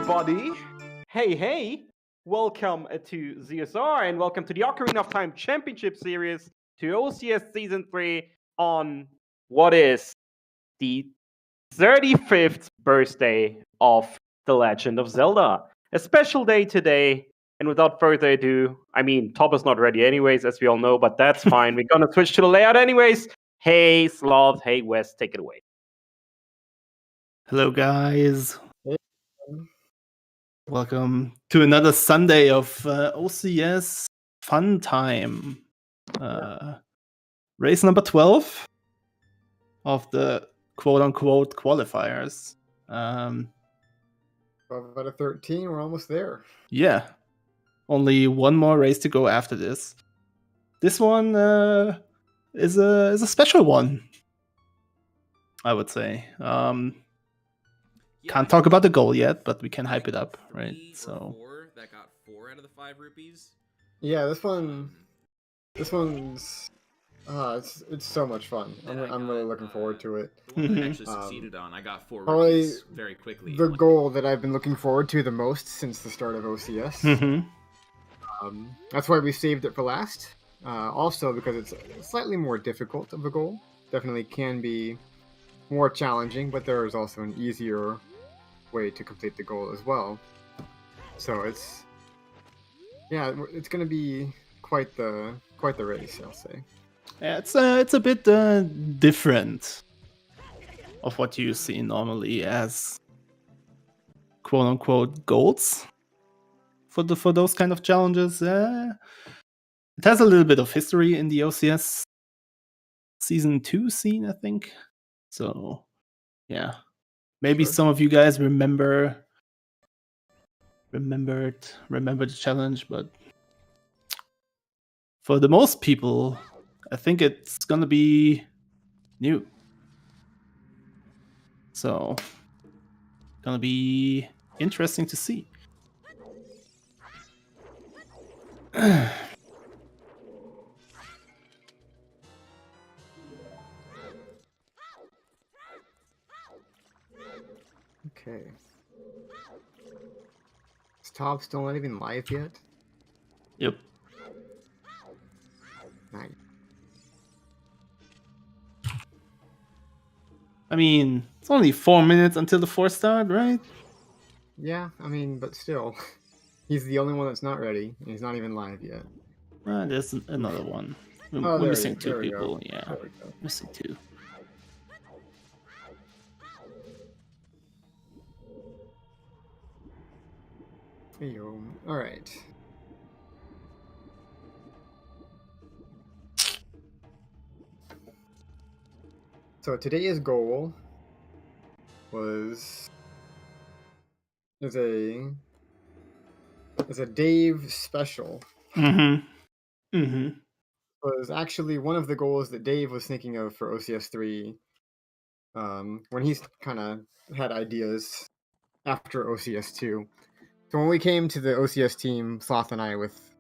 everybody! Hey! Welcome to ZSR and welcome to the Ocarina of Time Championship Series to OCS Season 3 on what is the 35th birthday of The Legend of Zelda. A special day today, and without further ado, Top is not ready anyways, as we all know, but that's fine. We're gonna switch to the layout anyways. Hey, Sloth. Hey, Wes, take it away. Hello, guys. Welcome to another Sunday of OCS Fun Time. Race number 12 of the quote-unquote qualifiers. 12 out of 13, we're almost there. Yeah. Only one more race to go after this. This one is a special one, I would say. Can't talk about the goal yet, but we can hype it up, right? So that got 4 out of the 5 rupees. Yeah, this one's it's so much fun. I'm really looking forward to it. The one that I actually succeeded on, I got 4 probably rupees very quickly. The goal that I've been looking forward to the most since the start of OCS. That's why we saved it for last. Also because it's slightly more difficult of a goal. Definitely can be more challenging, but there is also an easier way to complete the goal as well. So it's going to be quite the race, I'll say. Yeah, it's a bit different of what you see normally as quote unquote goals for those kind of challenges. It has a little bit of history in the OCS Season 2 scene, I think. So yeah, maybe some of you guys remember the challenge, but for the most people, I think it's gonna be new. So gonna be interesting to see. Okay. Is Top still not even live yet? Yep. Nice. It's only 4 minutes until the 4 start, right? Yeah, but still. He's the only one that's not ready, and he's not even live yet. There's another one. Oh, We're missing 2 people, go. yeah. Missing 2. Alright. So today's goal is a Dave special. Was actually one of the goals that Dave was thinking of for OCS 3 when he's kind of had ideas after OCS 2. So when we came to the OCS team, Sloth and I, with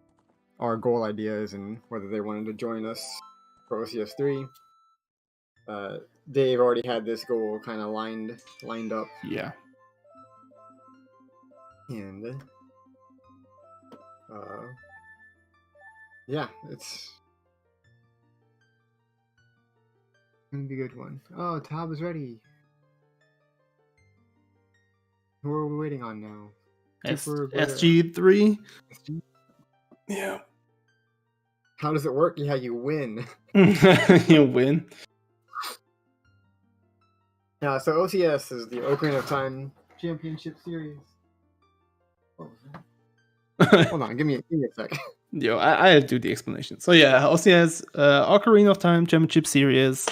our goal ideas and whether they wanted to join us for OCS 3, Dave already had this goal kind of lined up. Yeah. And it's gonna be a good one. Oh, Tab is ready. Who are we waiting on now? SG3? Yeah. How does it work? Yeah, you win. You win. Yeah, so OCS is the Ocarina of Time Championship Series. What was that? Hold on, give me a sec. Yo, I'll do the explanation. So yeah, OCS Ocarina of Time Championship Series.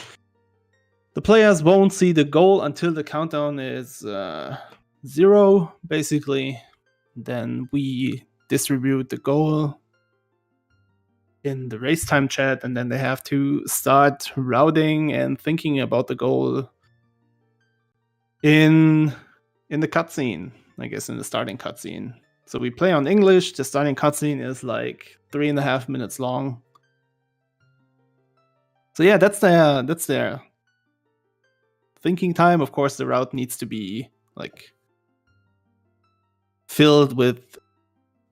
The players won't see the goal until the countdown is 0, basically. Then we distribute the goal in the race time chat, and then they have to start routing and thinking about the goal in the cutscene, I guess, in the starting cutscene. So we play on English. The starting cutscene is like 3.5 minutes long. So yeah, that's their thinking time. Of course, the route needs to be like filled with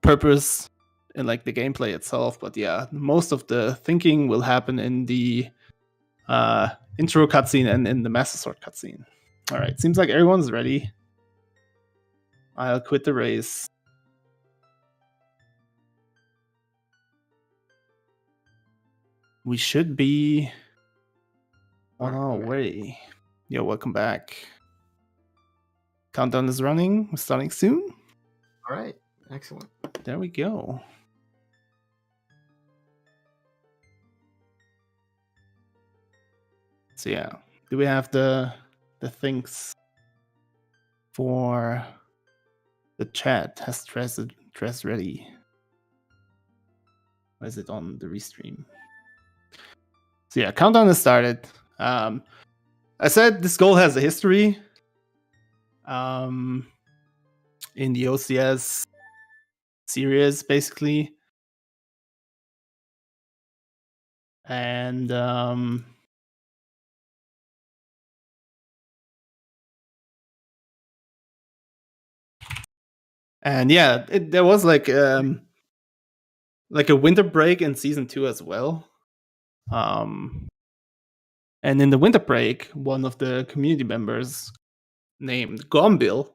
purpose in like the gameplay itself. But yeah, most of the thinking will happen in the intro cutscene and in the Master Sword cutscene. All right, seems like everyone's ready. I'll quit the race. We should be on our way. Yo, welcome back. Countdown is running. We're starting soon. All right, excellent. There we go. So yeah, do we have the things for the chat? Has dress ready? Or is it on the restream? So yeah, countdown has started. I said this goal has a history. In the OCS series, basically. And yeah, there was like a winter break in season 2 as well. And in the winter break, one of the community members named Gombil,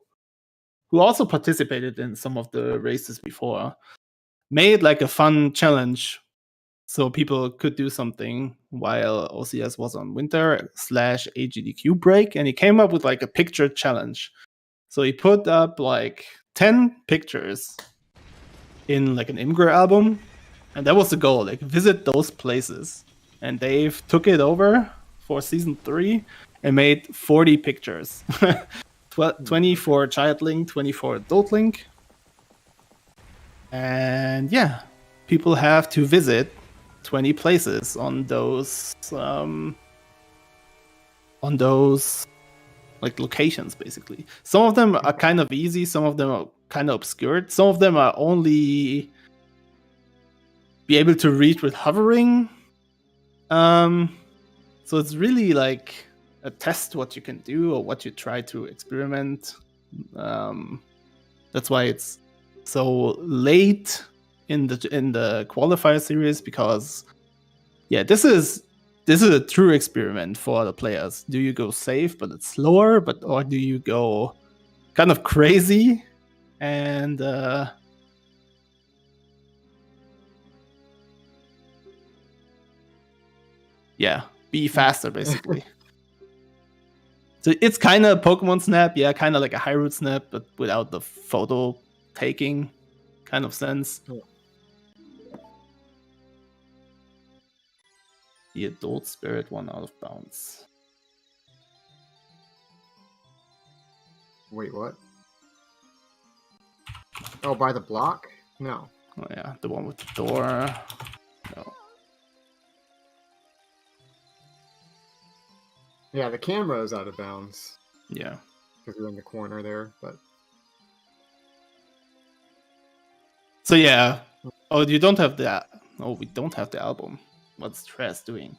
who also participated in some of the races before, made like a fun challenge so people could do something while OCS was on winter / AGDQ break, and he came up with like a picture challenge. So he put up like 10 pictures in like an Imgur album, and that was the goal, like visit those places. And Dave took it over for season 3 and made 40 pictures. 20 for Child Link, 20 for Adult Link. And yeah, people have to visit 20 places on those like locations, basically. Some of them are kind of easy, some of them are kind of obscured, some of them are only be able to reach with hovering. So it's really like a test what you can do or what you try to experiment. That's why it's so late in the qualifier series, because yeah, this is a true experiment for the players. Do you go safe but it's slower, or do you go kind of crazy and yeah, be faster basically. So it's kind of Pokemon Snap, yeah, kind of like a Hyrule Snap, but without the photo taking kind of sense. Yeah. The Adult Spirit one out of bounds. Wait, what? Oh, by the block? No. Oh yeah, the one with the door. No. Yeah, the camera is out of bounds. Yeah. Because we're in the corner there, but... So yeah. Oh, you don't have the... Oh, we don't have the album. What's Tress doing?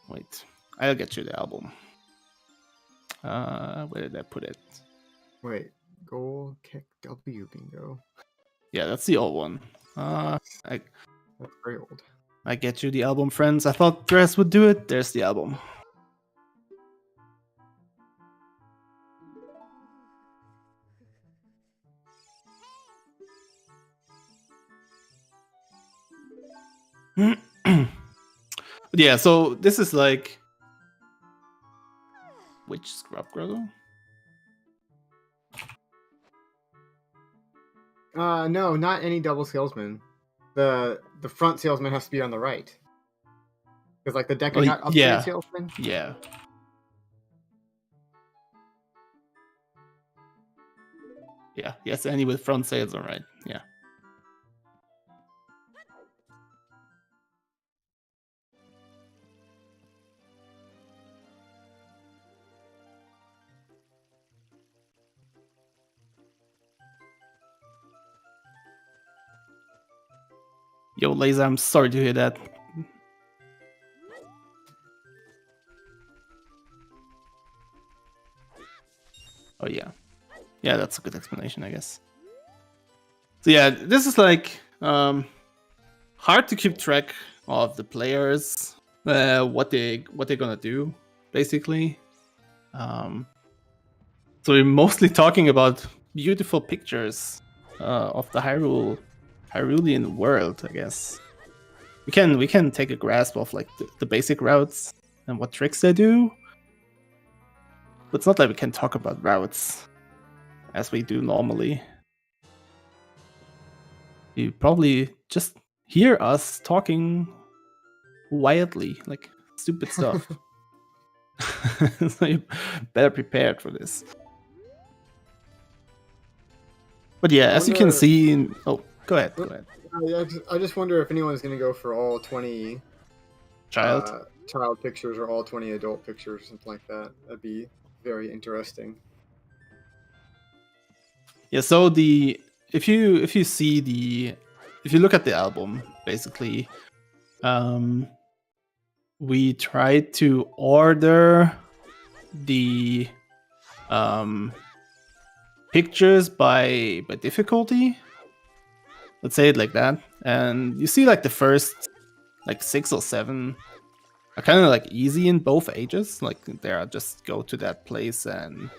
Wait. I'll get you the album. Where did I put it? Wait. Goal, kick, W, bingo. Yeah, that's the old one. That's very old. I get you the album, friends. I thought Dress would do it. There's the album. Yeah, so this is like... Which Scrub Grotto? No, not any double salesman. The front salesman has to be on the right. Because like the decking upgrade yeah. salesman. Yeah. Yeah, yes, any with front sales, all right. Yeah. Yo, Laser, I'm sorry to hear that. Oh, yeah. Yeah, that's a good explanation, I guess. So yeah, this is like hard to keep track of the players, what they're gonna do, basically. So we're mostly talking about beautiful pictures of the Hyrulean world, I guess. We can take a grasp of like the basic routes and what tricks they do. But it's not like we can talk about routes as we do normally. You probably just hear us talking wildly, like stupid stuff. So you better prepared for this. But yeah, as you can see, oh, go ahead. I just wonder if anyone's going to go for all 20 child pictures or all 20 adult pictures or something like that. That'd be very interesting. Yeah, so if you look at the album, basically, we tried to order the pictures by difficulty. Let's say it like that. And you see like the first like 6 or 7 are kind of like easy in both ages. Like they are just go to that place and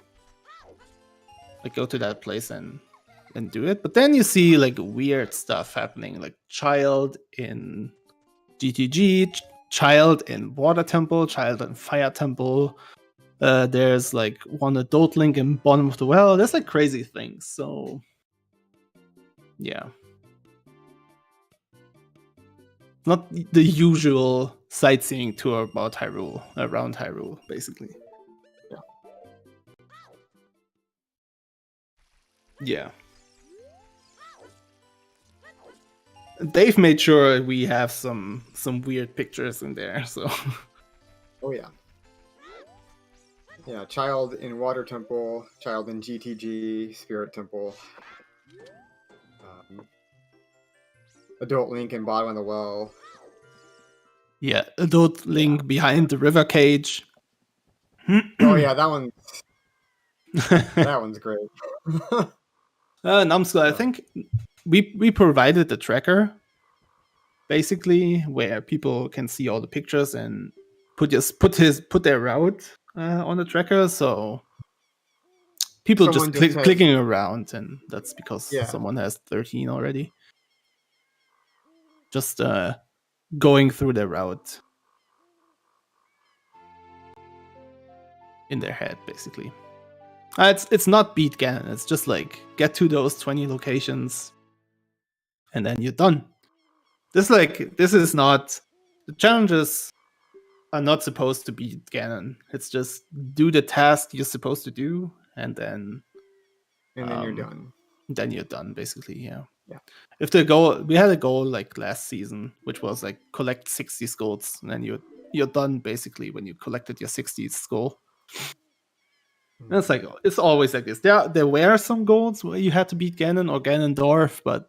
do it. But then you see like weird stuff happening, like child in GTG, child in water temple, child in fire temple. There's like one adult link in bottom of the well. There's like crazy things. So yeah, not the usual sightseeing tour about Hyrule, around Hyrule, basically. Yeah. They've made sure we have some weird pictures in there, so. Oh yeah. Yeah, child in Water Temple, child in GTG, Spirit Temple. Adult Link in bottom of the well. Yeah, adult Link behind the river cage. Oh yeah, that one's great. Numskull, I think we provided the tracker, basically, where people can see all the pictures and put their route on the tracker. So people just clicking around, and that's because someone has 13 already. Just going through their route in their head, basically. It's not beat Ganon. It's just like get to those 20 locations, and then you're done. This is not, the challenges are not supposed to beat Ganon. It's just do the task you're supposed to do, and then you're done. Then you're done, basically. Yeah. Yeah. We had a goal like last season, which was like collect 60 skulls, and then you're done basically when you collected your 60th skull. And it's like, it's always like this. There were some goals where you had to beat Ganon or Ganondorf, but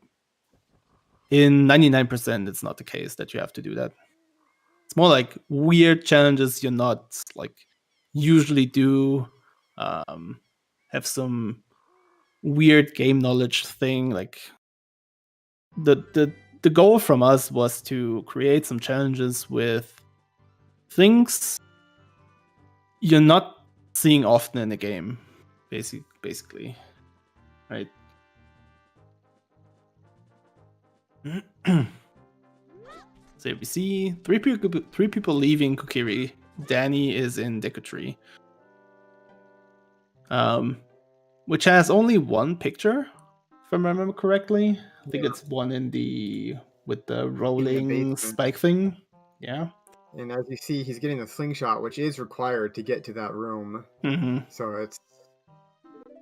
in 99% it's not the case that you have to do that. It's more like weird challenges you're not like usually do. Have some weird game knowledge thing. Like the goal from us was to create some challenges with things you're not seeing often in the game, basically, right? So we see three people leaving Kokiri. Danny is in Deku which has only one picture, if I remember correctly. I think it's one with the rolling spike thing. Yeah. And as you see, he's getting a slingshot, which is required to get to that room. Mm-hmm. So it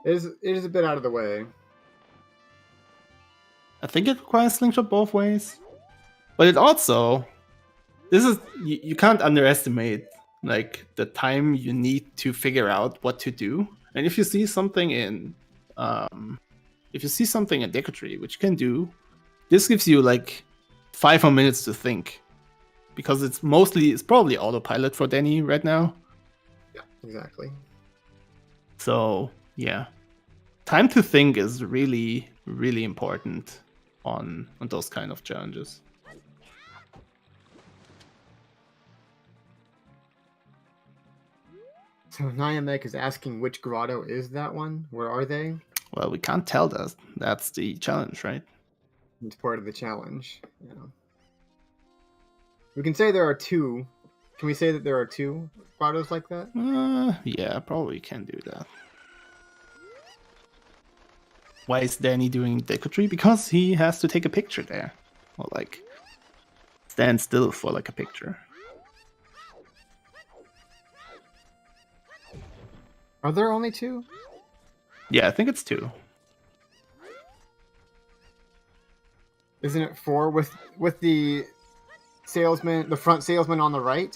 is a bit out of the way. I think it requires slingshot both ways, but it also, you can't underestimate like the time you need to figure out what to do. And if you see something in Deku Tree, which you can do, this gives you like 5 more minutes to think. Because it's probably autopilot for Danny right now. Yeah, exactly. So, yeah. Time to think is really, really important on those kind of challenges. So Nyamek is asking which grotto is that one? Where are they? Well, we can't tell that. That's the challenge, right? It's part of the challenge. Yeah. We can say there are two. Can we say that there are two grottos like that? Yeah, probably can do that. Why is Danny doing Decotry? Because he has to take a picture there. Or like stand still for like a picture. Are there only two? Yeah, I think it's 2. Isn't it 4 with the salesman, the front salesman on the right?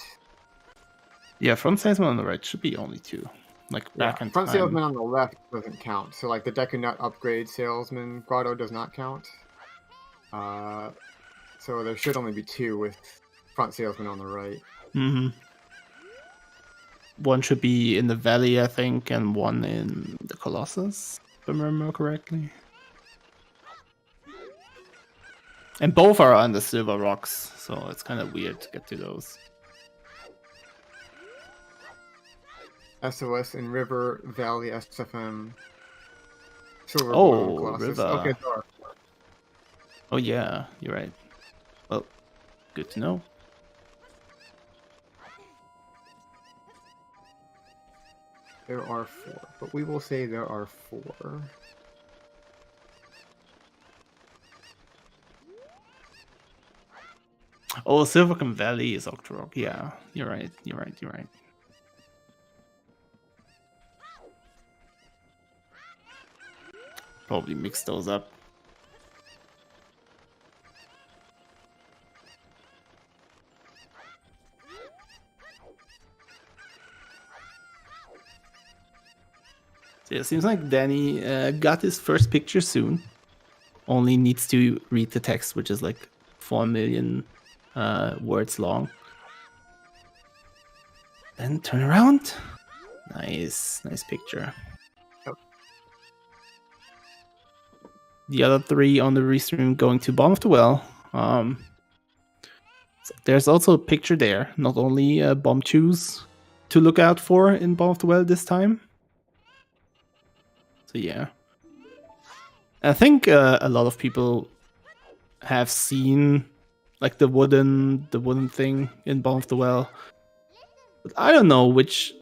Yeah, front salesman on the right should be only 2. Like back in front time. salesman on the left doesn't count. So like the Deku Nut upgrade salesman grotto does not count. So there should only be 2 with front salesman on the right. Mm-hmm. One should be in the valley, I think, and one in the Colossus, if I remember correctly. And both are on the Silver Rocks, so it's kind of weird to get to those. SOS in River Valley SFM. Silver Oh, Colossus. River. Okay, there are 4. Oh yeah, you're right. Well, good to know. There are 4, but we will say there are 4. Oh, Silvercombe Valley is Octorok. Yeah, you're right. You're right. Probably mix those up. So yeah, it seems like Danny got his first picture soon. Only needs to read the text, which is like 4 million words long. Then turn around. Nice picture. The other 3 on the restream going to Bottom of the Well. So there's also a picture there. Not only bomb chews to look out for in Bottom of the Well this time. So yeah. I think a lot of people have seen like the wooden thing in Bottom of the Well. But I don't know which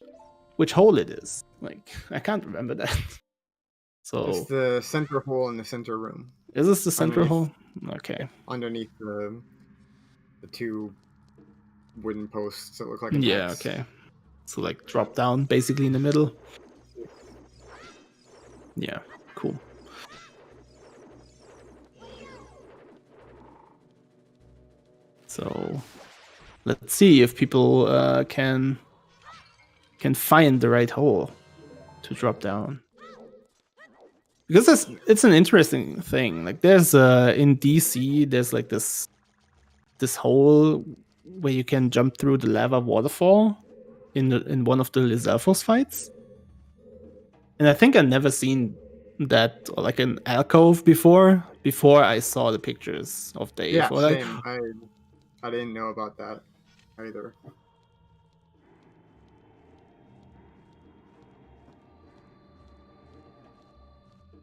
hole it is. Like I can't remember that. So It's the center hole in the center room. Is this the central hole? Okay. Underneath the 2 wooden posts that look like a Yeah, X. okay. So like drop down basically in the middle. Yeah, cool. So let's see if people can find the right hole to drop down. Because it's an interesting thing. Like there's in DC there's like this hole where you can jump through the lava waterfall in one of the Lizalfos fights. And I think I've never seen that or like an alcove before I saw the pictures of Dave. Yeah, or like, same. I didn't know about that either.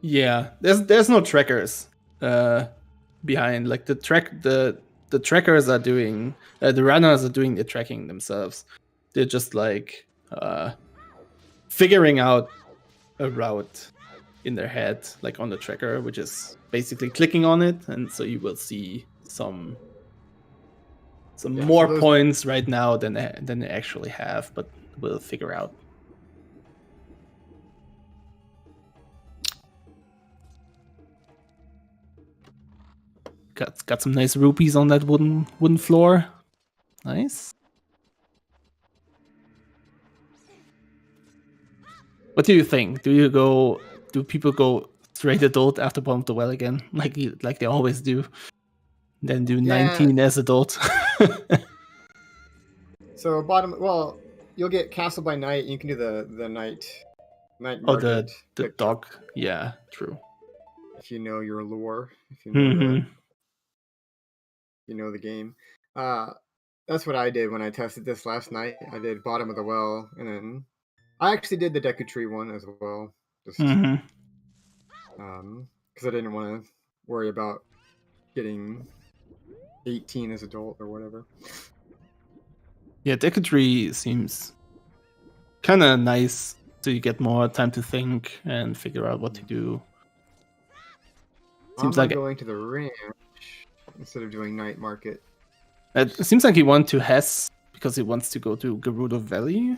yeah, there's no trackers behind. Like the trackers are doing the runners are doing the tracking themselves. They're just like figuring out a route in their head, like on the tracker, which is basically clicking on it, and so you will see some more points right now than they actually have, but we'll figure out. Got some nice rupees on that wooden floor. Nice. What do you think? Do people go straight adult after Bottom of the Well again, like they always do? Then do 19 as adult. So well, you'll get Castle by Night. And you can do the night. Oh, the dog. Yeah, true. if you know your lore, if you know Mhm. the game. That's what I did when I tested this last night. I did bottom of the well, and then I actually did the Deku Tree one as well, just Mhm. because I didn't want to worry about getting 18 as adult or whatever. Yeah, Deku Tree seems kind of nice, so you get more time to think and figure out what to do. Seems I'm like going to the ranch instead of doing night market. it seems like he went to Hess because he wants to go to Gerudo Valley.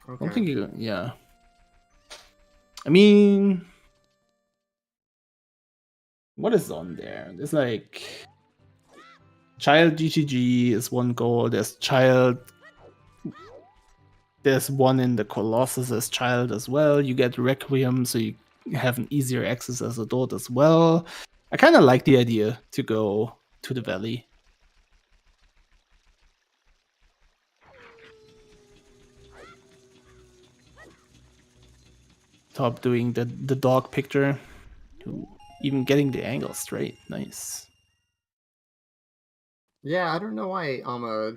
I don't think Okay. yeah. I mean, what is on there? There's like Child GGG is one goal. There's one in the Colossus as Child as well. You get Requiem, so you have an easier access as adult as well. I kind of like the idea to go to the valley. Top doing the dog picture. Ooh, even getting the angle straight. Nice. Yeah, I don't know why Alma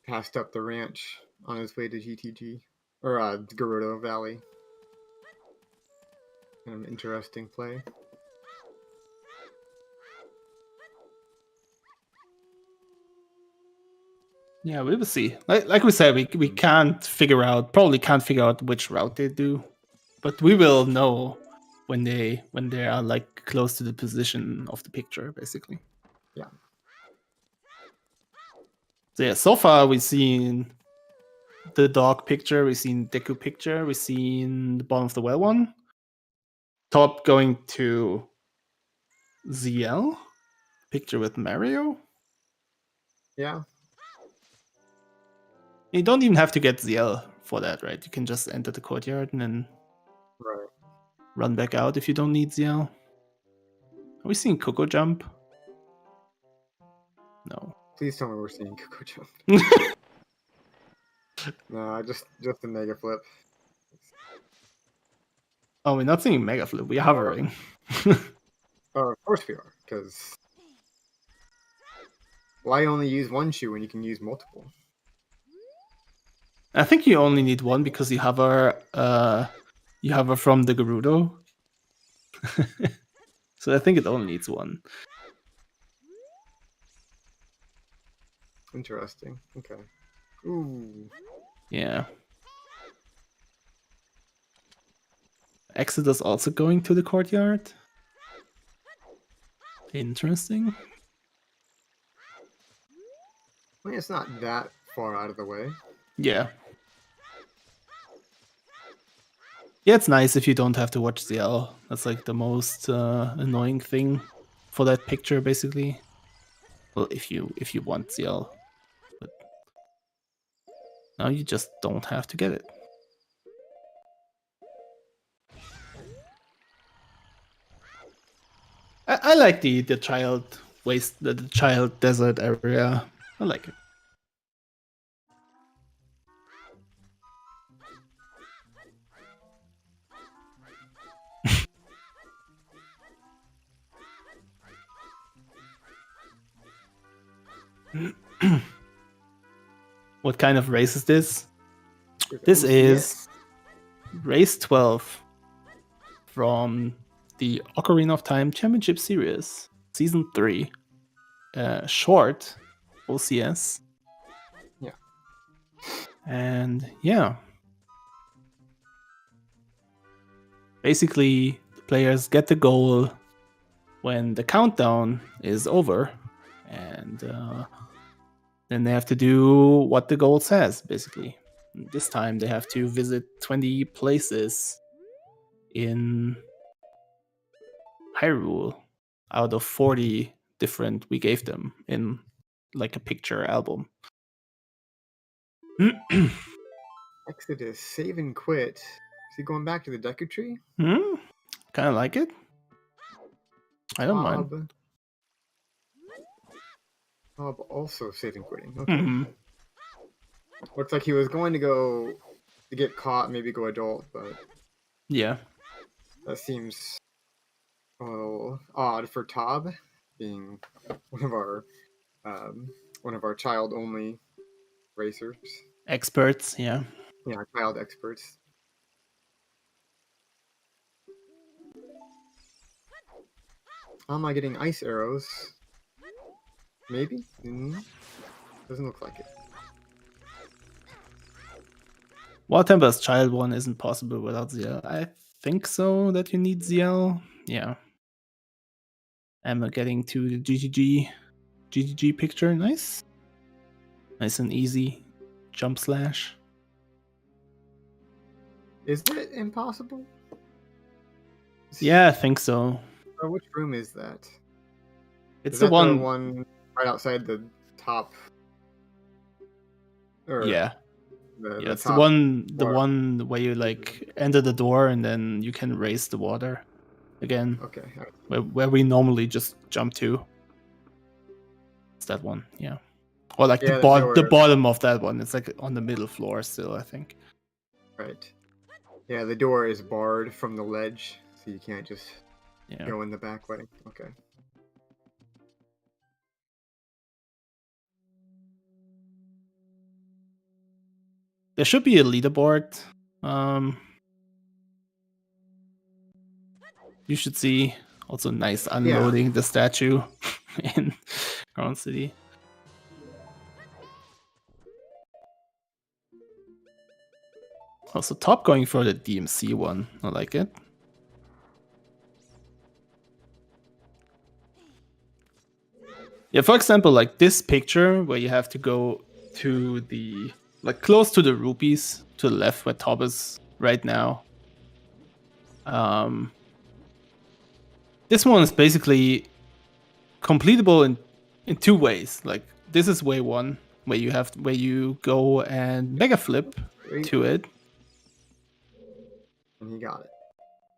passed up the ranch on his way to GTG or Gerudo Valley. Kind of interesting play. Yeah, we will see. Like we said, we probably can't figure out which route they do, but we will know when they are like close to the position of the picture, basically. Yeah. So yeah, so far we've seen the dog picture, we've seen Deku picture, we've seen the bottom of the well one. Top going to ZL picture with Mario. Yeah. You don't even have to get ZL for that, right? You can just enter the courtyard and then Right. run back out if you don't need ZL. Are we seeing Coco Jump? No. Please tell me we're seeing Coco Jump. No, just a mega flip. Oh, we're not seeing Mega Flip. We're hovering. Of course we are, because why only use one shoe when you can use multiple? I think you only need one because you hover from the Gerudo. So I think it only needs one. Interesting. Okay. Ooh. Yeah. Exodus also going to the courtyard. Interesting. I mean, it's not that far out of the way. Yeah. Yeah, it's nice if you don't have to watch ZL. That's like the most annoying thing for that picture, basically. Well, if you want ZL, but now you just don't have to get it. I like the child waste, the child desert area. I like it. What kind of race is this? This is race 12 from the Ocarina of Time Championship Series, Season 3. Short OCS. Yeah. And yeah. Basically, the players get the goal when the countdown is over. And then they have to do what the goal says, basically. This time they have to visit 20 places in Hyrule out of 40 different we gave them in like a picture album. Exodus, save and quit. Is he going back to the Deku Tree? Kind of like it. I don't mind. Bob also save and quitting. Okay. Looks like he was going to go to get caught, maybe go adult, but yeah. That seems a little odd for Tob, being one of our child-only racers. Experts, yeah. Yeah, child experts. How am I getting ice arrows? Maybe? Doesn't look like it. Water Tempest Child 1 isn't possible without ZL. I think so, that you need ZL. Yeah. Emma getting to the GGG picture. Nice. Nice and easy. Jump slash. Is it impossible? Yeah, I think so. Or which room is that? It's Is the that one. the one right outside the top? Or Yeah. The Yeah, it's top the one where you like enter the door and then you can raise the water again. Okay. Where we normally just jump to. It's that one, yeah. Or like Yeah, the bottom of that one. It's like on the middle floor still, I think. Right. Yeah, the door is barred from the ledge, so you can't just Yeah. go in the back way. Okay. There should be a leaderboard. You should see also nice unloading the statue in Crown City. Also, Top going for the DMC one. I like it. Yeah, for example, like this picture where you have to go to the like close to the rupees to the left where Top is right now. This one is basically completable in two ways. Like this is way one where you go and mega flip to it. And he got it.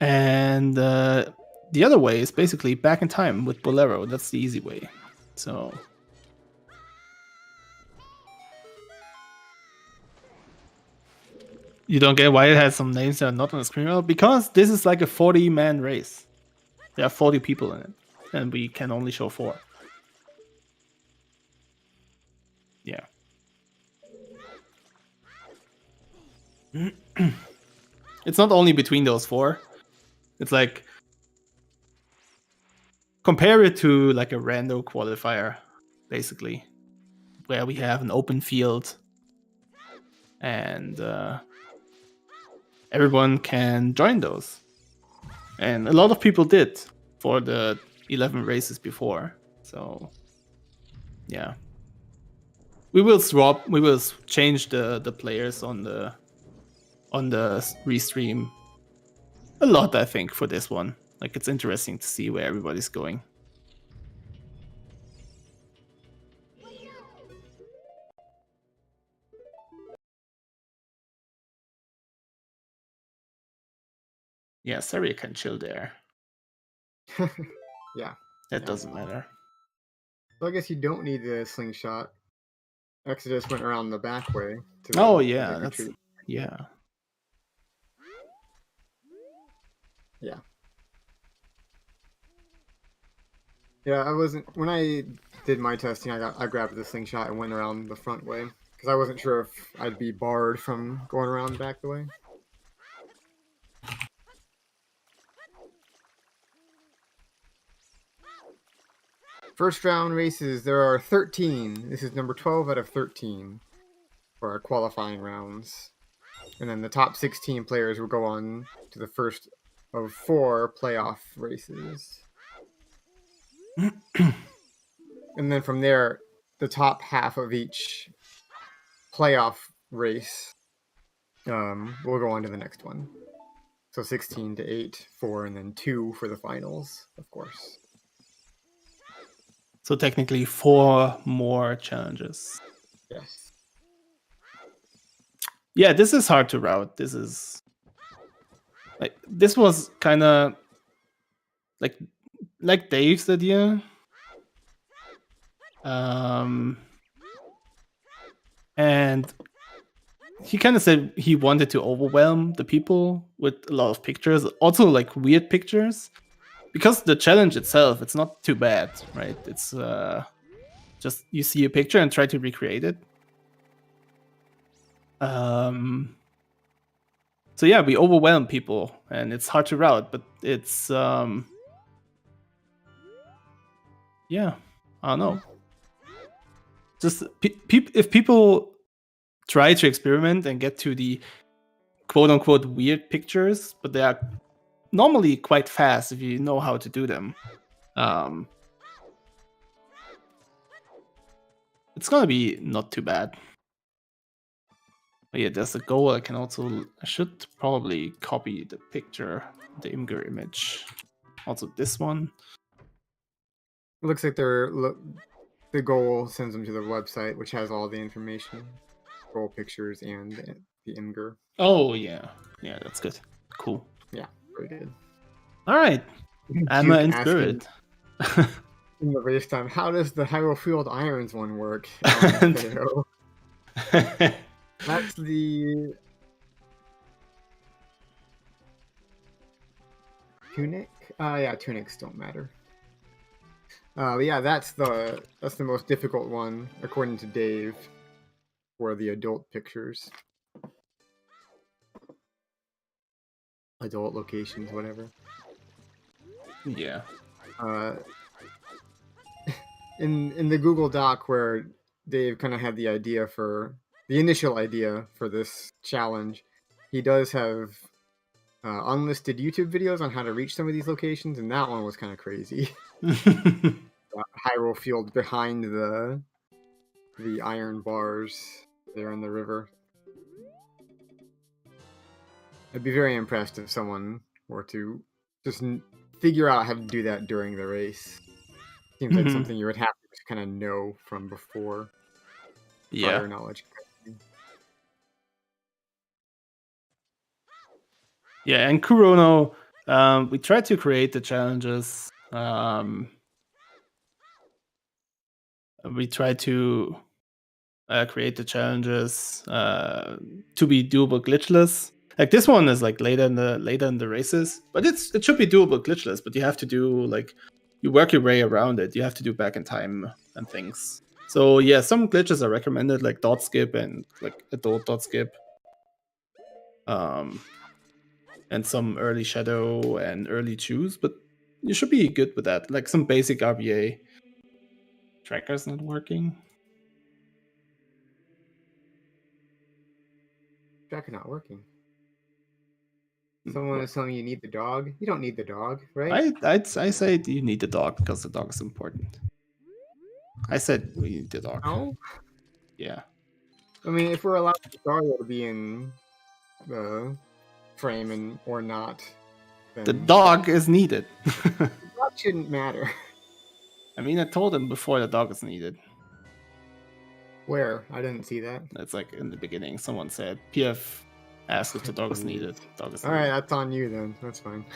And the other way is basically back in time with Bolero. That's the easy way. So you don't get why it has some names that are not on the screen? Well, because this is like a 40-man race. There are 40 people in it, and we can only show 4. Yeah. It's not only between those 4. It's like compare it to like a rando qualifier, basically, where we have an open field and everyone can join those. And a lot of people did for the 11 races before. So, yeah. We will change the players on the restream a lot, I think, for this one. Like, it's interesting to see where everybody's going. Yeah, Saria can chill there. Yeah. That doesn't matter. So I guess you don't need the slingshot. Exodus went around the back way. Yeah, that's retreat. yeah. Yeah. Yeah, I wasn't when I did my testing. I grabbed the slingshot and went around the front way because I wasn't sure if I'd be barred from going around back the way. First round races, there are 13. This is number 12 out of 13 for our qualifying rounds. And then the top 16 players will go on to the first of 4 playoff races. And then from there, the top half of each playoff race will go on to the next one. So 16 to 8, 4, and then 2 for the finals, of course. So technically 4 more challenges. Yes. Yeah, this is hard to route. This was kind of like Dave's idea. And he kind of said he wanted to overwhelm the people with a lot of pictures, also like weird pictures, because the challenge itself, it's not too bad, right? It's just you see a picture and try to recreate it. So yeah, we overwhelm people, and it's hard to route, but it's yeah, I don't know. Just if people try to experiment and get to the quote-unquote weird pictures, but they are normally quite fast if you know how to do them. It's gonna be not too bad. But yeah, there's a goal. I should probably copy the picture, the Imgur image. Also this one. It looks like the goal sends them to the website, which has all the information, goal pictures, and the Imgur. Oh yeah, that's good. Cool. Yeah, very good. All right, Amma in spirit. In the race time, how does the Hyrule Field Irons one work? That's the tunic. Yeah, tunics don't matter. Yeah, that's the most difficult one according to Dave for the adult pictures, adult locations, whatever. Yeah. In the Google Doc where Dave kind of had the initial idea for this challenge, he does have unlisted YouTube videos on how to reach some of these locations, and that one was kind of crazy. Hyrule Field behind the iron bars there in the river. I'd be very impressed if someone were to just figure out how to do that during the race. Seems like something you would have to just kind of know from before. Yeah. Prior knowledge. Yeah, and Kurono, we tried to create the challenges. We tried to create the challenges to be doable glitchless. Like this one is like later in the races, but it should be doable glitchless. But you have to do like you work your way around it. You have to do back in time and things. So yeah, some glitches are recommended, like dot skip and like adult dot skip. And some early shadow and early choose, but you should be good with that. Like some basic RBA. Tracker's not working. Tracker not working. Someone is telling you need the dog. You don't need the dog, right? I say you need the dog because the dog is important. I said we need the dog. No. Yeah. I mean, if we're allowed Dario to be in the frame or not, then the dog is needed. The dog shouldn't matter. I mean, I told him before the dog is needed. Where? I didn't see that. That's like in the beginning. Someone said PF asked if the dog is needed. Dog is all needed. right, that's on you then. That's fine.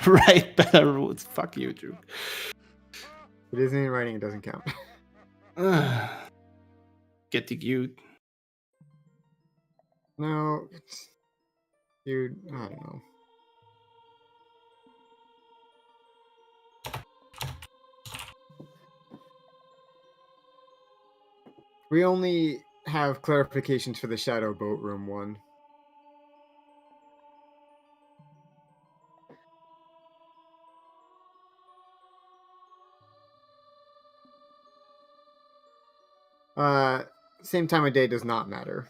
Right, better rules. Fuck you, Drew. If it isn't in writing, it doesn't count. Get the cute. No, dude, I don't know. We only have clarifications for the Shadow Boat Room one. Same time of day does not matter.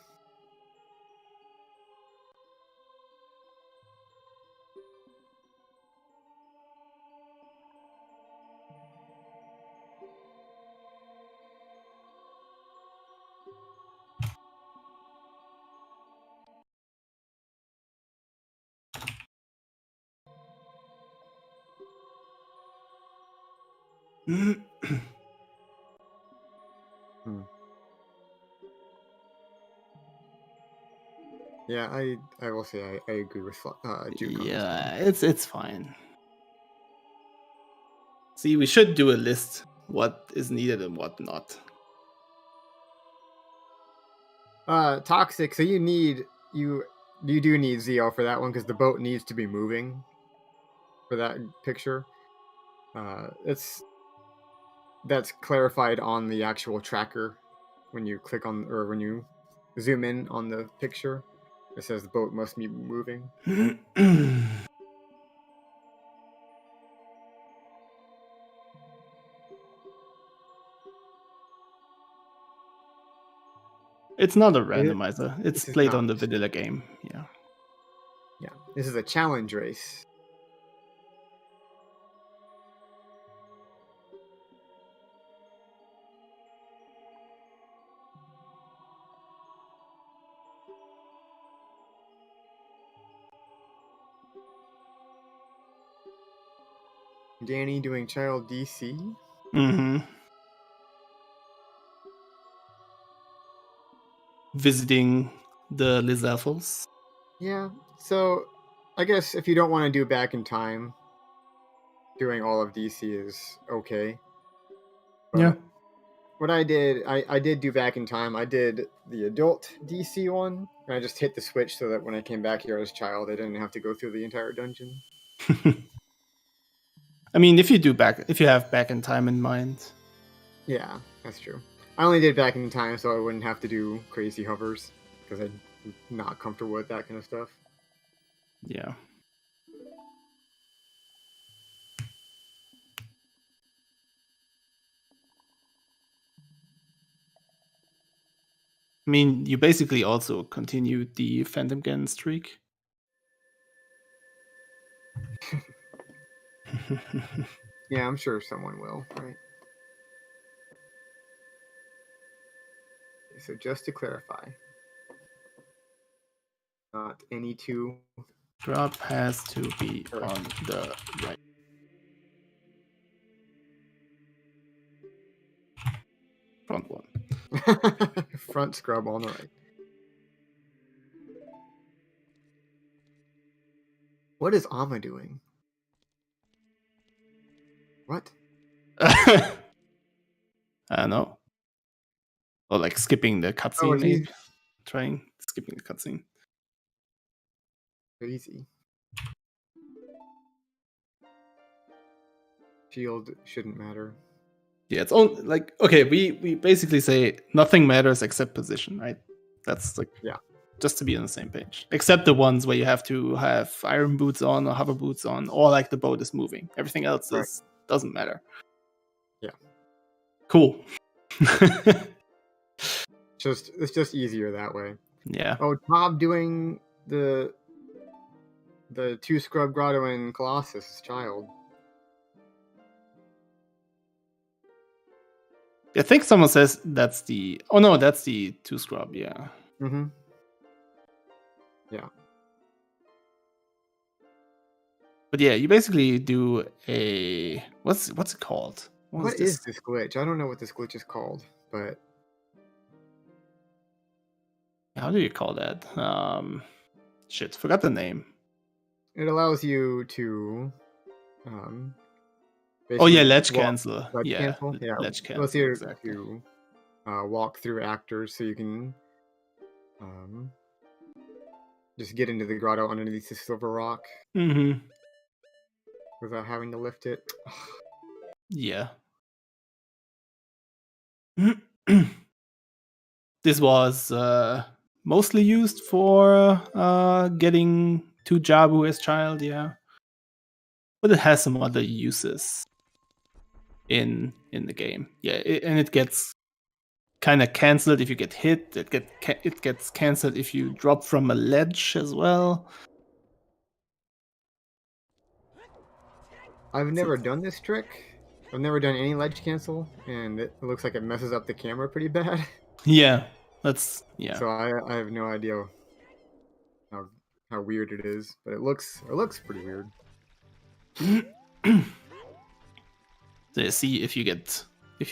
Yeah, I will say I agree with Duke on this one. Yeah, it's fine. See, we should do a list what is needed and what not. Toxic. So you do need Zeo for that one because the boat needs to be moving for that picture. That's clarified on the actual tracker when you click on or when you zoom in on the picture. It says the boat must be moving. It's not a randomizer. It's this is played not. on the vanilla game. Yeah. Yeah, this is a challenge race. Danny doing child DC. Mm-hmm. Visiting the Lizalfos. Yeah, so I guess if you don't want to do back in time, doing all of DC is okay. But Yeah. what I did, I did do back in time. I did the adult DC one, and I just hit the switch so that when I came back here as a child, I didn't have to go through the entire dungeon. I mean, if you have back in time in mind. Yeah, that's true. I only did back in time so I wouldn't have to do crazy hovers because I'm not comfortable with that kind of stuff. Yeah. I mean, you basically also continued the Phantom Ganon streak. Yeah, I'm sure someone will, right? So just to clarify, not any two. Drop has to be on the right. Front one. Front scrub on the right. What is Amma doing? What? I don't know. Or like skipping the cutscene, maybe. Trying skipping the cutscene. Crazy. Shield shouldn't matter. Yeah, it's only like okay, we basically say nothing matters except position, right? That's like just to be on the same page. Except the ones where you have to have iron boots on or hover boots on, or like the boat is moving. Everything else doesn't matter. Yeah. Cool. It's just easier that way. Yeah. Oh, Tob doing the two scrub grotto and Colossus child. I think someone says that's the that's the two scrub, yeah. Mm-hmm. Yeah. But yeah, you basically do a what's it called? What is this glitch? I don't know what this glitch is called, but how do you call that? Shit, forgot the name. it allows you to oh yeah, ledge cancel. Ledge cancel. Yeah, ledge cancel. Let's you exactly. to walk through actors so you can just get into the grotto underneath the silver rock without having to lift it. Yeah. This was mostly used for getting to Jabu as child, yeah. But it has some other uses in the game. Yeah, and it gets kind of cancelled if you get hit. It gets cancelled if you drop from a ledge as well. I've never done this trick. I've never done any ledge cancel, and it looks like it messes up the camera pretty bad. Yeah, So I have no idea how weird it is, but it looks pretty weird. So see if you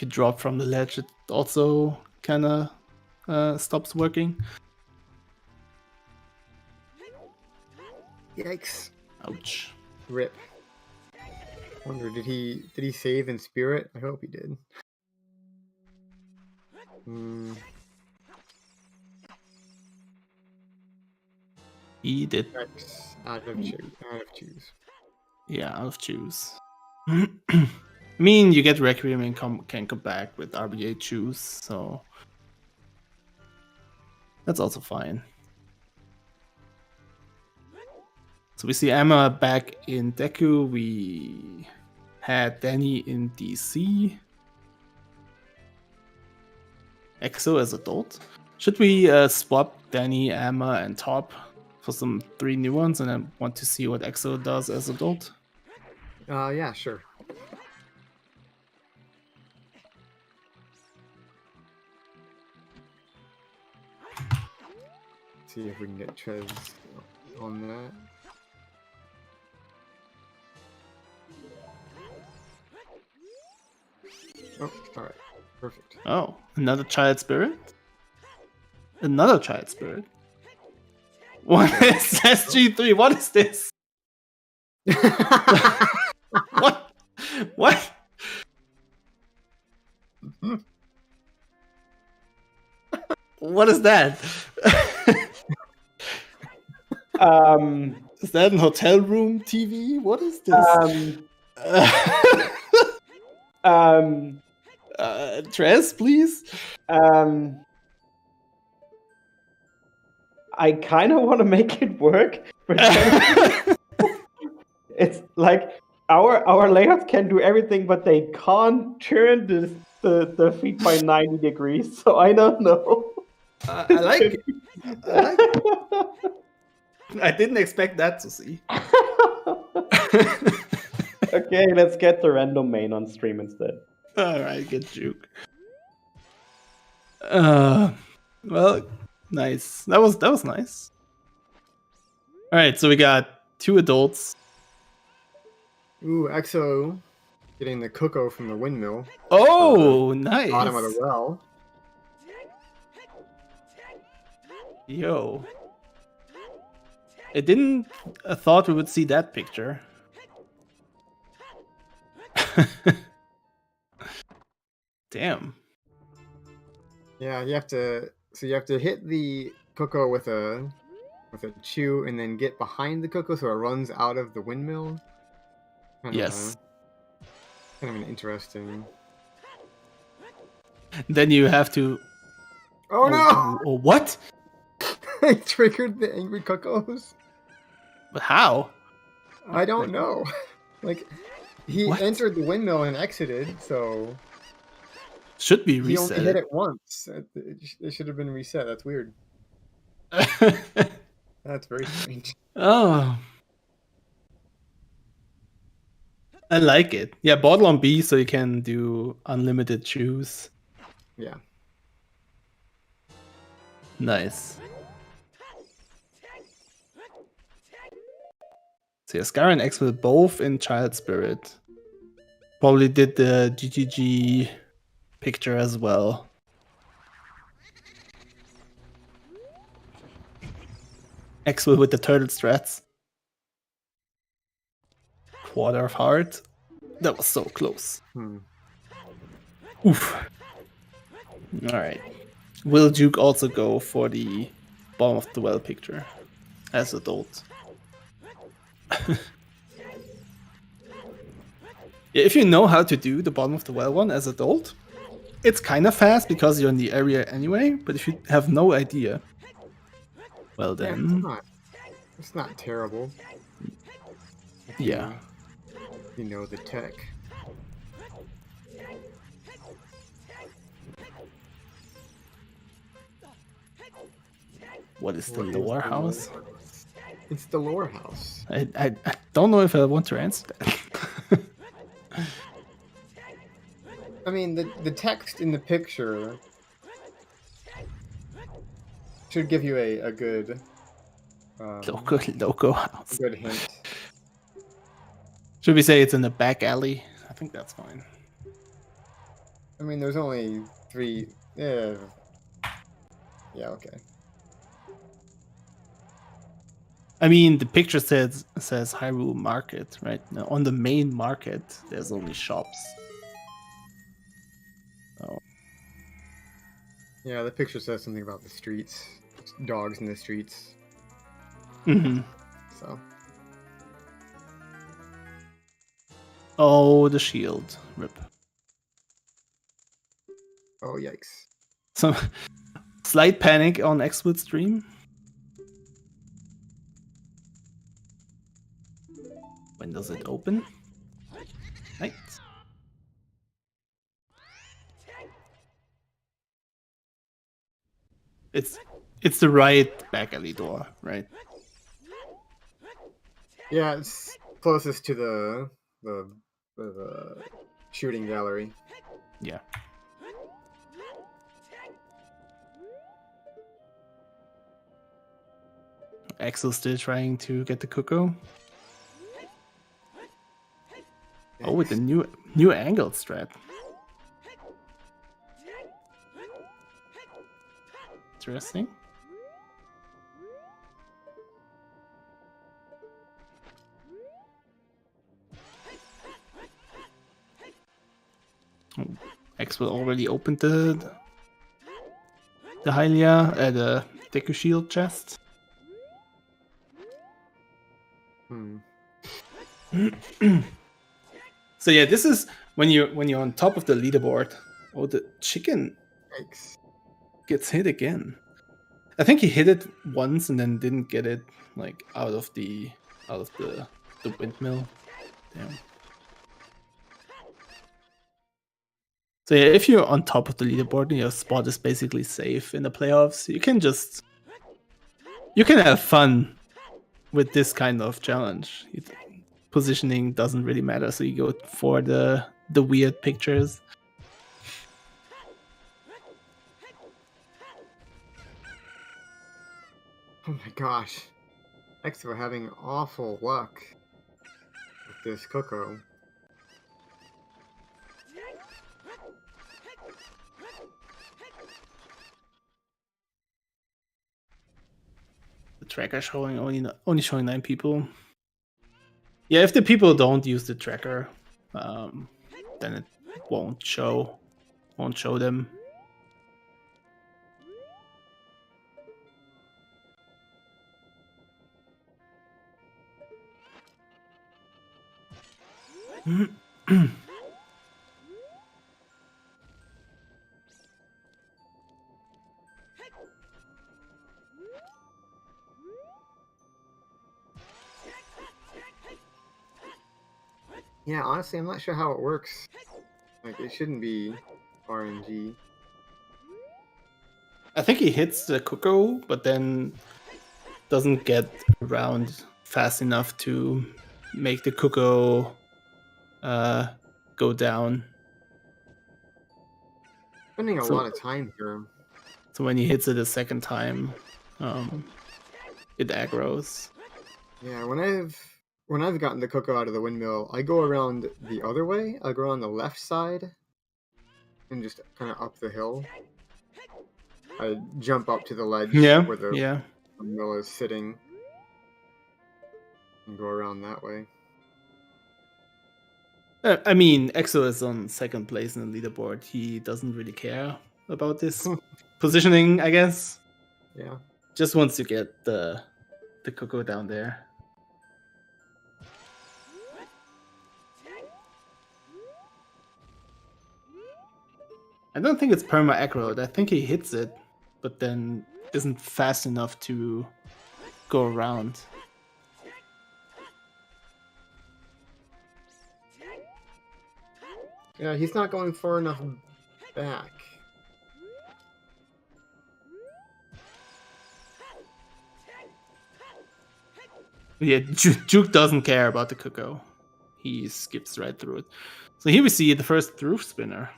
drop from the ledge, it also kind of stops working. Yikes. Ouch. Rip. Wonder, did he save in spirit? I hope he did. He did. Yikes. Out of choose. Yeah, out of choose. I mean, you get Requiem and can come back with RBA choose, so that's also fine. So we see Emma back in Deku. We had Danny in DC. EXO as adult. Should we swap Danny, Emma, and Top for some 3 new ones, and I want to see what EXO does as adult? Yeah, sure. See if we can get Trez on that. Oh, alright. Perfect. Oh, another child spirit? Another child spirit? What is SG3? What is this? What? What? What is that? Is that an hotel room TV? What is this? Trez, please. I kind of want to make it work, but it's like our layouts can do everything, but they can't turn the feet by 90 degrees. So I don't know. I like it. I like it. I didn't expect that to see. Okay, let's get the random main on stream instead. Alright, good joke. Well, nice. That was nice. Alright, so we got 2 adults. Ooh, EXO getting the cocoa from the windmill. Oh, nice. Bottom of the well. Yo. I didn't thought we would see that picture. Damn. Yeah, you have to hit the cocoa with a chew and then get behind the cocoa so it runs out of the windmill. Yes. Kind of an interesting. Then you have to. Oh no! Oh, what? I triggered the angry cocos. But how? I don't know. Like, he What? entered the windmill and exited, so Should be he only hit reset. it once. It should have been reset. That's weird. That's very strange. Oh. I like it. Yeah, bottle on B so you can do unlimited choose. Yeah. Nice. So yeah, Scar and X were both in Child Spirit. Probably did the GGG picture as well. Axel with the turtle strats. Quarter of heart. That was so close. Oof. Alright. Will Duke also go for the bottom of the well picture as adult? If you know how to do the bottom of the well one as adult, it's kind of fast because you're in the area anyway, but if you have no idea, well then... Yeah, it's not terrible. Yeah. You know the tech. What is the lore house? It's the lore house. I don't know if I want to answer that. I mean, the text in the picture should give you a good loco house. A good hint. Should we say it's in the back alley? I think that's fine. I mean, there's only 3. Yeah. Yeah. Okay. I mean, the picture says Hyrule Market, right? Now, on the main market, there's only shops. Oh. Yeah, the picture says something about the streets, dogs in the streets. Mm-hmm. So. Oh, the shield. Rip. Oh, yikes. Some slight panic on Xwood stream. When does it open? Right. It's the right back alley door, right? Yeah, it's closest to the shooting gallery. Yeah. Axel still trying to get the Cuckoo. Oh, with the new angle strat. Interesting. Oh, Axel already opened the Hylia at the Deku Shield chest. So yeah, this is when you're on top of the leaderboard. Oh, the chicken Yikes. gets hit again. I think he hit it once and then didn't get it like out of the windmill. Damn. So yeah, if you're on top of the leaderboard and your spot is basically safe in the playoffs, you can have fun with this kind of challenge. Positioning doesn't really matter, so you go for the weird pictures. Oh my gosh. X, we're having awful luck with this Cuckoo. The tracker showing only showing 9 people. Yeah, if the people don't use the tracker, then it won't show them. Yeah, honestly, I'm not sure how it works. Like, it shouldn't be RNG. I think he hits the Cuckoo, but then doesn't get around fast enough to make the Cuckoo go down. Spending a lot of time here. So when he hits it a second time, it aggroes. Yeah, when I've gotten the Cuckoo out of the windmill, I go around the other way. I go on the left side and just kind of up the hill. I jump up to the ledge where the windmill is sitting and go around that way. I mean, Exo is on second place in the leaderboard. He doesn't really care about this positioning, I guess. Yeah. Just wants to get the Cuckoo down there. I don't think it's perma aggroed. I think he hits it, but then isn't fast enough to go around. Yeah, he's not going far enough back. Yeah, Juke doesn't care about the Cuckoo. He skips right through it. So here we see the first truth spinner.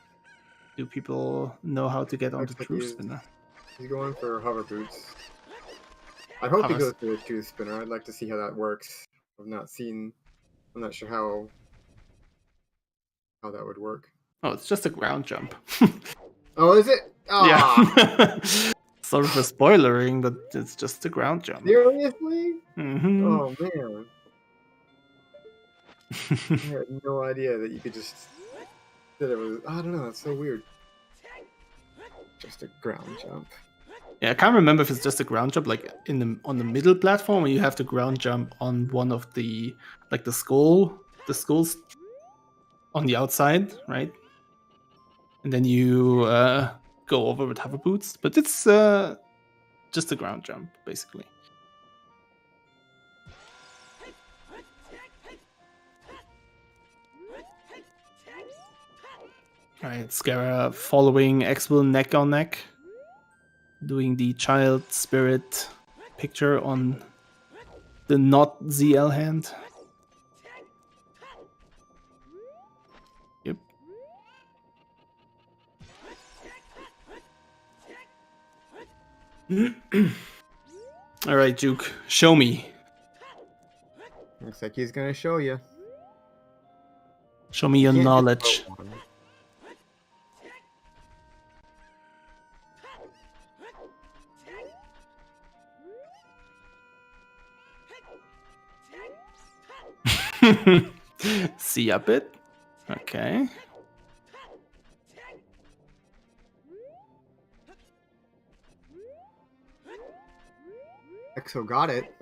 Do people know how to get on the truth spinner? He's going for hover boots. I hope he goes for the truth spinner. I'd like to see how that works. I'm not sure how that would work. Oh, it's just a ground jump. Oh, is it? Oh. Yeah. Sort of a spoilering, but it's just a ground jump. Seriously? Mm-hmm. Oh man. I had no idea that you could just that it was. I don't know. It's so weird. Just a ground jump. Yeah, I can't remember if it's just a ground jump, like on the middle platform, or you have to ground jump on one of the the skulls on the outside, right? And then you go over with hover boots, but it's just a ground jump, basically. Alright, Scara following Exwell neck on neck, doing the child spirit picture on the not ZL hand. Yep. Alright, Juke, show me. Looks like he's gonna show you. Show me your knowledge. See a bit. Okay. Exo got it.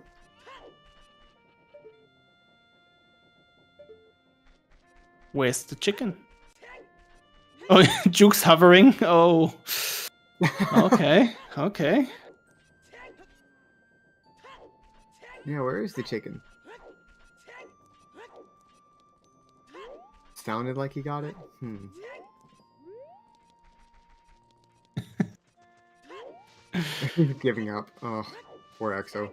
Where's the chicken? Oh, Juke's hovering. Oh. Okay. Okay. Yeah, where is the chicken? Sounded like he got it. He's giving up. Oh, poor Exo.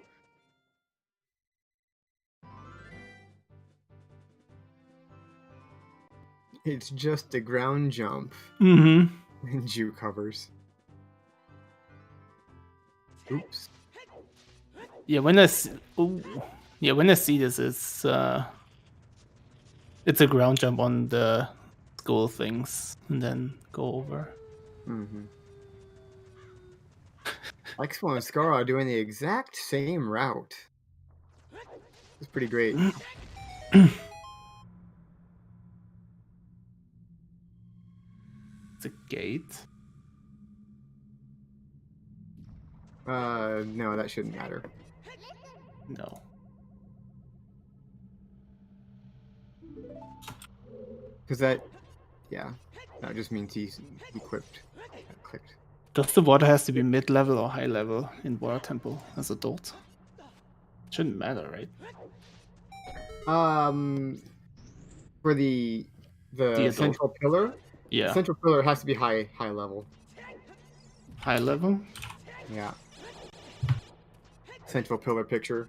It's just a ground jump. Mm-hmm. And Juke covers. Oops. Yeah, when I see this, it's a ground jump on the school things and then go over. Mm-hmm. Expo and Scar are doing the exact same route. It's pretty great. It's a gate. No, that shouldn't matter. No. Because that, yeah, that just means he's equipped. Clicked. Does the water has to be mid-level or high-level in Water Temple as a dot? Shouldn't matter, right? For the central pillar, yeah, the central pillar has to be high level. High level. Yeah. Central pillar picture.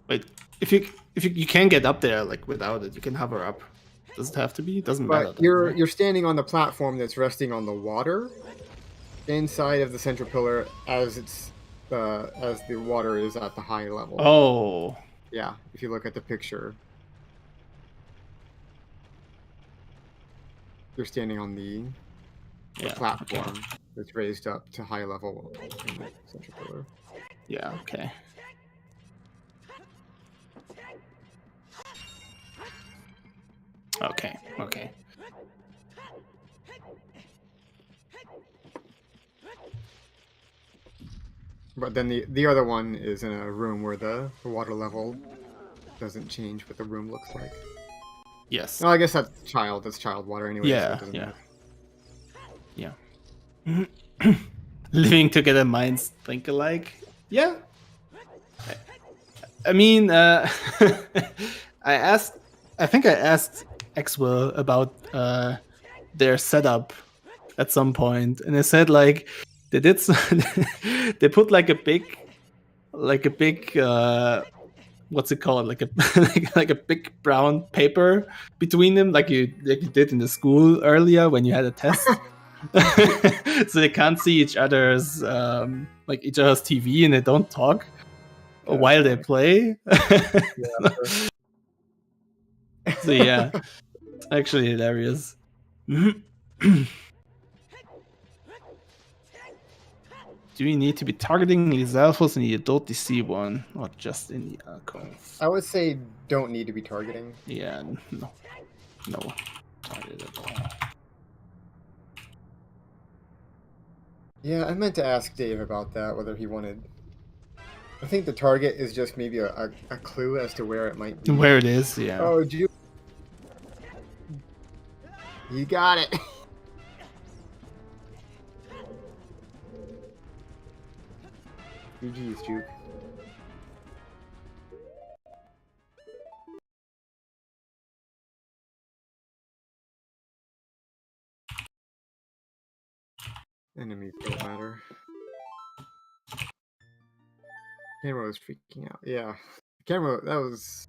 Wait, if you can get up there like without it, you can hover up. Does it have to be? Doesn't matter. But you're standing on the platform that's resting on the water, inside of the central pillar as the water is at the high level. Oh. Yeah, if you look at the picture. You're standing on the platform that's raised up to high level in the central pillar. Yeah, okay. Okay. But then the other one is in a room where the water level doesn't change what the room looks like. Yes. No, I guess that's child water anyway. Yeah, so it yeah. matter. Yeah. Living together minds think alike. Yeah. I mean, I think I asked Exwell about their setup at some point, and they said like they did they put like a big what's it called, like a like a big brown paper between them, like you did in the school earlier when you had a test. So they can't see each other's TV, and they don't talk while they play. So yeah, it's actually hilarious. Do you need to be targeting these alphas in the adult DC one, or just in the alcove? I would say don't need to be targeting. Yeah, no target at all. Yeah, I meant to ask Dave about that, whether he wanted... I think the target is just maybe a clue as to where it might be. Where it is, yeah. Oh, you got it! GG's, Juke. Enemies don't matter. Camera was freaking out. Yeah. Camera, that was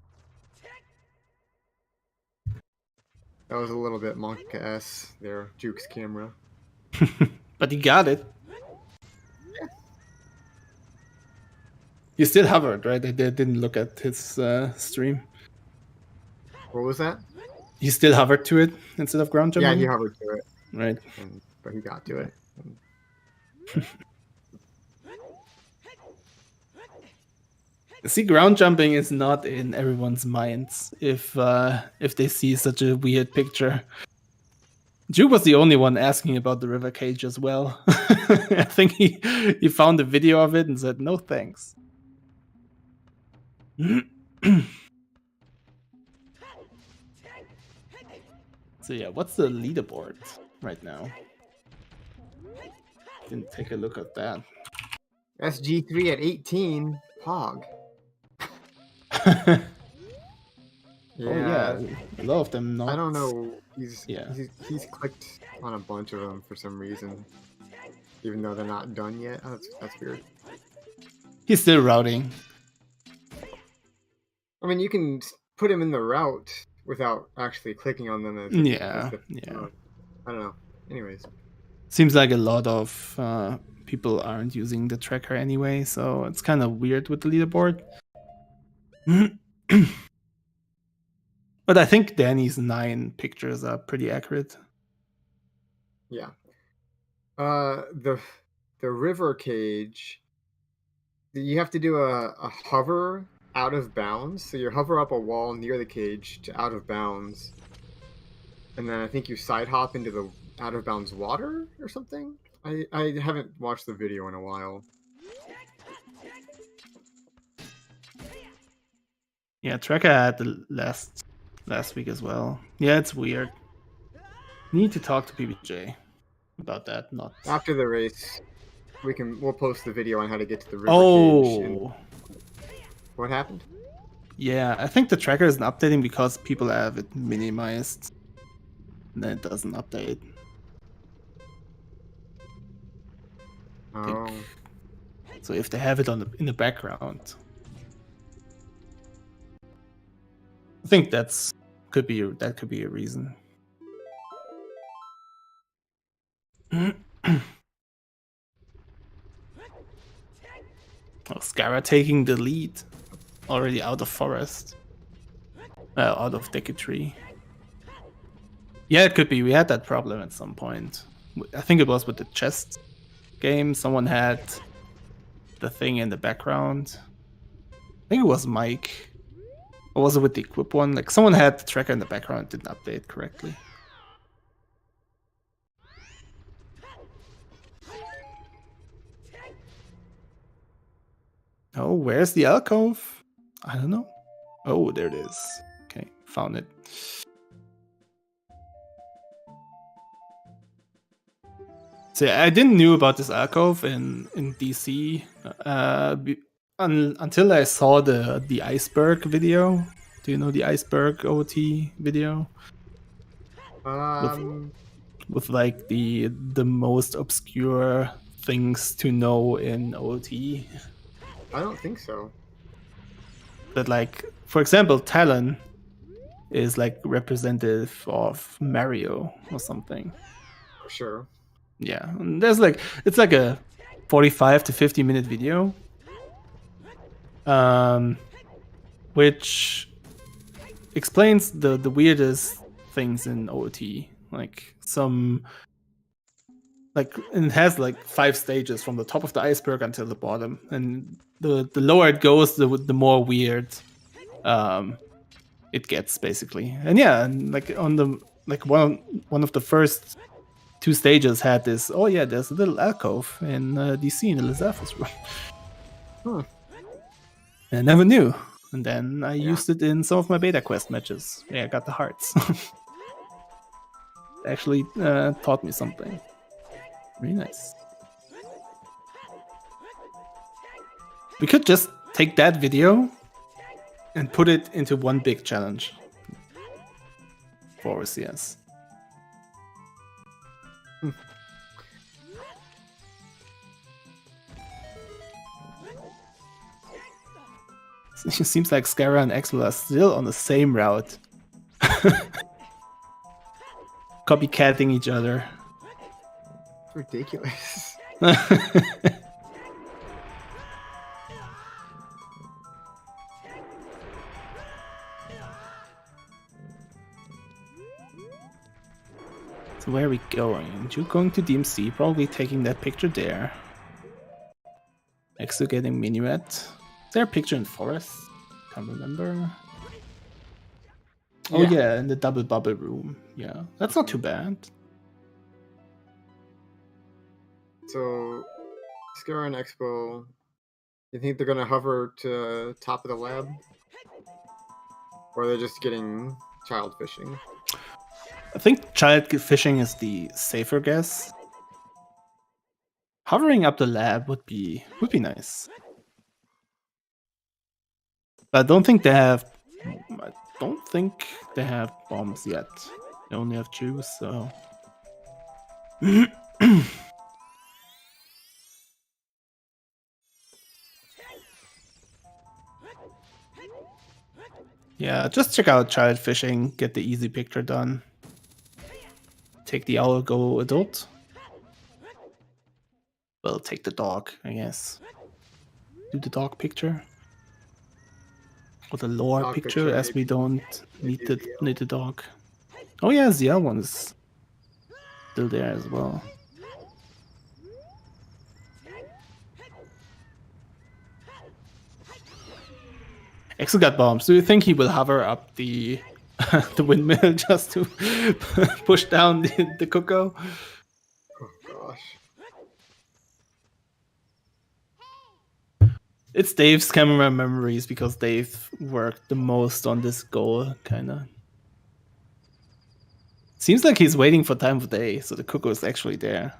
a little bit monk-ass there, Juke's camera. But he got it. You still hovered, right? I didn't look at his stream. What was that? You still hovered to it instead of ground jumping? Yeah, he hovered to it. Right. But he got to it. See, ground jumping is not in everyone's minds if they see such a weird picture. Juke was the only one asking about the river cage as well. I think he found a video of it and said, no thanks. So yeah, what's the leaderboard right now? Didn't take a look at that. SG3 at 18. Pog. Oh yeah, a lot of them not. I don't know. He's clicked on a bunch of them for some reason, even though they're not done yet. Oh, that's weird. He's still routing. I mean, you can put him in the route without actually clicking on them. Yeah. I don't know. Anyways, seems like a lot of people aren't using the tracker anyway, so it's kind of weird with the leaderboard. But I think Danny's 9 pictures are pretty accurate. Yeah. The river cage, you have to do a hover out of bounds. So you hover up a wall near the cage to out of bounds, and then I think you side hop into the out of bounds water or something. I haven't watched the video in a while. Yeah, tracker had the last week as well. Yeah, it's weird. Need to talk to PBJ about that. Not after the race. We'll post the video on how to get to the river cage. And... What happened? Yeah, I think the tracker isn't updating because people have it minimized. And then it doesn't update. Oh. So if they have it in the background, I think that could be a reason. Scara taking the lead, already out of forest, out of Decatry. Yeah, it could be. We had that problem at some point. I think it was with the chest game. Someone had the thing in the background. I think it was Mike. Or was it with the equip one? Like someone had the tracker in the background, didn't update correctly. Oh, where's the alcove? I don't know. Oh, there it is. Okay, found it. So I didn't know about this alcove in DC until I saw the iceberg video. Do you know the iceberg OT video? With like the most obscure things to know in OT. I don't think so. That, like, for example, Talon is like representative of Mario or something. Sure. Yeah, and there's like it's like a 45 to 50 minute video, which explains the weirdest things in OT, like some like and it has like 5 stages from the top of the iceberg until the bottom, and the lower it goes, the more weird it gets basically. And yeah, and like on the like one of the first 2 stages had this. Oh yeah, there's a little alcove in DC in the Lizarthus room. I never knew, and then I used it in some of my beta quest matches. Yeah, I got the hearts. Actually taught me something. Very nice. We could just take that video and put it into one big challenge for OCS. It seems like Scara and Axel are still on the same route. Copycatting each other. Ridiculous. So where are we going? You're going to DMC, probably taking that picture there. Axel getting Minuet. Is there a picture in Forest? Can't remember. Oh yeah, in the double bubble room. Yeah, that's not too bad. So, Scar and Expo, you think they're gonna hover to top of the lab? Or are they just getting child fishing? I think child fishing is the safer guess. Hovering up the lab would be nice. But I don't think they have bombs yet. They only have juice, so yeah, just check out child fishing, get the easy picture done. Take the owl, go adult. Well, take the dog, I guess. Do the dog picture. Or the lore Dog picture, picture, as we don't need the dog. Oh yeah, the other one is still there as well. Axel got bombs. Do you think he will hover up the the windmill just to push down the Cuckoo? Oh gosh. It's Dave's camera memories because Dave worked the most on this goal, kinda. Seems like he's waiting for time of day, so the Cuckoo is actually there.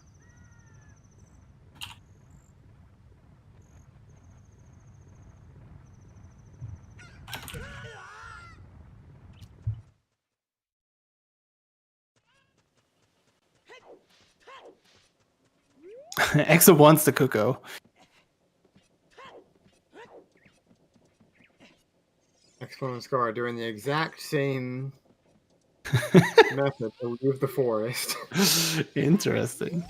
Axel wants the Cuckoo. Expo and Scar are doing the exact same method to leave the forest. Interesting.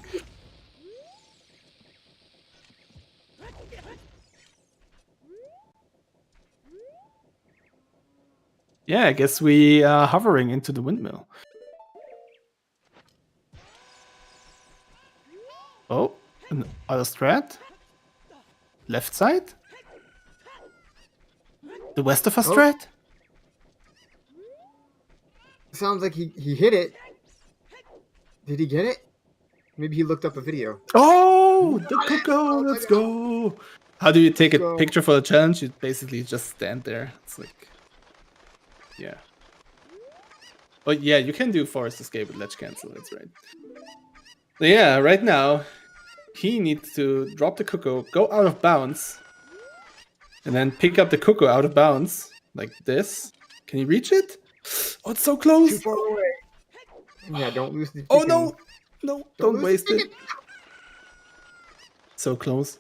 Yeah, I guess we are hovering into the windmill. Oh, an other strat? Left side? The west of us strat? Sounds like he hit it. Did he get it? Maybe he looked up a video. Oh, the Cuckoo, let's go. How do you take a picture for the challenge? You basically just stand there. It's like, yeah. But yeah, you can do forest escape with ledge cancel, that's right. So yeah, right now, he needs to drop the Cuckoo, go out of bounds, and then pick up the Cuckoo out of bounds, like this. Can he reach it? Oh, it's so close! Too far away. Yeah, don't lose the chicken. Oh no! No, don't lose waste the it. chicken. So close.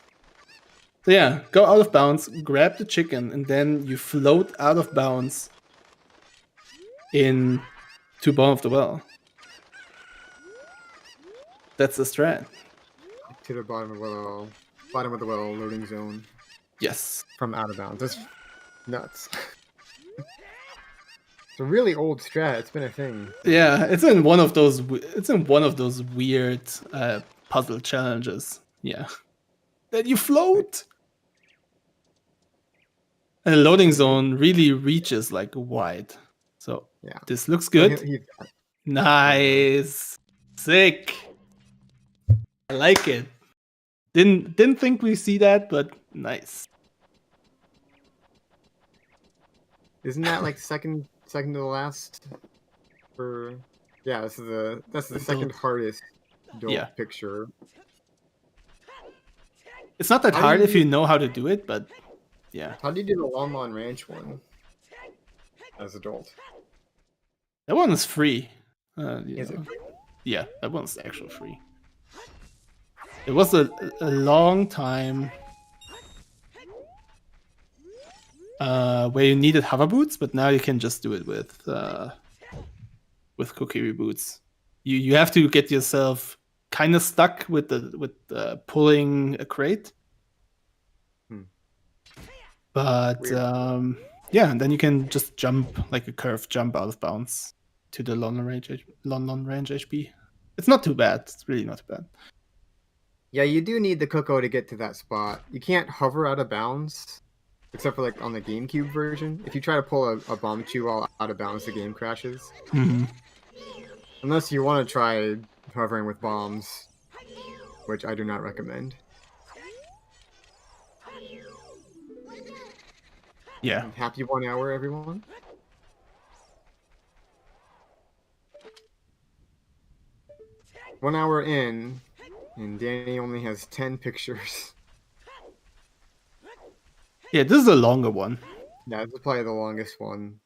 So yeah, go out of bounds, grab the chicken, and then you float out of bounds in to bottom of the well. That's the strat. To the bottom of the well loading zone. Yes. From out of bounds. That's nuts. It's a really old strat. It's been a thing. Yeah, it's in one of those. It's in one of those weird puzzle challenges. Yeah. Then you float. And the loading zone really reaches like wide. So Yeah. this looks So good. Nice. Sick. I like it. Didn't think we see that, but nice. Isn't that like second to the last? Yeah, that's the second Adult. hardest adult Yeah. picture. It's not that How do hard you if you do- know how to do it, but yeah. How do you do the Lon Lon Ranch one as adult? That one is free. Is it? Yeah, that one's actually free. It was a long time where you needed hover boots, but now you can just do it with Kokiri boots. You have to get yourself kind of stuck with the pulling a crate. But yeah, and then you can just jump like a curved jump out of bounds to the Lon Lon range HP. It's not too bad. It's really not too bad. Yeah, you do need the Coco to get to that spot. You can't hover out of bounds, except for like on the GameCube version. If you try to pull a bomb chew while out of bounds, the game crashes. Mm-hmm. Unless you want to try hovering with bombs, which I do not recommend. Yeah. Happy 1 hour, everyone. One hour in, and Danny only has 10 pictures. Yeah, this is a longer one. Yeah, this is probably the longest one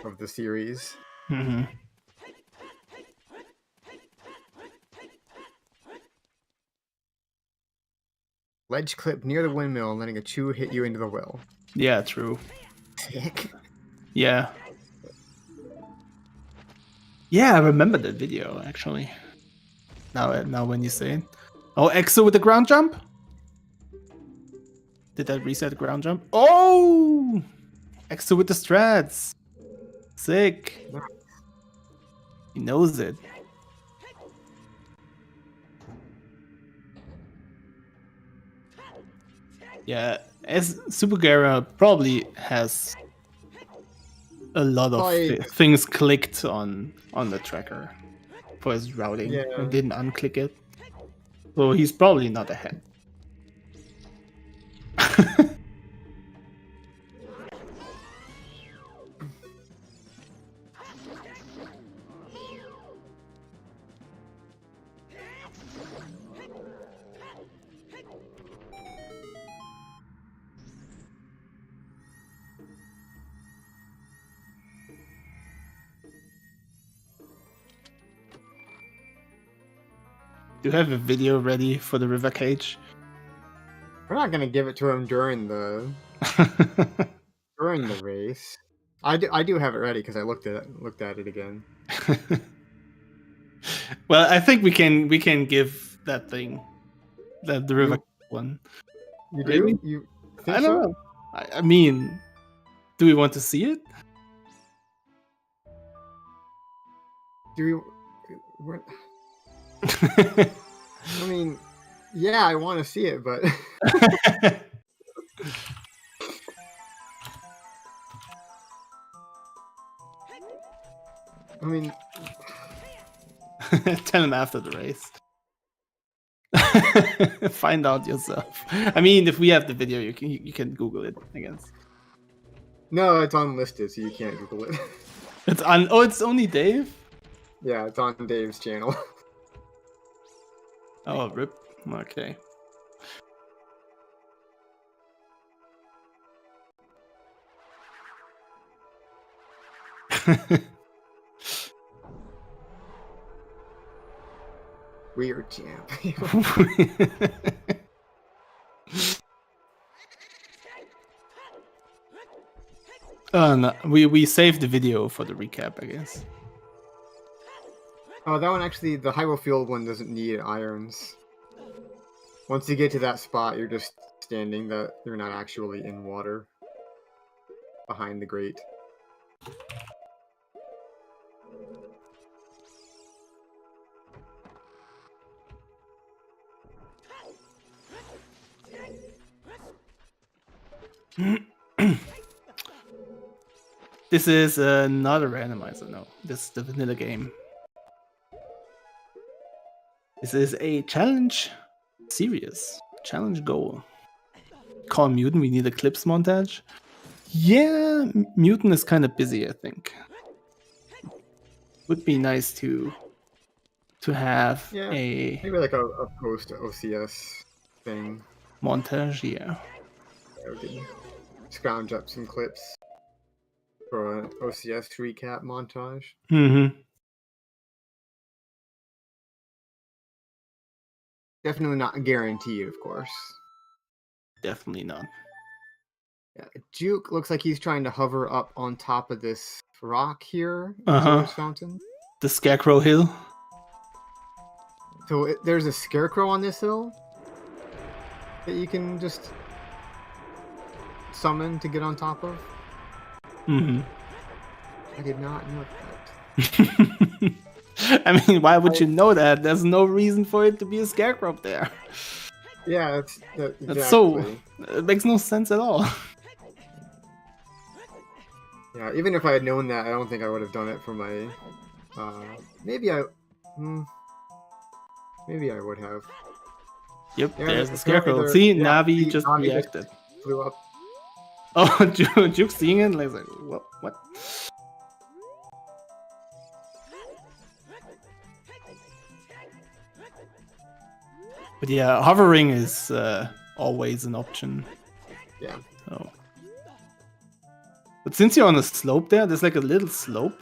of the series. Mm-hmm. Ledge clip near the windmill and letting a chew hit you into the well. Yeah, true. Sick. Yeah. Yeah, I remember that video actually. Now when you say it. Oh, Exo with the ground jump? Did that reset the ground jump? Oh! Exo with the strats. Sick. He knows it. Yeah, as Super Gara probably has a lot of things clicked on the tracker for his routing and didn't unclick it. So he's probably not ahead. Do you have a video ready for the river cage? We're not gonna give it to him during the race. I do have it ready because I looked at it again. Well, I think we can give that thing, the river one. You do? Maybe? You think I don't know. I mean, do we want to see it? Do we? I mean, yeah, I want to see it, but I mean, tell him after the race. Find out yourself. I mean, if we have the video, you can Google it, I guess. No, it's unlisted, so you can't Google it. It's on. Oh, it's only Dave. Yeah, it's on Dave's channel. Oh, rip. Okay. Weird champ. No, we saved the video for the recap, I guess. Oh, that one actually, the Hyrule Field one doesn't need irons. Once you get to that spot, you're just standing. You're not actually in water behind the grate. This is not a randomizer, no. This is the vanilla game. This is a challenge series. Challenge goal. Call Mutant, we need a clips montage. Yeah, Mutant is kind of busy, I think. Would be nice to have a maybe like a post OCS thing. montage, yeah. We can scrounge up some clips for an OCS recap montage. Mm-hmm. Definitely not guaranteed, of course. Definitely not. Yeah, Juke looks like he's trying to hover up on top of this rock here. Uh-huh. Fountain. The Scarecrow Hill. So there's a scarecrow on this hill that you can just summon to get on top of. Mm-hmm. I did not know that. I mean, why would you know that? There's no reason for it to be a scarecrow up there. Yeah, exactly. That's so. It makes no sense at all. Yeah, even if I had known that, I don't think I would have done it for my. Maybe I would have. Yep, Yeah, there's the scarecrow. See, Navi just Navi reacted. Just flew up. Oh, Juke seeing it? Like, what? But yeah, hovering is always an option. Yeah. Oh. But since you're on a slope there's like a little slope.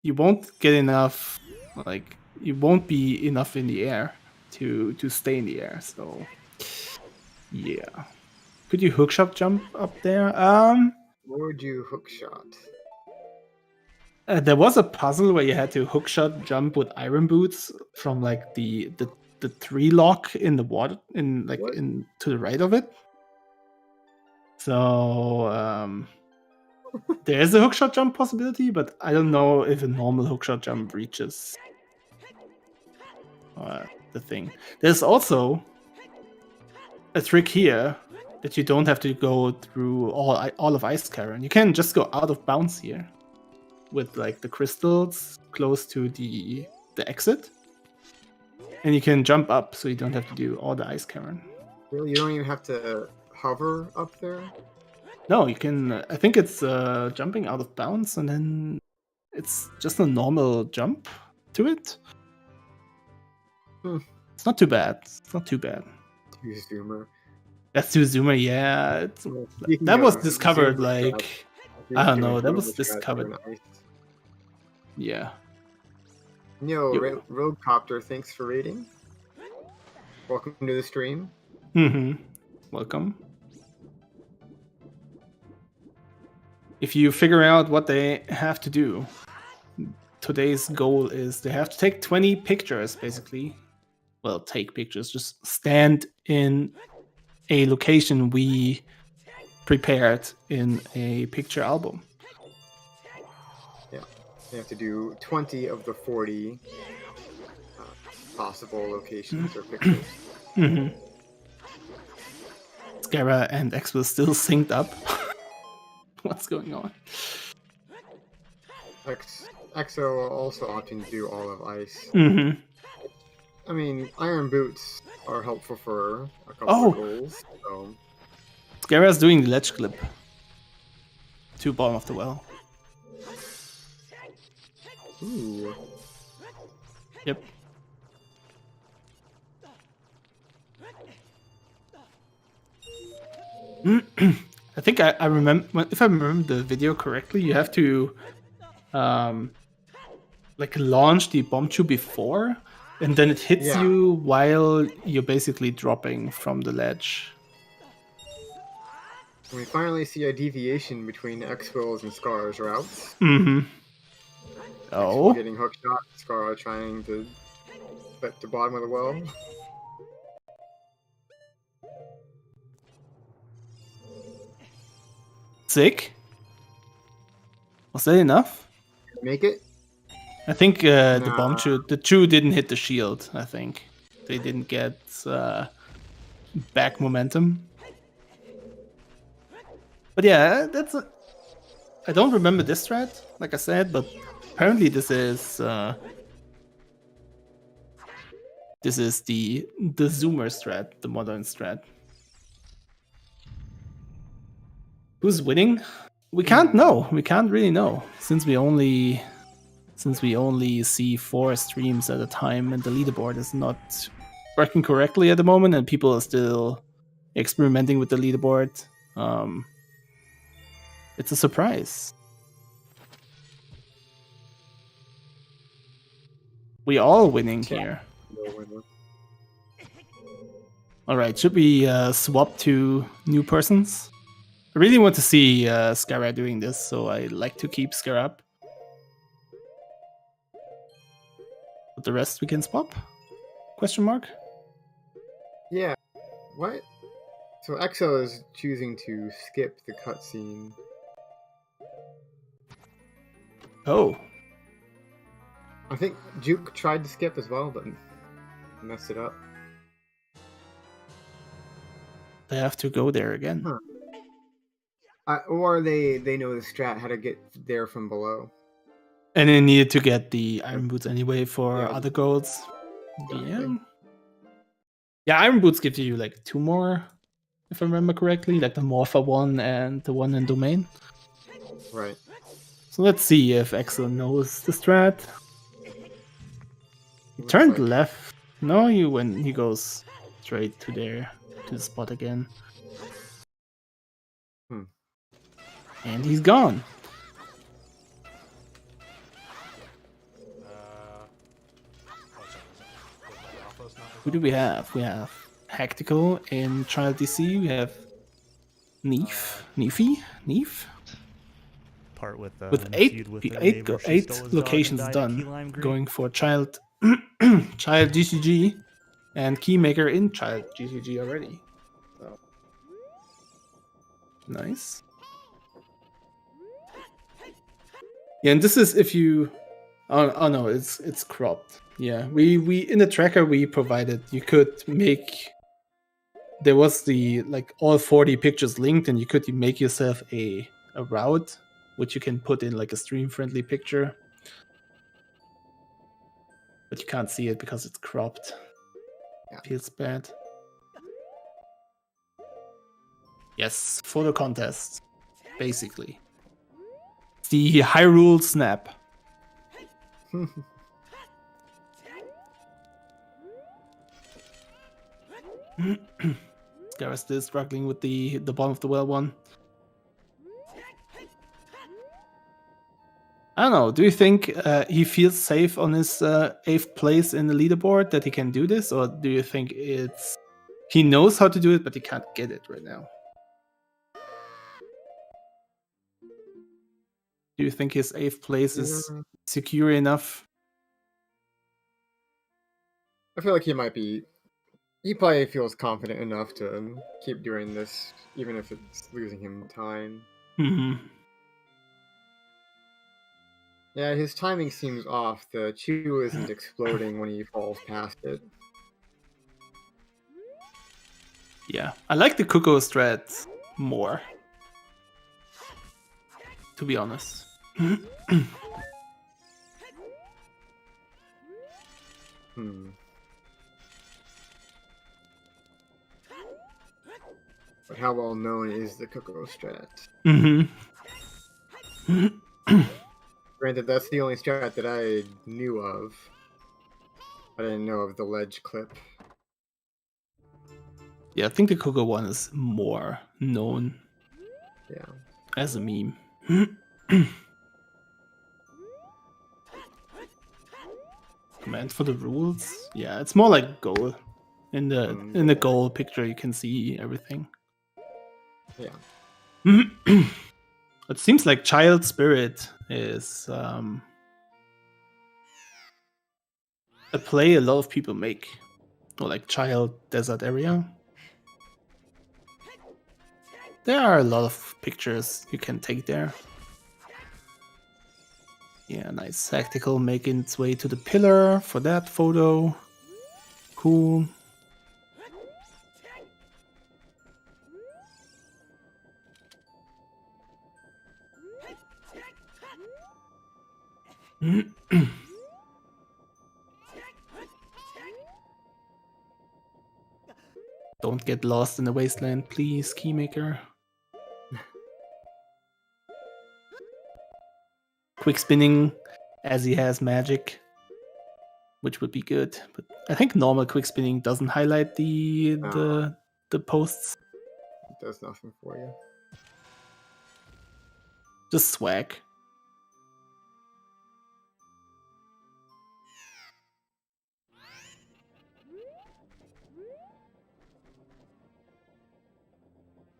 You won't get enough, like, you won't be enough in the air to stay in the air, so yeah. Could you hookshot jump up there? Where would you hookshot? There was a puzzle where you had to hookshot jump with iron boots from like the tree lock in the water in to the right of it. So there is a hookshot jump possibility, but I don't know if a normal hookshot jump reaches the thing. There's also a trick here that you don't have to go through all of Ice Cavern. You can just go out of bounds here with like the crystals close to the exit, and you can jump up, so you don't have to do all the Ice Cavern. Really, you don't even have to hover up there? No, you can. I think it's jumping out of bounds, and then it's just a normal jump to it. It's not too bad. It's not too bad. Too zoomer. That's too zoomer, yeah. That was discovered like I don't know. That was discovered. Yeah. Yo, Roadcopter, thanks for raiding. Welcome to the stream. Welcome. If you figure out what they have to do, today's goal is they have to take 20 pictures, basically. Well, take pictures. Just stand in a location we prepared in a picture album. Yeah, you have to do 20 of the 40 possible locations or pictures. Scara and X was still synced up. What's going on? Exo also opting to do all of ice. I mean, iron boots are helpful for a couple of goals. So. Scara's doing the ledge clip to bottom of the well. Ooh. Yep. I think I remember, if I remember the video correctly, you have to like launch the bomb tube before, and then it hits you while you're basically dropping from the ledge. We finally see a deviation between X-Will's and Scar's routes. Oh. Getting hookshot, Scar trying to get to the bottom of the well. Sick. Was that enough? Make it? I think the bomb tube, the two didn't hit the shield. I think they didn't get back momentum. But yeah, I don't remember this strat, like I said, but apparently this is the zoomer strat, the modern strat. Who's winning? We can't know. We can't really know since we only see 4 streams at a time and the leaderboard is not working correctly at the moment and people are still experimenting with the leaderboard. It's a surprise. We all winning here. All right, should we swap to new persons? I really want to see Scara doing this, so I like to keep Scara up. But the rest we can swap? Question mark? Yeah. What? So Exo is choosing to skip the cutscene. Oh. I think Juke tried to skip as well, but messed it up. They have to go there again. Huh. Or they know the strat how to get there from below. And they needed to get the Iron Boots anyway for other goals. Exactly. Yeah, Iron Boots give you like 2 more, if I remember correctly, like the Morpher one and the one in Domain. Right. So let's see if Exo knows the strat. He turned left. No, he goes straight to there, to the spot again. And he's gone. Who do we have? We have Hectical in Trial DC. We have Neef. Part with 8 locations done, going for Child GCG and Keymaker in Child GCG already. So nice. Yeah, and this is if you. Oh no, it's cropped. Yeah, we in the tracker we provided you could make. There was the like all 40 pictures linked, and you could make yourself a route, which you can put in like a stream-friendly picture. But you can't see it because it's cropped. Yeah. Feels bad. Yes, photo contest, basically. The Hyrule Snap. Scar's still struggling with the bottom of the well one. I don't know. Do you think he feels safe on his 8th place in the leaderboard that he can do this, or do you think he knows how to do it but he can't get it right now? Do you think his 8th place is secure enough? I feel like he might be. He probably feels confident enough to keep doing this, even if it's losing him time. Mm-hmm. Yeah, his timing seems off. The chew isn't exploding when he falls past it. Yeah, I like the Cuckoo strat more, to be honest. But how well known is the Cuckoo strat? Granted, that's the only strat that I knew of. I didn't know of the ledge clip. Yeah, I think the Cuckoo one is more known. Yeah. As a meme. Command for the rules? Yeah, it's more like goal. In the goal picture you can see everything. Yeah. It seems like Child Spirit is a play a lot of people make. Or like Child Desert Area. There are a lot of pictures you can take there. Yeah, nice. Tactical making its way to the pillar for that photo. Cool. Don't get lost in the wasteland, please, Keymaker. Quick spinning as he has magic, which would be good. But I think normal quick spinning doesn't highlight the posts. It does nothing for you. Just swag.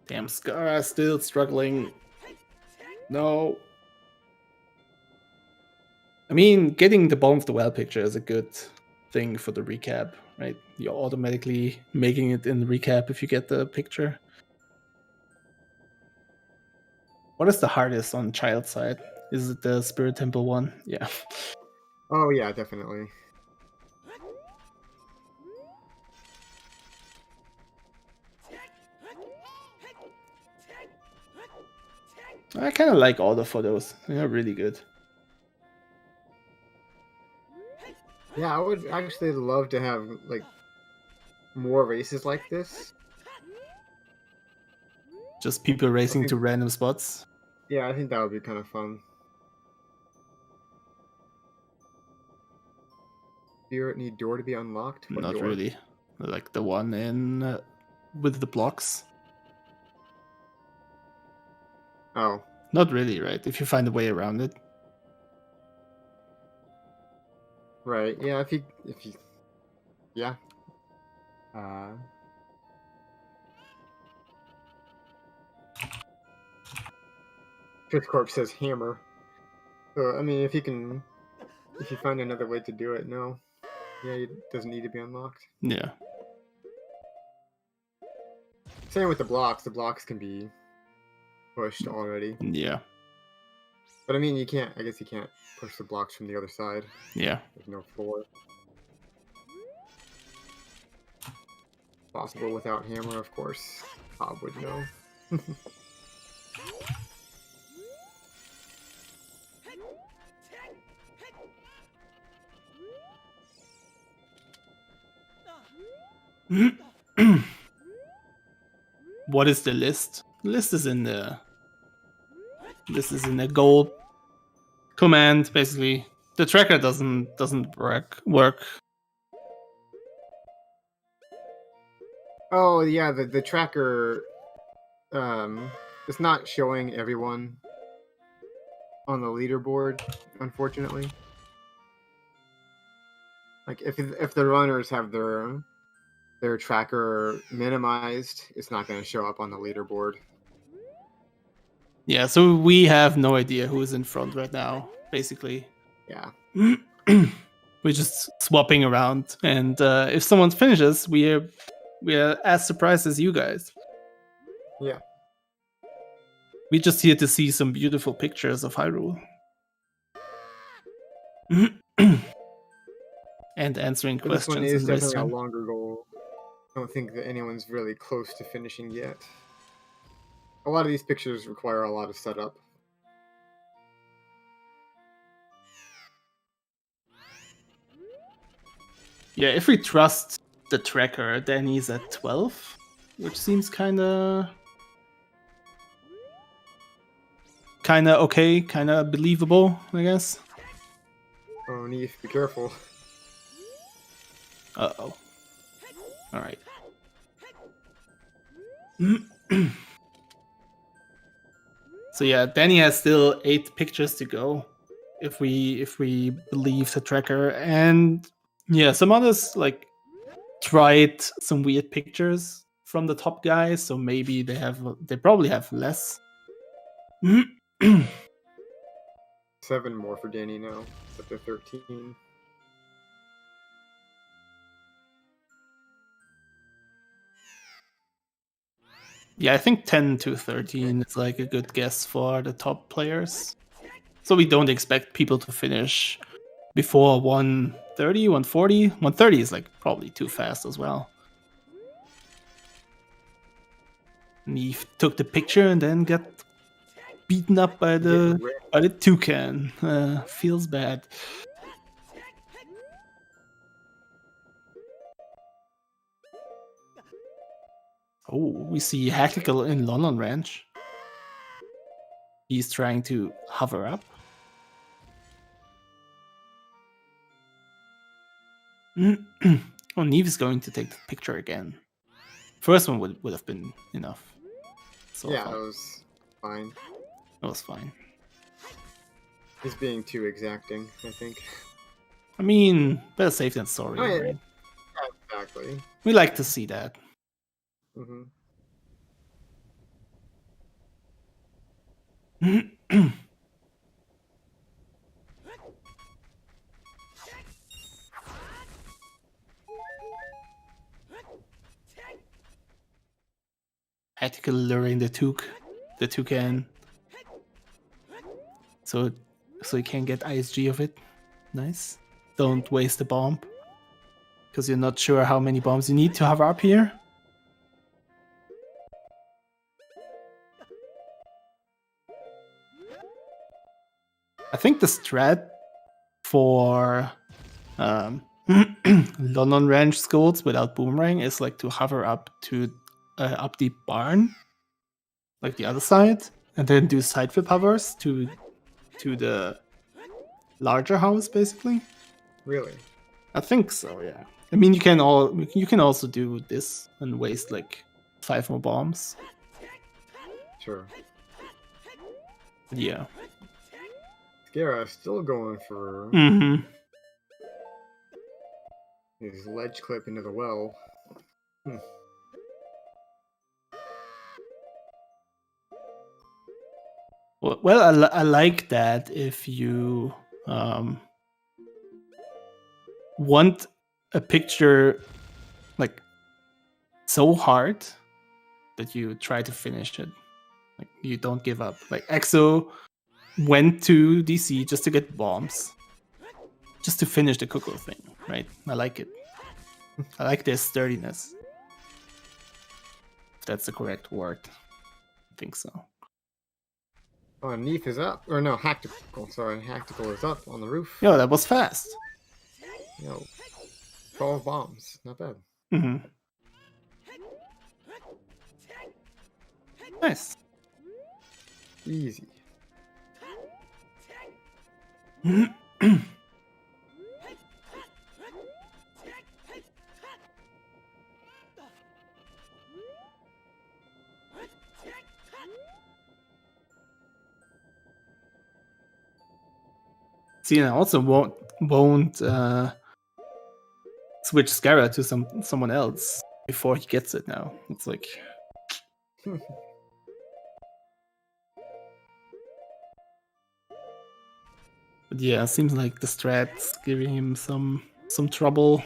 Damn, Scar still struggling. No. I mean, getting the bottom of the well picture is a good thing for the recap, right? You're automatically making it in the recap if you get the picture. What is the hardest on child side? Is it the Spirit Temple one? Yeah. Oh yeah, definitely. I kind of like all the photos. They're really good. Yeah, I would actually love to have like more races like this. Just people racing to random spots. Yeah, I think that would be kind of fun. Spirit need door to be unlocked? What Not door? really. Like the one in with the blocks. Oh. Not really, right? If you find a way around it. Right. Yeah, if you yeah. Fifth Corp says hammer. So I mean if you find another way to do it, no. Yeah, it doesn't need to be unlocked. Yeah. Same with the blocks. The blocks can be pushed already. Yeah. But I mean I guess you can't push the blocks from the other side. Yeah. There's no floor. Possible without hammer, of course. Bob would know. What is the list? The list is in the gold command, basically. The tracker doesn't work. Oh yeah, the tracker it's not showing everyone on the leaderboard, unfortunately. Like if the runners have their tracker minimized, it's not going to show up on the leaderboard. Yeah, so we have no idea who is in front right now, basically. Yeah. We're just swapping around, and if someone finishes, we're as surprised as you guys. Yeah. We're just here to see some beautiful pictures of Hyrule. And answering But questions. this one is in definitely a restaurant. longer goal. I don't think that anyone's really close to finishing yet. A lot of these pictures require a lot of setup. Yeah, if we trust the tracker, then he's at 12, which seems kind of okay, kind of believable, I guess. Oh, Neef, be careful. Uh-oh. All right. So yeah, Danny has still 8 pictures to go, if we believe the tracker, and yeah, some others like tried some weird pictures from the top guys, so maybe they probably have less. 7 more for Danny now, up to 13. Yeah, I think 10 to 13 is like a good guess for the top players. So we don't expect people to finish before 130, 140. 130 is like probably too fast as well. Neef took the picture and then got beaten up by the toucan. Feels bad. Oh, we see Hactical in London Ranch. He's trying to hover up. Oh, Neve is going to take the picture again. First one would have been enough. So Yeah, far. that was fine. That was fine. He's being too exacting, I think. I mean, better safe than sorry, Oh, yeah. right? Yeah, exactly. We like to see that. Mm-hmm. Hactical luring the toucan. So you can get ISG of it. Nice. Don't waste the bomb. Because you're not sure how many bombs you need to hover up here. I think the strat for London Ranch scolds without boomerang is like to hover up to up the barn, like the other side, and then do side flip hovers to the larger house, basically. Really? I think so, yeah. I mean, you can also do this and waste like 5 more bombs. Sure. Yeah. Scara still going for Mm-hmm. his ledge clip into the well. Well, I like that if you want a picture like so hard that you try to finish it. Like you don't give up. Like Exo went to DC just to get bombs. Just to finish the Coco thing, right? I like it. I like their sturdiness. If that's the correct word. I think so. Oh, Neath is up. Or no, Hactical. Sorry, Hactical is up on the roof. Yo, that was fast. Yo, 12 bombs. Not bad. Mm-hmm. Nice. Easy. See, I also won't switch Scara to someone else before he gets it now. It's like but yeah, it seems like the strat's giving him some trouble.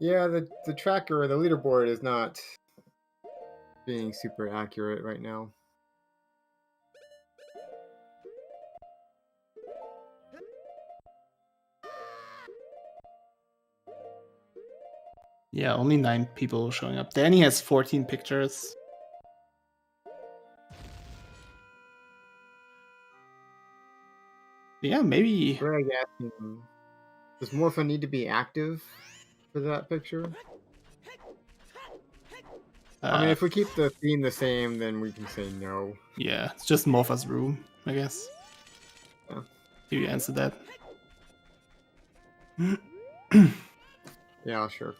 Yeah, the tracker, the leaderboard is not being super accurate right now. Yeah, only 9 people showing up. Danny has 14 pictures. Yeah, maybe. Greg asking, does Morpha need to be active for that picture? I mean, if we keep the theme the same, then we can say no. Yeah, it's just Morpha's room, I guess. Yeah. Do you answer that? Yeah, sure.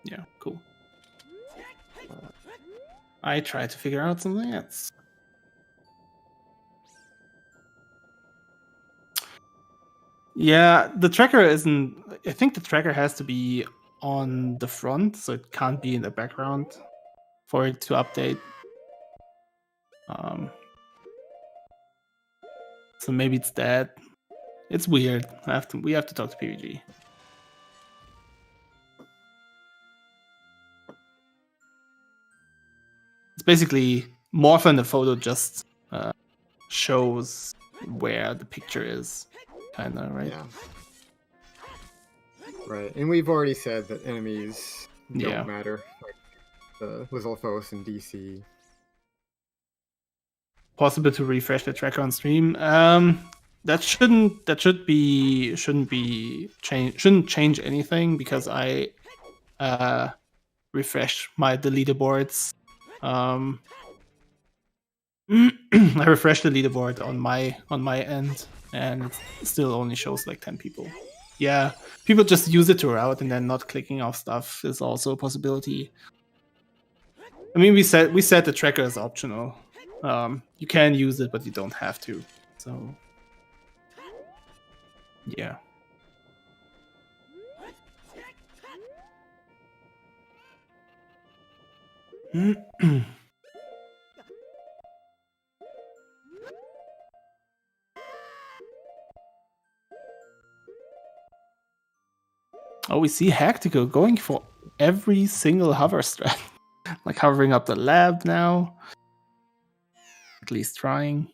Yeah, cool. I try to figure out something else. Yeah, the tracker isn't... I think the tracker has to be on the front, so it can't be in the background for it to update. So maybe it's that. It's weird. We have to talk to PVG. It's basically more than the photo just shows where the picture is, kind of, right? Yeah. Right, and we've already said that enemies don't matter, like the Lizalfos and DC. Possible to refresh the tracker on stream. Shouldn't change anything because I refresh the leaderboards. I refreshed the leaderboard on my end, and it still only shows like 10 people. Yeah, people just use it to route, and then not clicking off stuff is also a possibility. I mean, we said the tracker is optional. You can use it, but you don't have to. So, yeah. Oh, we see Hactical going for every single hover strat. Like hovering up the lab now. At least trying.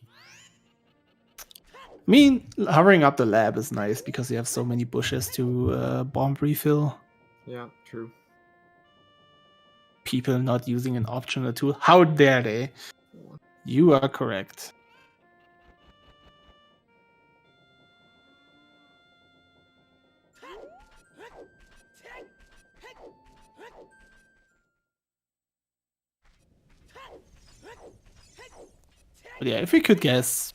I mean, hovering up the lab is nice because you have so many bushes to bomb refill. Yeah, true. People not using an optional tool. How dare they? You are correct. But yeah, if we could guess,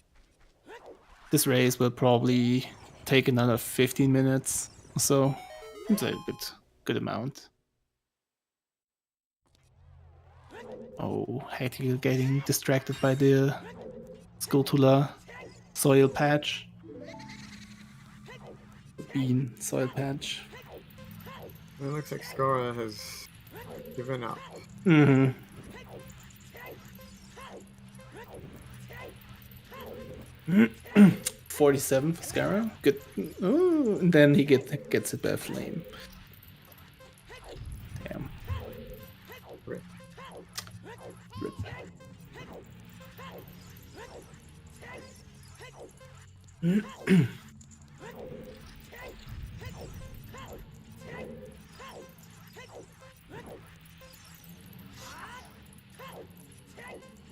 this race will probably take another 15 minutes or so. It's a good amount. Oh, Hector getting distracted by the Skulltula soil patch. Bean soil patch. It looks like Skara has given up. Mm-hmm. Mm-hmm. 47 for Skara. Good. Oh, and then he gets it by a flame. Damn. Rip. Rip.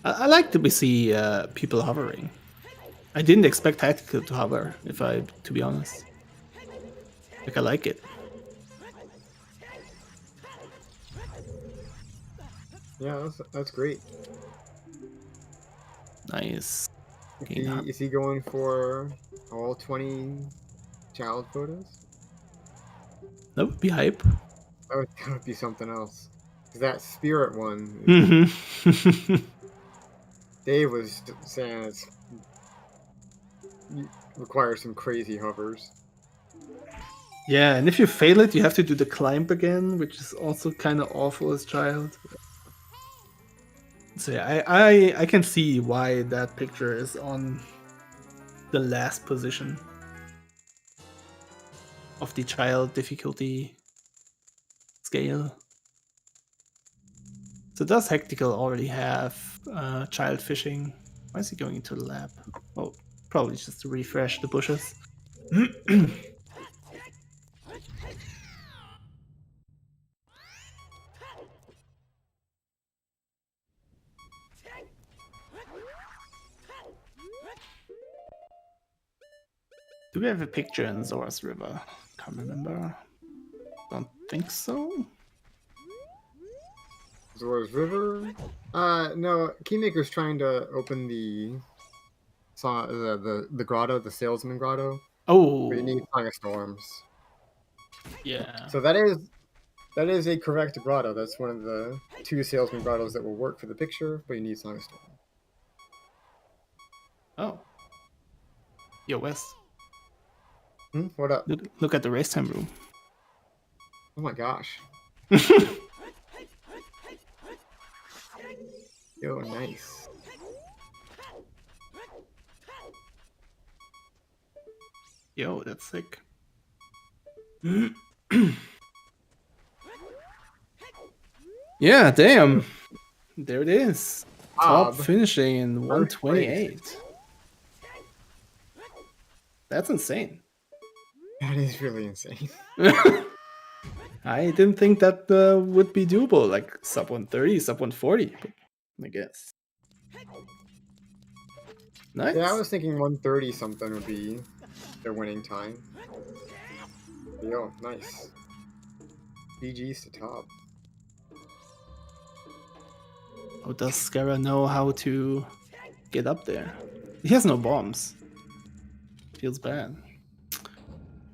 I like that we see people hovering. I didn't expect Tactical to hover, to be honest. Like, I like it. Yeah, that's great. Nice. Is he going for all 20 child photos? That would be hype. That would be something else. 'Cause that spirit one, Mm-hmm. Dave was saying requires some crazy hovers. Yeah, and if you fail it, you have to do the climb again, which is also kind of awful as child. So yeah, I can see why that picture is on the last position of the child difficulty scale. So does Hectical already have child fishing? Why is he going into the lab? Oh, probably just to refresh the bushes. Do we have a picture in Zora's River? Can't remember. Don't think so. Zora's River? No. Keymaker's trying to open the grotto, the Salesman Grotto. Oh. But you need Song of Storms. Yeah. So that is a correct grotto. That's one of the 2 Salesman Grottos that will work for the picture, but you need Song of Storm. Oh. Yo, West. What up? Look at the race time room. Oh my gosh. Yo, nice. Yo, that's sick. Yeah, damn. There it is. Top Bob, finishing in first place. 128. That's insane. That is really insane. I didn't think that would be doable, like sub 130, sub 140, but I guess. Nice. Yeah, I was thinking 130 something would be the winning time. Yo, nice. GG's to top. Oh, does Scara know how to get up there? He has no bombs. Feels bad.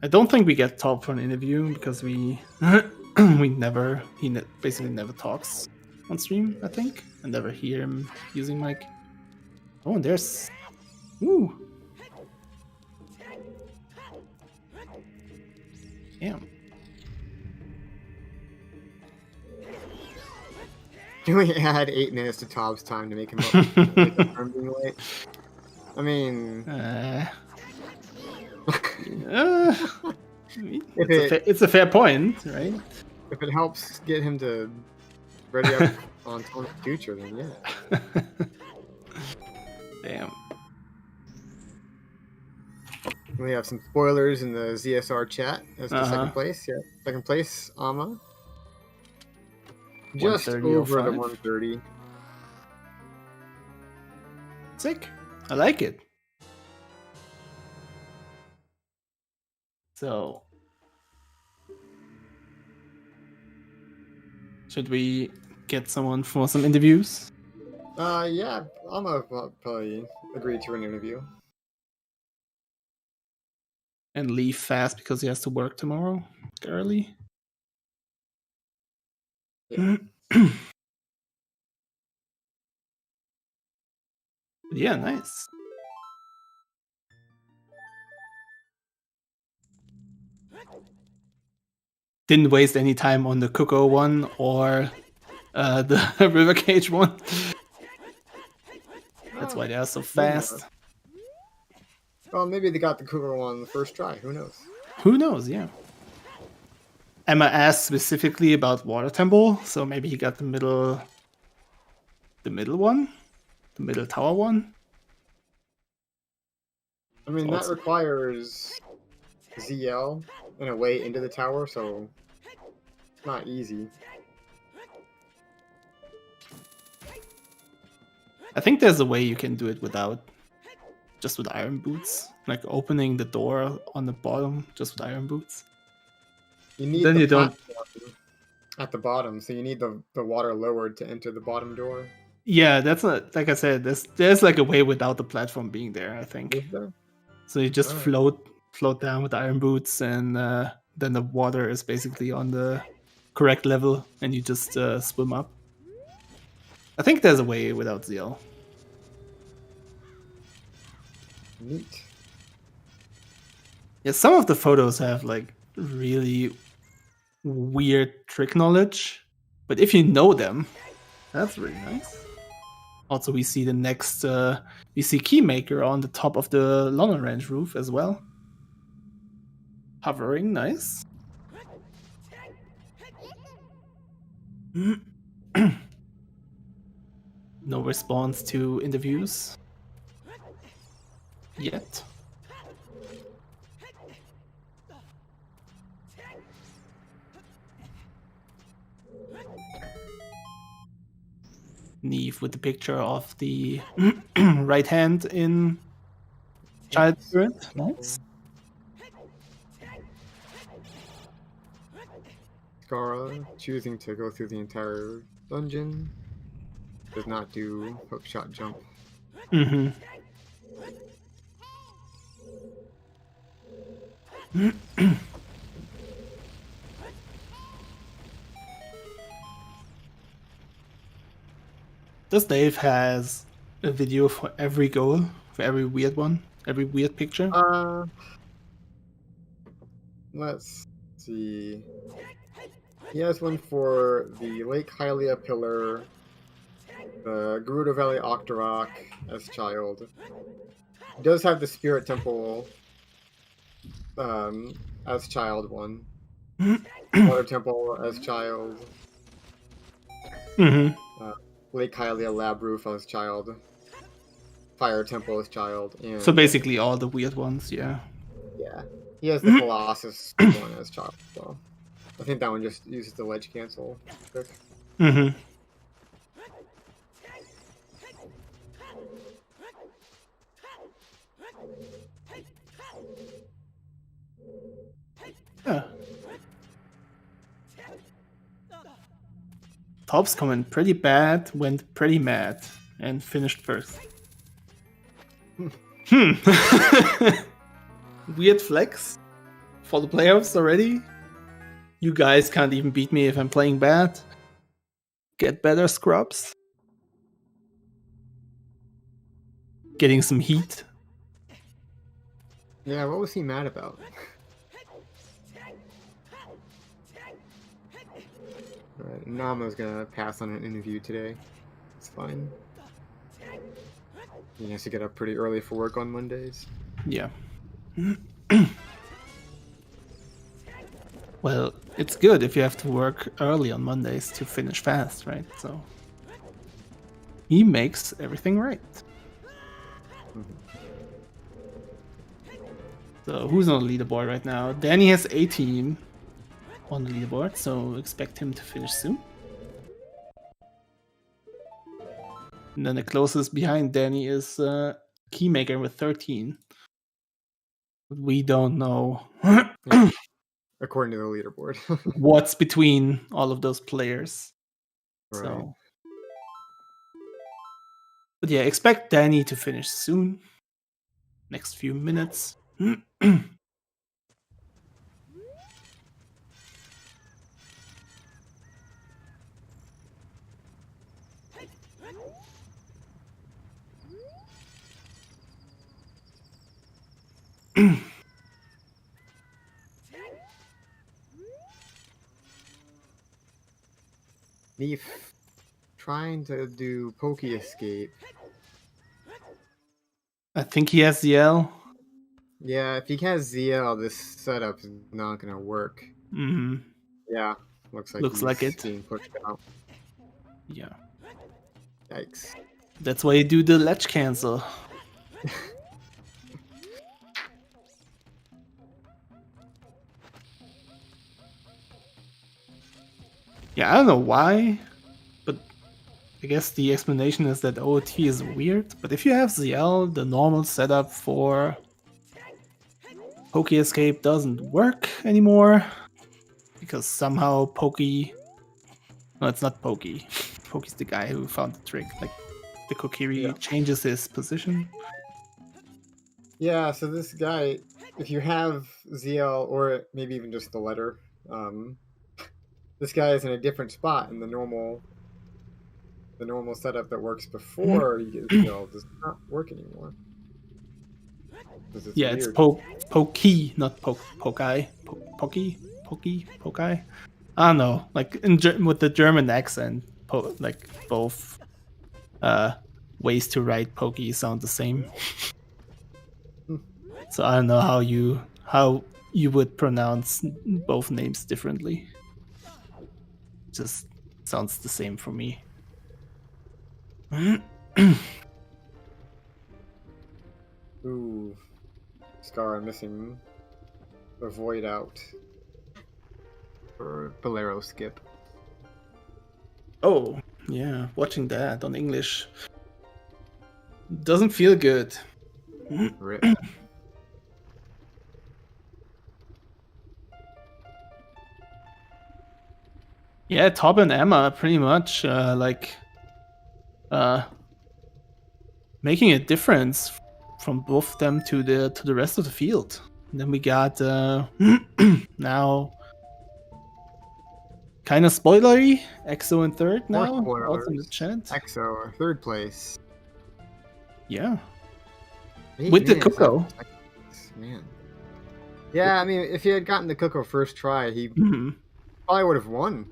I don't think we get top for an interview because we basically never talks on stream, I think. I never hear him using mic. Oh, and there's... Ooh. Damn. Can we add 8 minutes to Top's time to make him up? Make up for him being late? I mean... It's a fair point, right? If it helps get him to ready up on time in the future, then yeah. Damn. We have some spoilers in the ZSR chat as to second place. Yeah, second place, Ama. Just over the 130. Sick. I like it. So, should we get someone for some interviews? Yeah, Ama probably agreed to an interview. And leave fast because he has to work tomorrow early. Yeah. Yeah, nice. Didn't waste any time on the Coco one or the River Cage one. That's why they are so fast. Well, maybe they got the Cougar one on the first try. Who knows? Who knows, yeah. Emma asked specifically about Water Temple, so maybe he got the middle one? The middle tower one? I mean, that requires ZL and a way into the tower, so it's not easy. I think there's a way you can do it just with iron boots, like opening the door on the bottom just with iron boots. You need then the you don't at the bottom, so you need the water lowered to enter the bottom door. Yeah, that's not, like I said, there's like a way without the platform being there, I think. Is there? So you just float down with iron boots, and then the water is basically on the correct level, and you just swim up. I think there's a way without ZL. Neat. Yeah, some of the photos have like really weird trick knowledge, but if you know them, that's really nice. Also, we see the next, we see Keymaker on the top of the London Ranch roof as well. Hovering, nice. No response to interviews yet. Neve with the picture of the right hand in Child Spirit. Nice. Scara choosing to go through the entire dungeon. Does not do hookshot jump. Mm-hmm. This Dave has a video for every goal, for every weird one, every weird picture. Let's see. He has one for the Lake Hylia pillar, the Gerudo Valley Octorok as child. He does have the Spirit Temple as child one. Water Temple as child. Mm-hmm. Lake Hylia Lab Roof as child, Fire Temple as child, and So basically all the weird ones, yeah. yeah, he has the Colossus one as child. So I think that one just uses the ledge cancel trick. Mm-hmm. Yeah. Top's coming pretty bad, went pretty mad, and finished first. Weird flex for the playoffs already. You guys can't even beat me if I'm playing bad. Get better, scrubs. Getting some heat. Yeah, what was he mad about? Alright, Nama's gonna pass on an interview today. It's fine. He has to get up pretty early for work on Mondays. Yeah. Well, it's good if you have to work early on Mondays to finish fast, right? So he makes everything right. So who's on the leaderboard right now? Danny has 18 on the leaderboard, so expect him to finish soon. And then the closest behind Danny is Keymaker with 13. We don't know According to the leaderboard. what's between all of those players. Right. So, but yeah, expect Danny to finish soon. Next few minutes. Leaf trying to do Pokey Escape. I think he has the L. Yeah, if he has ZL, this setup is not gonna work. Mm-hmm. Yeah, looks like Looks he's like it. being pushed out. Yeah. Yikes. That's why you do the ledge cancel. Yeah, I don't know why, but I guess the explanation is that OOT is weird. But if you have ZL, the normal setup for Pokey Escape doesn't work anymore. Because somehow Pokey... No, it's not Pokey. Pokey's the guy who found the trick. Like, the Kokiri changes his position. Yeah, so this guy, if you have ZL or maybe even just the letter, this guy is in a different spot in the normal setup that works before you get ZL does not work anymore. Yeah, weird. it's Pokey, not Pokai. Pokai. I don't know. Like with the German accent, like both ways to write Pokey sound the same. So I don't know how you would pronounce both names differently. Just sounds the same for me. Ooh, Scar missing the void out for Bolero skip. Oh, yeah, watching that on English doesn't feel good. Rip. Yeah, Top and Emma pretty much making a difference from both of them to the rest of the field. And then we got now kind of spoilery, EXO in third now, also in the chat. EXO, third place. Yeah. 8 With the minutes, Coco. Man. Yeah, I mean, if he had gotten the Coco first try, he probably would have won,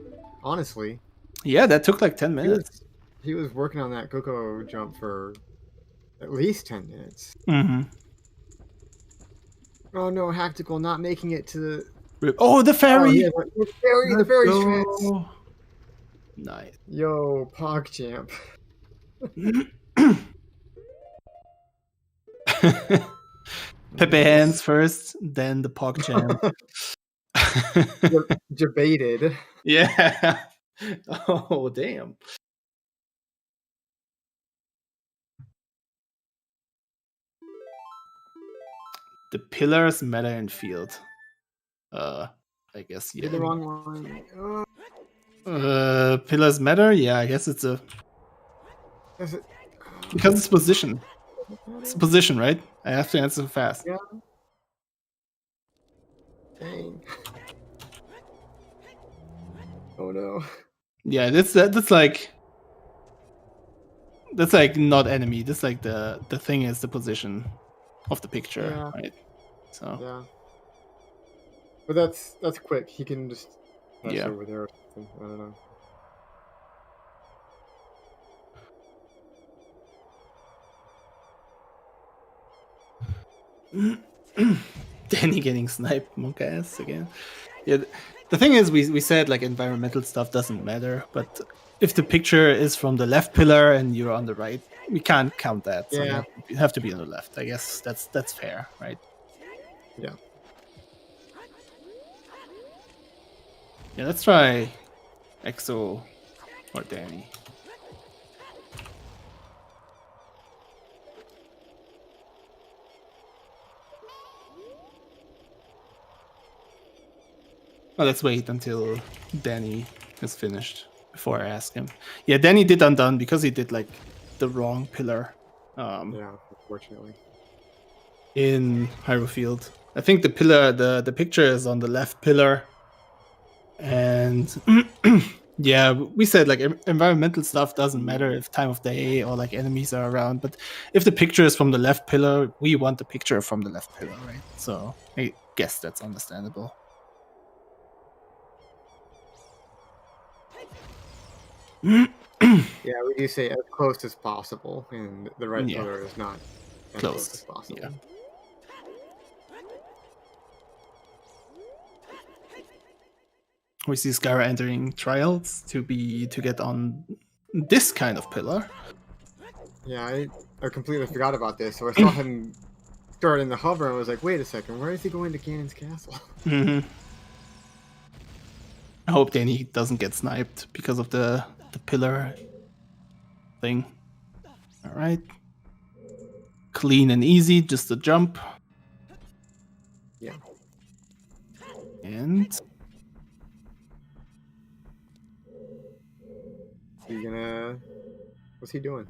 honestly. Yeah, that took like 10 minutes. He was working on that Coco jump for at least 10 minutes. Oh no, Hactical not making it to the... Oh, the fairy! Oh, the fairy strats! Nice. Yo, PogChamp. Pepe hands first, then the PogChamp. Debated. Yeah. Oh, damn. The pillars matter in field. I guess, Did the yeah. wrong one. Pillars matter? Yeah, I guess it's a... Is it? Because it's position. It's a position, right? I have to answer fast. Yeah. Dang. Oh no. Yeah, that's like... That's like not enemy. That's like the thing is the position of the picture, Yeah. right? So Yeah. But that's quick. He can just pass Yeah. over there or something. I don't know. Danny getting sniped, monk ass again. Yeah, the thing is, we said like environmental stuff doesn't matter, but if the picture is from the left pillar and you're on the right, we can't count that. So Yeah. you have to be on the left. I guess that's fair, right? Yeah. Yeah, let's try Exo or Danny. Well, let's wait until Danny is finished before I ask him. Yeah, Danny did undone because he did like the wrong pillar Yeah, unfortunately. in Hyrule Field. I think the pillar, the picture is on the left pillar, and yeah, we said like environmental stuff doesn't matter if time of day or like enemies are around, but if the picture is from the left pillar, we want the picture from the left pillar, right? So I guess that's understandable. Yeah, we do say as close as possible, and the right Yeah. pillar is not as Close, close as possible. yeah. We see Skyra entering trials to get on this kind of pillar. Yeah, I completely forgot about this. So I saw him start in the hover and was like, wait a second, where is he going to Ganon's castle? Mm-hmm. I hope Danny doesn't get sniped because of the pillar thing. All right. Clean and easy, just a jump. Yeah. And What's he doing?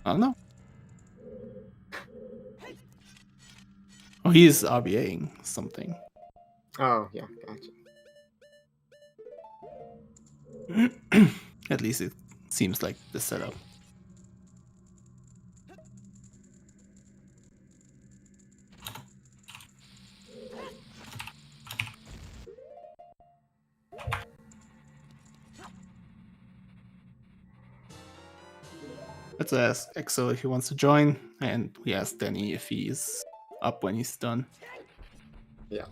I don't know. Oh, he is RBAing something. Oh, yeah, gotcha. At least it seems like the setup. Let's ask Exo if he wants to join, and we ask Danny if he's up when he's done. Yeah.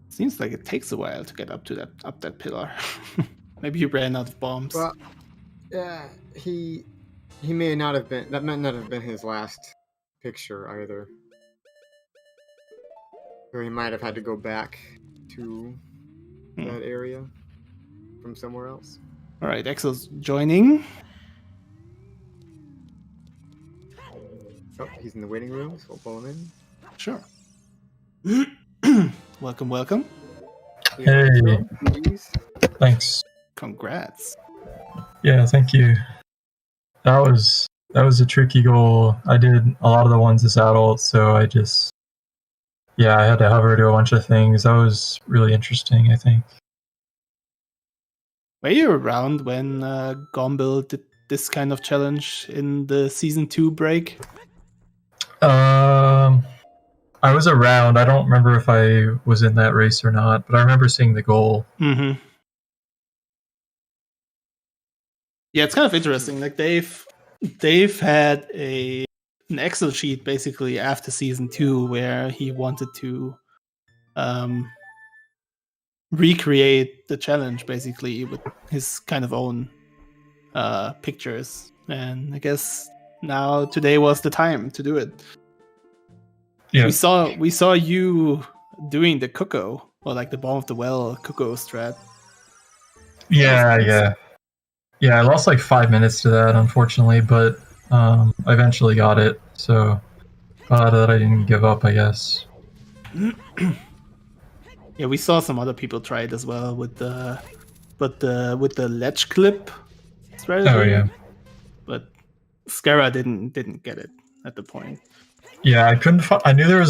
Seems like it takes a while to get up that pillar. Maybe he ran out of bombs. Well, yeah, he may not have been. That might not have been his last picture either. Or he might have had to go back to that area from somewhere else. All right, Exo's joining. Oh, he's in the waiting room, so we'll pull him in. Sure. Welcome, welcome. Hey, Please. thanks. Congrats. Yeah, thank you. That was a tricky goal. I did a lot of the ones as adult, so I had to hover to a bunch of things. That was really interesting, I think. Were you around when Gombil did this kind of challenge in the season 2 break? I was around. I don't remember if I was in that race or not, but I remember seeing the goal. Mm-hmm. Yeah, it's kind of interesting. Like they've had an Excel sheet basically after season 2 where he wanted to recreate the challenge basically with his kind of own pictures. And I guess now today was the time to do it. Yeah. We saw you doing the Cuckoo, or like the Bottom of the Well Cuckoo strat. Yeah. I lost like 5 minutes to that, unfortunately, but I eventually got it. So glad that I didn't give up, I guess. Yeah, we saw some other people try it as well with the ledge clip strategy. Oh yeah. But Scara didn't get it at the point. Yeah, I couldn't. I knew there were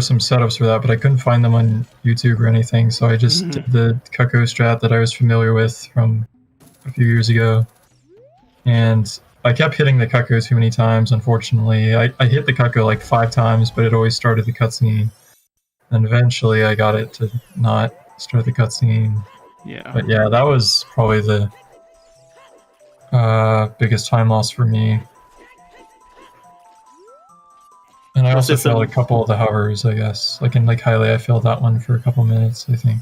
some setups for that, but I couldn't find them on YouTube or anything. So I just did the Cuckoo strat that I was familiar with from a few years ago, and I kept hitting the Cuckoo too many times. Unfortunately, I hit the Cuckoo like 5 times, but it always started the cutscene. And eventually, I got it to not start the cutscene. Yeah. But yeah, that was probably the biggest time loss for me. And I also failed a couple of the hovers, I guess. Like in Lake Hylia, I failed that one for a couple minutes, I think.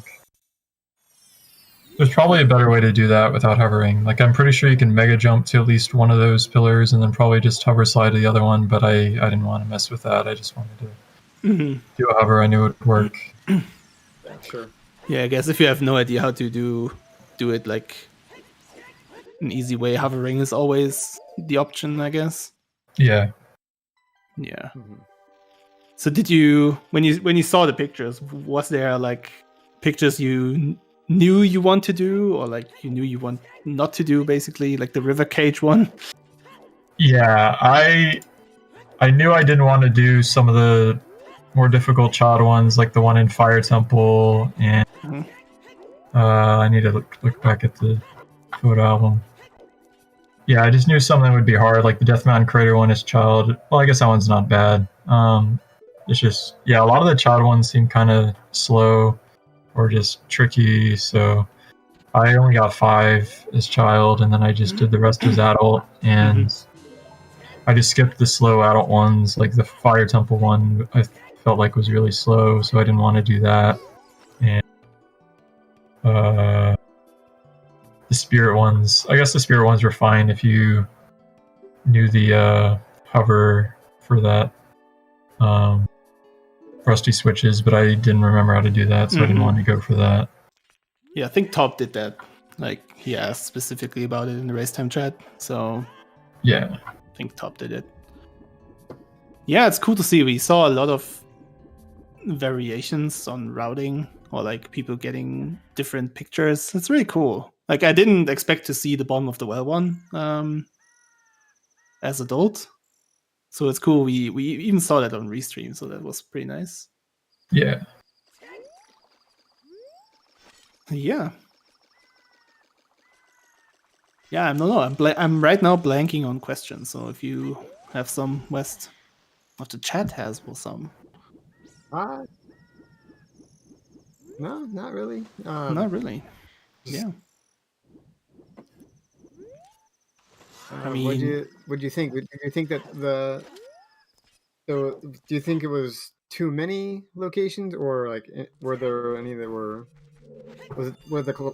There's probably a better way to do that without hovering. Like, I'm pretty sure you can mega jump to at least one of those pillars and then probably just hover slide to the other one, but I didn't want to mess with that. I just wanted to do a hover. I knew it would work. Yeah, sure. Yeah, I guess if you have no idea how to do it, like, an easy way, hovering is always the option, I guess. Yeah. Yeah. So did you, when you saw the pictures, was there like pictures you knew you want to do, or like you knew you want not to do, basically, like the river cage one? Yeah, I knew I didn't want to do some of the more difficult child ones, like the one in Fire Temple, and I need to look back at the photo album. Yeah, I just knew something would be hard, like the Death Mountain Crater one is child. Well, I guess that one's not bad. It's just, yeah, a lot of the child ones seem kind of slow or just tricky, so I only got 5 as child, and then I just did the rest as adult, and I just skipped the slow adult ones, like the Fire Temple one I felt like was really slow, so I didn't want to do that. And the Spirit ones, I guess the Spirit ones were fine if you knew the hover for that. Rusty switches, but I didn't remember how to do that, so I didn't want to go for that. Yeah, I think Top did that. Like, he asked specifically about it in the Racetime chat, so yeah, I think Top did it. Yeah, it's cool to see. We saw a lot of variations on routing, or like people getting different pictures. It's really cool. Like, I didn't expect to see the Bottom of the Well one as adult. So it's cool. We even saw that on Restream, so that was pretty nice. Yeah. Yeah. Yeah, I don't know. I'm right now blanking on questions. So if you have some, West, if the chat has some. No, not really. Not really. Yeah. I mean, what do you think? Do you think that do you think it was too many locations, or like were there any that were the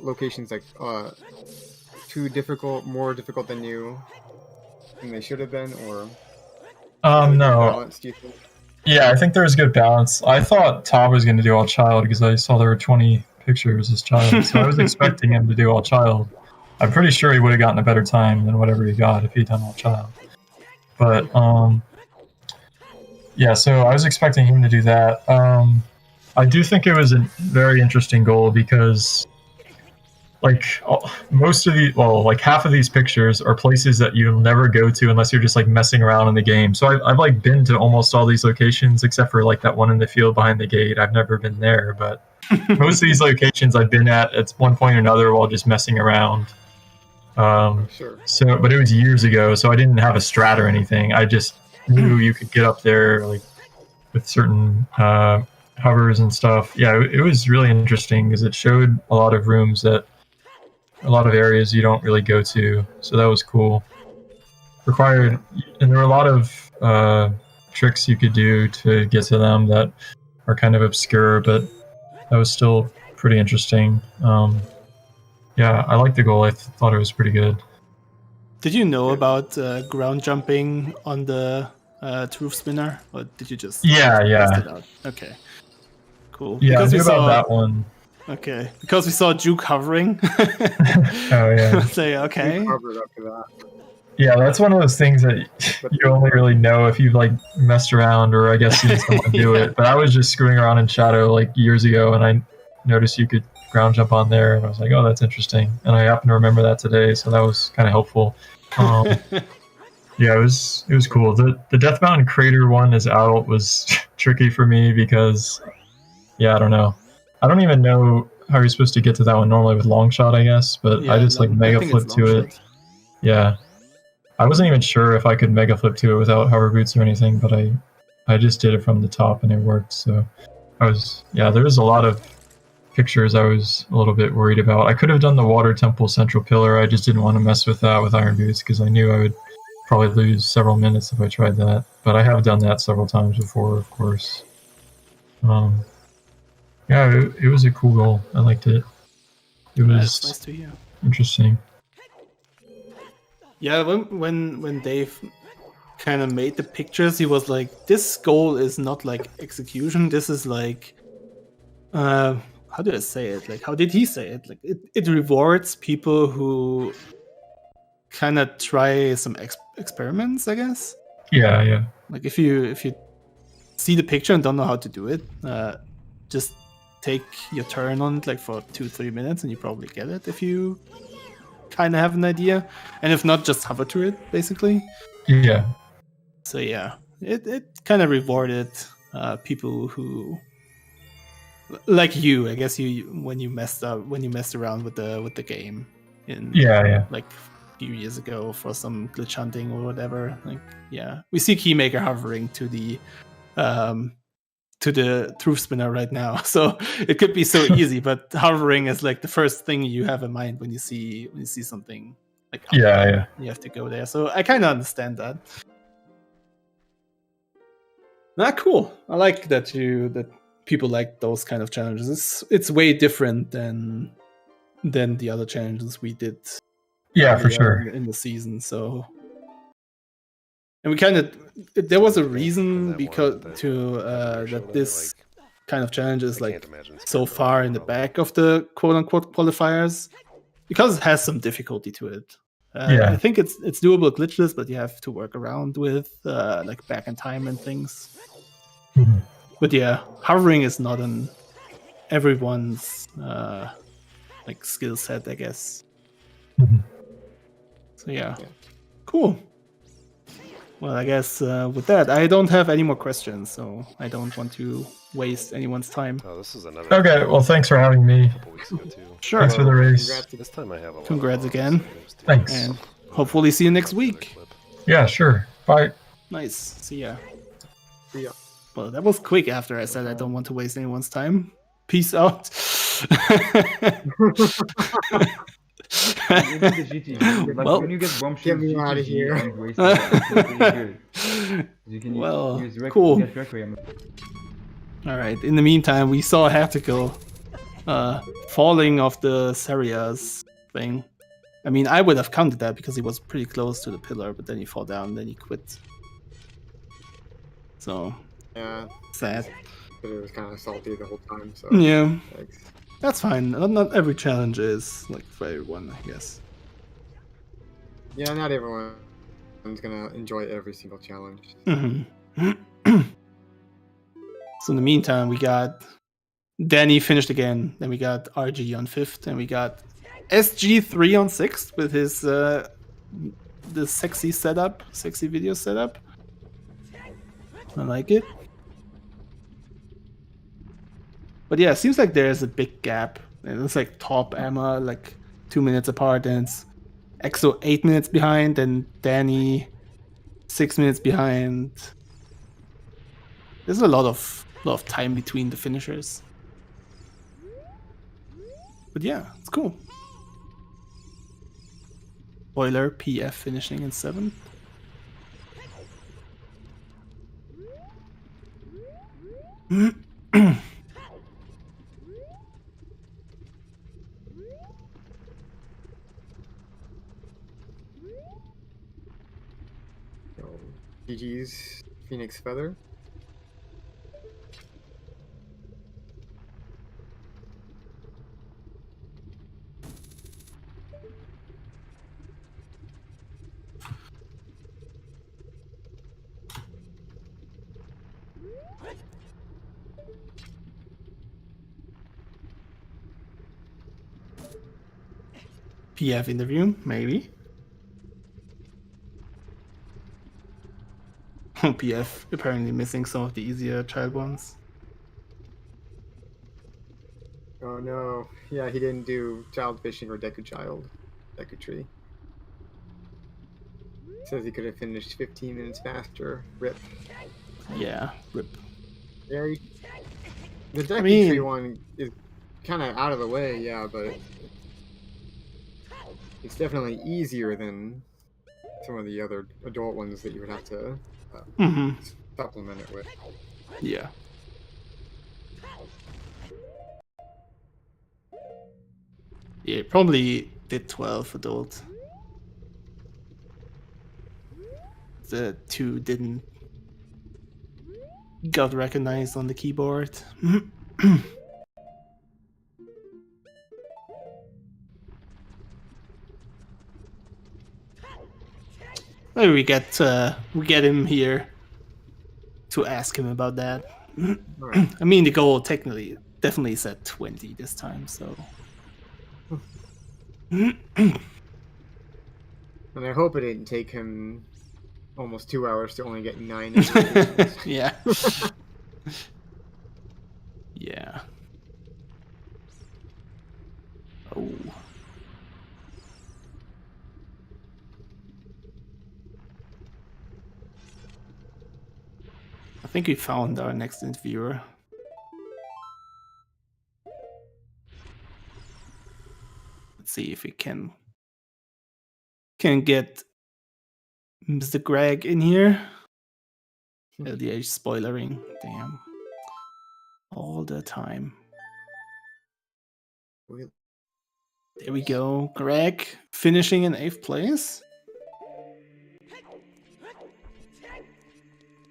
locations like too difficult, more difficult than they should have been, or no. Balance, do you think? Yeah, I think there was good balance. I thought Todd was going to do all child because I saw there were 20 pictures as child, so I was expecting him to do all child. I'm pretty sure he would have gotten a better time than whatever he got if he'd done all child. But yeah, so I was expecting him to do that. I do think it was a very interesting goal because, like, most of like half of these pictures are places that you'll never go to unless you're just like messing around in the game. So I've like been to almost all these locations except for like that one in the field behind the gate. I've never been there, but most of these locations I've been at one point or another while just messing around. Sure. So, but it was years ago, so I didn't have a strat or anything. I just knew you could get up there like with certain hovers and stuff. Yeah, it was really interesting because it showed a lot of rooms a lot of areas you don't really go to. So that was cool. And there were a lot of tricks you could do to get to them that are kind of obscure, but that was still pretty interesting. Yeah, I liked the goal. I thought it was pretty good. Did you know about ground jumping on the truth spinner, or did you just Yeah, test it yeah. out? Okay, cool. Yeah, Because I we knew saw about that one. okay, because we saw Juke hovering. Oh, yeah. Say okay. Covered up to that. Yeah, that's one of those things that you only really know if you've like messed around or I guess seen someone do Yeah. it. But I was just screwing around in Shadow like years ago, and I noticed you could ground jump on there, and I was like, oh, that's interesting. And I happened to remember that today, so that was kind of helpful. Yeah, it was cool. The Death Mountain Crater one as adult was tricky for me because, yeah, I don't know. I don't even know how you're supposed to get to that one normally with long shot, I guess, but I just like mega flip to it. Yeah. I wasn't even sure if I could mega flip to it without hover boots or anything, but I just did it from the top and it worked. So there was a lot of pictures I was a little bit worried about. I could have done the water temple central pillar. I just didn't want to mess with that with iron boots because I knew I would probably lose several minutes if I tried that. But I have done that several times before, of course. Yeah, it was a cool goal. I liked it. It was nice to hear. Interesting. Yeah, when Dave kind of made the pictures, he was like, "This goal is not like execution. This is like, how do I say it? Like, how did he say it? Like, it rewards people who kind of try some experiments, I guess. Yeah, yeah. Like, if you see the picture and don't know how to do it, just take your turn on it like for 2-3 minutes, and you probably get it if you kind of have an idea, and if not, just hover to it basically. Yeah. So yeah, it kind of rewarded people who, like you, I guess, when you messed around with the game in like a few years ago for some glitch hunting or whatever. Like, yeah, we see Keymaker hovering to the truth spinner right now, so it could be so easy, but hovering is like the first thing you have in mind when you see something like yeah. You have to go there. So I kind of understand that. Cool. I like that people like those kind of challenges. It's way different than the other challenges we did. Yeah, for sure. In the season. So, and we kind of, there was a reason because that this kind of challenge is like so far in the back of the quote unquote qualifiers because it has some difficulty to it. I think it's doable glitchless, but you have to work around with like back in time and things. Mm-hmm. But yeah, hovering is not in everyone's like skill set, I guess. Mm-hmm. So yeah, cool. Well, I guess with that, I don't have any more questions, so I don't want to waste anyone's time. Oh, this is another. Okay, well, thanks for having me. A couple weeks ago too. Sure. Thanks for the race. This time I have a lot. Congrats again. Thanks. And hopefully see you next week. Yeah, sure. Bye. Nice. See ya. See ya. Well, that was quick after I said I don't want to waste anyone's time. Peace out. Well, when you get bomb Get me out of here. Well, cool. All right. In the meantime, we saw Haftical falling off the Saria's thing. I mean, I would have counted that because he was pretty close to the pillar, but then he fell down, then he quit. So, Yeah, sad. but it was kind of salty the whole time. So Yeah, thanks. that's fine. Not every challenge is like for everyone, I guess. Yeah, not everyone's gonna enjoy every single challenge. Mm-hmm. So in the meantime, we got Danny finished again. Then we got RG on 5th, and we got SG3 on 6th with his the sexy video setup. I like it. But yeah, it seems like there's a big gap. It looks like top Emma like 2 minutes apart, and it's EXO 8 minutes behind, and Danny 6 minutes behind. There's a lot of time between the finishers. But yeah, it's cool. Boiler PF finishing in 7th. So, GG's Phoenix Feather. PF interview, maybe. PF apparently missing some of the easier child ones. Oh no. Yeah, he didn't do Child Fishing or Deku Child. Deku Tree. Says he could have finished 15 minutes faster. Rip. Yeah, rip. Yeah, the Deku Tree one is kind of out of the way, yeah, but it's definitely easier than some of the other adult ones that you would have to supplement it with. Yeah. Yeah, probably did 12 adult. The 2 didn't got recognized on the keyboard. Maybe we get him here to ask him about that. Right. I mean, the goal definitely said 20 this time, so. And I hope it didn't take him almost 2 hours to only get 9. Yeah. Yeah. Oh. I think we found our next interviewer. Let's see if we can get Mr. Greg in here. LDH spoilering. Damn. All the time. There we go. Greg finishing in 8th place.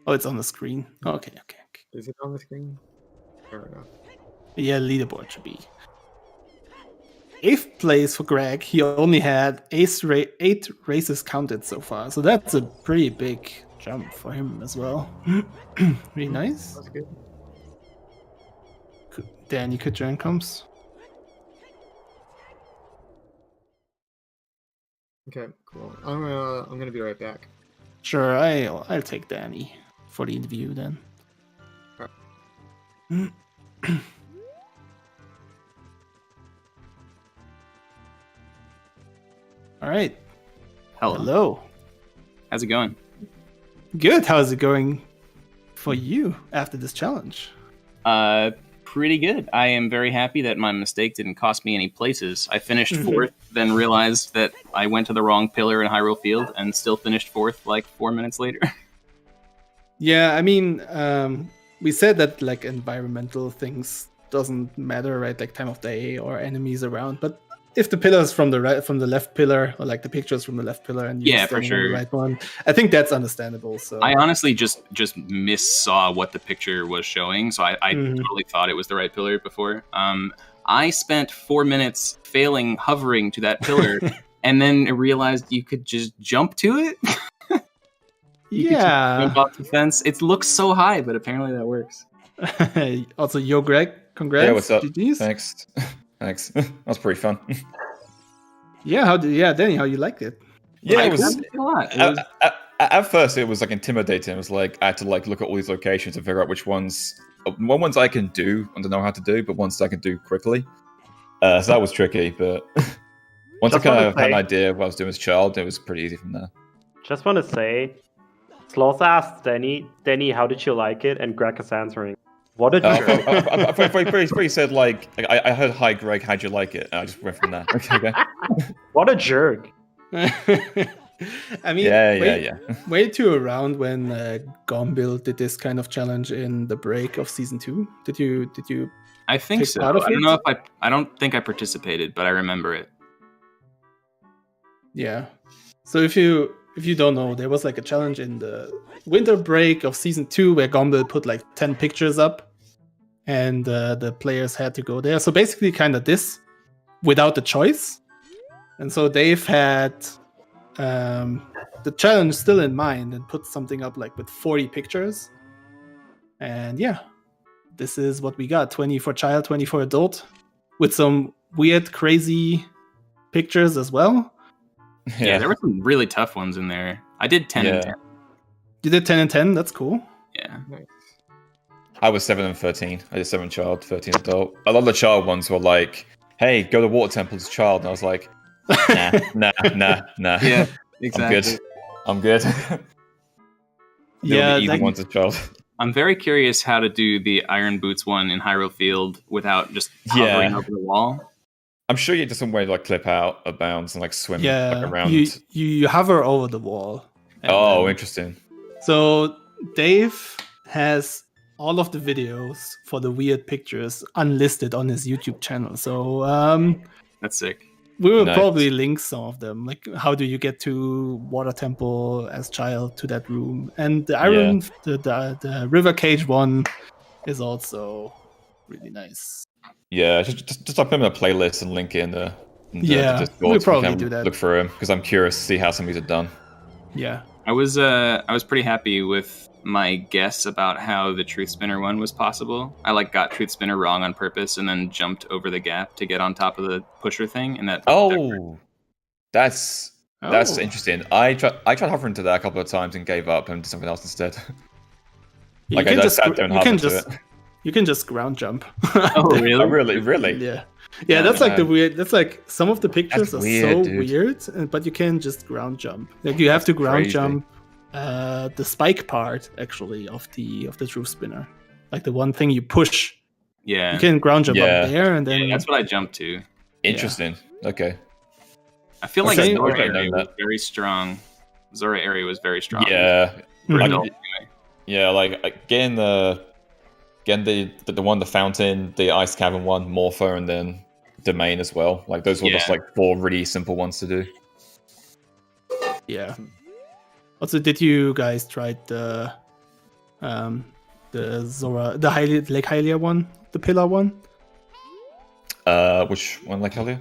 Oh, it's on the screen. Okay. Is it on the screen? Fair enough. Yeah, leaderboard should be. 8th place for Greg. He only had 8 races counted so far, so that's a pretty big jump for him as well. Really nice. That's good. Danny Kudran comes. Okay, cool. I'm gonna be right back. Sure, I'll take Danny for the interview then. All right. Hello. How's it going? Good. How's it going for you after this challenge? Pretty good. I am very happy that my mistake didn't cost me any places. I finished 4th, then realized that I went to the wrong pillar in Hyrule Field and still finished 4th like 4 minutes later. Yeah, I mean, we said that like environmental things doesn't matter, right? Like time of day or enemies around, but if the pillar's from the left pillar, or like the pictures from the left pillar, and you're standing on the right one, I think that's understandable. So I honestly just missaw what the picture was showing, so I totally thought it was the right pillar before. I spent 4 minutes hovering to that pillar, and then realized you could just jump to it. Jump off the fence. It looks so high, but apparently that works. Also, yo, Greg, congrats. Yeah, what's up? GGs. Thanks. Thanks. That was pretty fun. Yeah, Danny, how you liked it? Yeah, I it was. liked it a lot. At first, it was like intimidating. It was like I had to like look at all these locations and figure out which ones I can do and to know how to do, but ones I can do quickly. So that was tricky, but once I kind of had an idea of what I was doing as a child, it was pretty easy from there. Just want to say, Sloth asked Danny, how did you like it? And Greg is answering, what a jerk. I pretty said like I heard, "Hi Greg, how'd you like it?" And I just went from there. Okay. What a jerk. I mean, way too around when Gombil did this kind of challenge in the break of season 2. Did you? I think so. I don't know if I don't think I participated, but I remember it. Yeah. So if you if you don't know, there was like a challenge in the winter break of season 2 where Gomble put like 10 pictures up, and the players had to go there. So basically, kind of this without the choice. And so they've had the challenge still in mind and put something up like with 40 pictures. And yeah, this is what we got: 20 for child, 20 for adult, with some weird, crazy pictures as well. Yeah, there were some really tough ones in there. I did 10 and 10. You did 10 and 10? That's cool. Yeah. I was 7 and 13. I did 7 child, 13 adult. A lot of the child ones were like, hey, go to water temple as child. And I was like, nah. Yeah, exactly. I'm good. Yeah, easy ones as child. I'm very curious how to do the Iron Boots one in Hyrule Field without just hovering over the wall. I'm sure you just some way to like clip out a bounce and like swim like, around. You hover over the wall. Interesting. So Dave has all of the videos for the weird pictures unlisted on his YouTube channel. So that's sick. We will probably link some of them. Like, how do you get to Water Temple as child to that room? And the Iron, the River Cage one is also really nice. Yeah, just I'll put them in a playlist and link it in the Discord. We'll probably do that. Look for them because I'm curious to see how some of these are done. Yeah, I was pretty happy with my guess about how the Truth Spinner one was possible. I got Truth Spinner wrong on purpose and then jumped over the gap to get on top of the pusher thing, and that's interesting. I tried hovering to that a couple of times and gave up and did something else instead. You can just ground jump. Oh, really? Oh, really? Yeah. That's like the weird. That's like some of the pictures are so weird, but you can just ground jump. Like you have to ground jump the spike part actually of the Truth Spinner, like the one thing you push. Yeah, you can ground jump up there, and then that's what I jumped to. Interesting. Yeah. Okay. I feel like Zora area was very strong. Zora area was very strong. Yeah. Anyway. Yeah, like getting the one, the fountain, the ice cavern one, Morpho, and then Domain as well. Like those were just like 4 really simple ones to do. Yeah. Also, did you guys try the Zora, the Lake Hylia one, the pillar one? Which one, Lake Hylia?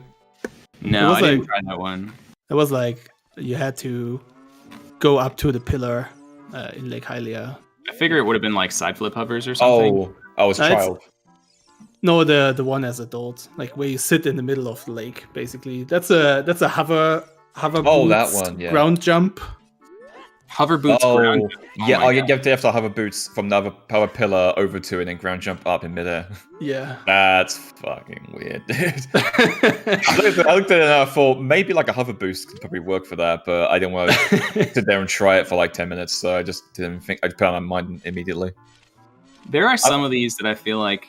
No, I didn't try that one. It was like you had to go up to the pillar in Lake Hylia. I figure it would have been like side flip hovers or something. Oh, it's child. No, the one as adult, like where you sit in the middle of the lake. Basically, that's a hover. Oh, that one. Yeah. Ground jump. Hover boots. Ground jump. Yeah. You have to hover boots from the other power pillar over to and then ground jump up in midair. Yeah. That's fucking weird, dude. I looked at it and I thought maybe like a hover boost could probably work for that, but I didn't want to sit there and try it for like 10 minutes, so I just didn't think. I just put it on my mind immediately. There are some of these that I feel like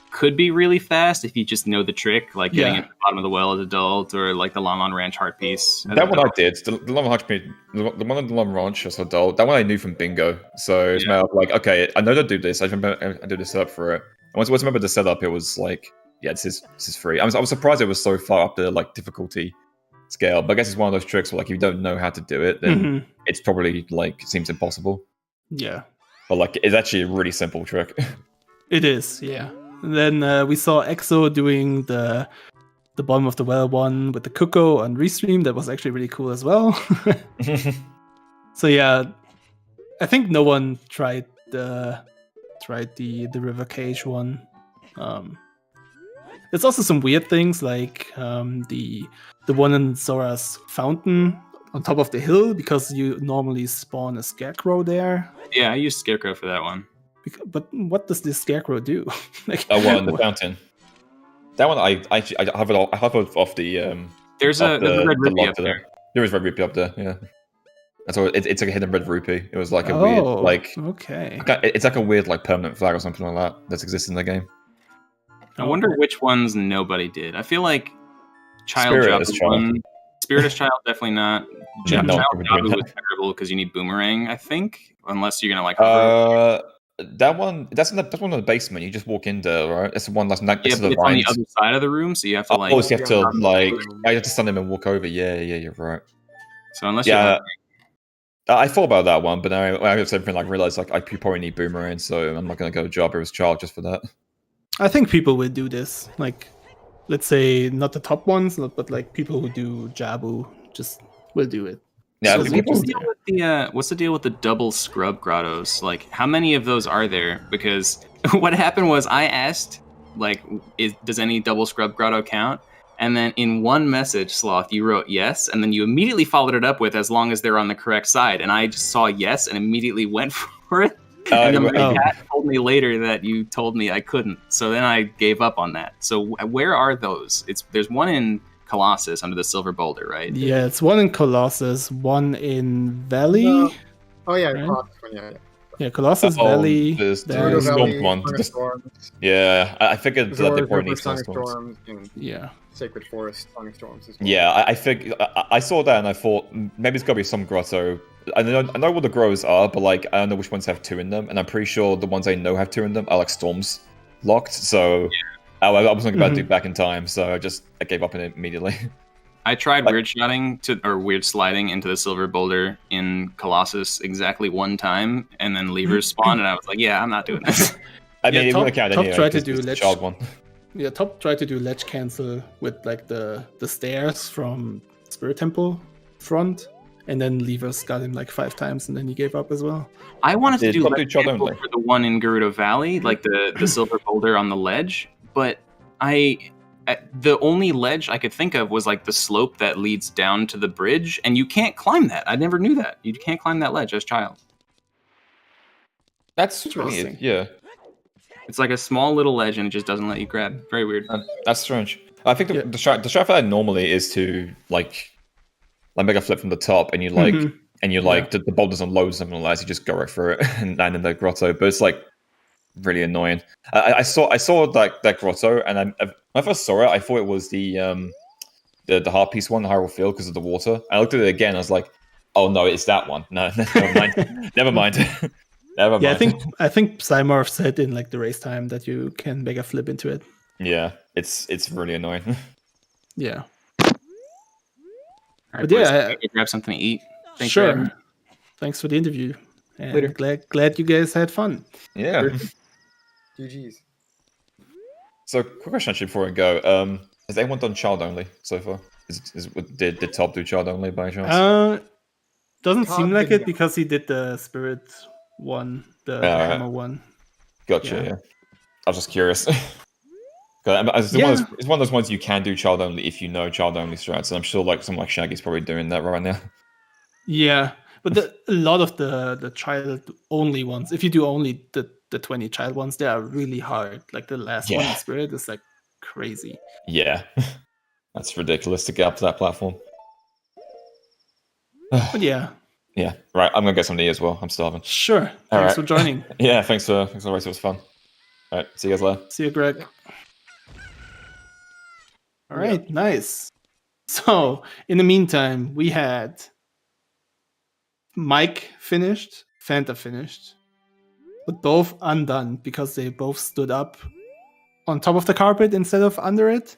could be really fast if you just know the trick, like getting at the bottom of the well as adult, or like the Lon Lon Ranch heart piece. That one I did. The Lon Lon Ranch, the one of the Lon Ranch as adult. That one I knew from Bingo. So it's more like, okay, I know to do this. I remember I did the setup for it. And once I remember the setup, it was like, yeah, this is free. I was surprised it was so far up the like difficulty scale. But I guess it's one of those tricks where like if you don't know how to do it, then it's probably like seems impossible. Yeah. But like it's actually a really simple trick. It is, yeah. And then we saw EXO doing the bottom of the well one with the Cuckoo on Restream. That was actually really cool as well. So yeah, I think no one tried the River Cage one. There's also some weird things like the one in Zora's fountain on top of the hill, because you normally spawn a scarecrow there. Yeah, I used Scarecrow for that one. But what does this scarecrow do? Like, in the fountain. That one, I have it off the. There's a red rupee up there. There is red rupee up there. Yeah. And so it's like a hidden red rupee. It was like a weird like. Okay. It's like a weird like permanent flag or something like that exists in the game. I wonder which ones nobody did. I feel like Child one. Spiritus Child, definitely not. Child Jabu was terrible because you need Boomerang, I think, unless you're gonna like. That one, that's one in the basement. You just walk in there, right? It's the one that's next to the it's on the other side of the room, so you have to like. Oh, so you have to like, you have to stand them and walk over. Yeah, you're right. So unless you're I thought about that one, but I was everything like realized like I probably need Boomerang, so I'm not gonna go Jobber as child just for that. I think people will do this. Like, let's say not the top ones, but like people who do Jabu just will do it. Yeah, So what's the deal with the double scrub grottos? Like, how many of those are there? Because what happened was I asked, like, does any double scrub grotto count? And then in one message, Sloth, you wrote yes, and then you immediately followed it up with as long as they're on the correct side. And I just saw yes and immediately went for it. And then my cat told me later that you told me I couldn't. So then I gave up on that. So where are those? There's one in Colossus under the Silver Boulder, right? Yeah, it's one in Colossus, one in Valley. Oh yeah, Right? Colossus one, yeah. Yeah, Colossus Valley. There's then- the Storm Valley, one. Song of Storms, Yeah, I figured that they Zora's probably River, need Song of Storms. Storms, and Yeah. Sacred Forest, Song of Storms as well. Yeah, I think I saw that and I thought maybe it's got to be some grotto. I know what the grottos are, but like I don't know which ones have 2 in them, and I'm pretty sure the ones I know have 2 in them are like storms locked. So I wasn't about to do back in time, so I gave up on it immediately. I tried weird sliding into the Silver Boulder in Colossus exactly one time, and then levers spawned, and I was like, yeah, I'm not doing this. I mean, Yeah, it Top- wouldn't count Top anyway, tried to 'cause do it's the ledge- child one. Yeah, Top tried to do ledge cancel with like the stairs from Spirit Temple front, and then levers got him like 5 times, and then he gave up as well. I wanted to Did do Top ledge do child cancel only? for the one in Gerudo Valley, like the Silver Boulder on the ledge, but the only ledge I could think of was like the slope that leads down to the bridge, and you can't climb that. I never knew that. You can't climb that ledge as child. That's Interesting. weird. Yeah, It's like a small little ledge, and it just doesn't let you grab. Very weird. that's strange. I think the strat for that normally is to like make a flip from the top, and you like the boulders unload something like that. You just go right through it and land in the grotto. But it's like really annoying. I saw like that grotto, and when I first saw it, I thought it was the hard piece one, the Hyrule Field, because of the water. I looked at it again. I was like, oh no, it's that one. No, never mind. Never mind. Never mind. Yeah, I think Psymorph said in like the race time that you can make a flip into it. Yeah, it's really annoying. Yeah. All right, But yeah, boys, I- go grab something to eat. Thanks for having Sure. me. Thanks for the interview. And Later. glad you guys had fun. Yeah. GG's. So, quick question actually before we go. Has anyone done child only so far? Did Top do child only by chance? Doesn't Todd seem like did it because he did the Spirit one, the Alright. Hammer one. Gotcha. yeah. Yeah. I was just curious. 'Cause it's one of those ones you can do child only if you know child only strats, and I'm sure like someone like Shaggy's probably doing that right now. Yeah, but a lot of the child only ones, if you do only the 20 child ones, they are really hard. Like the last one, Yeah. Spirit, is like crazy. Yeah, that's ridiculous to get up to that platform. But yeah, Yeah, right. I'm gonna get something to eat as well. I'm starving. sure. Thanks Alright. for joining. Yeah, thanks for the race. It was fun. All right, see you guys later. See you, Greg. All right, nice. So, in the meantime, we had Mike finished, Fanta finished, but both undone because they both stood up on top of the carpet instead of under it.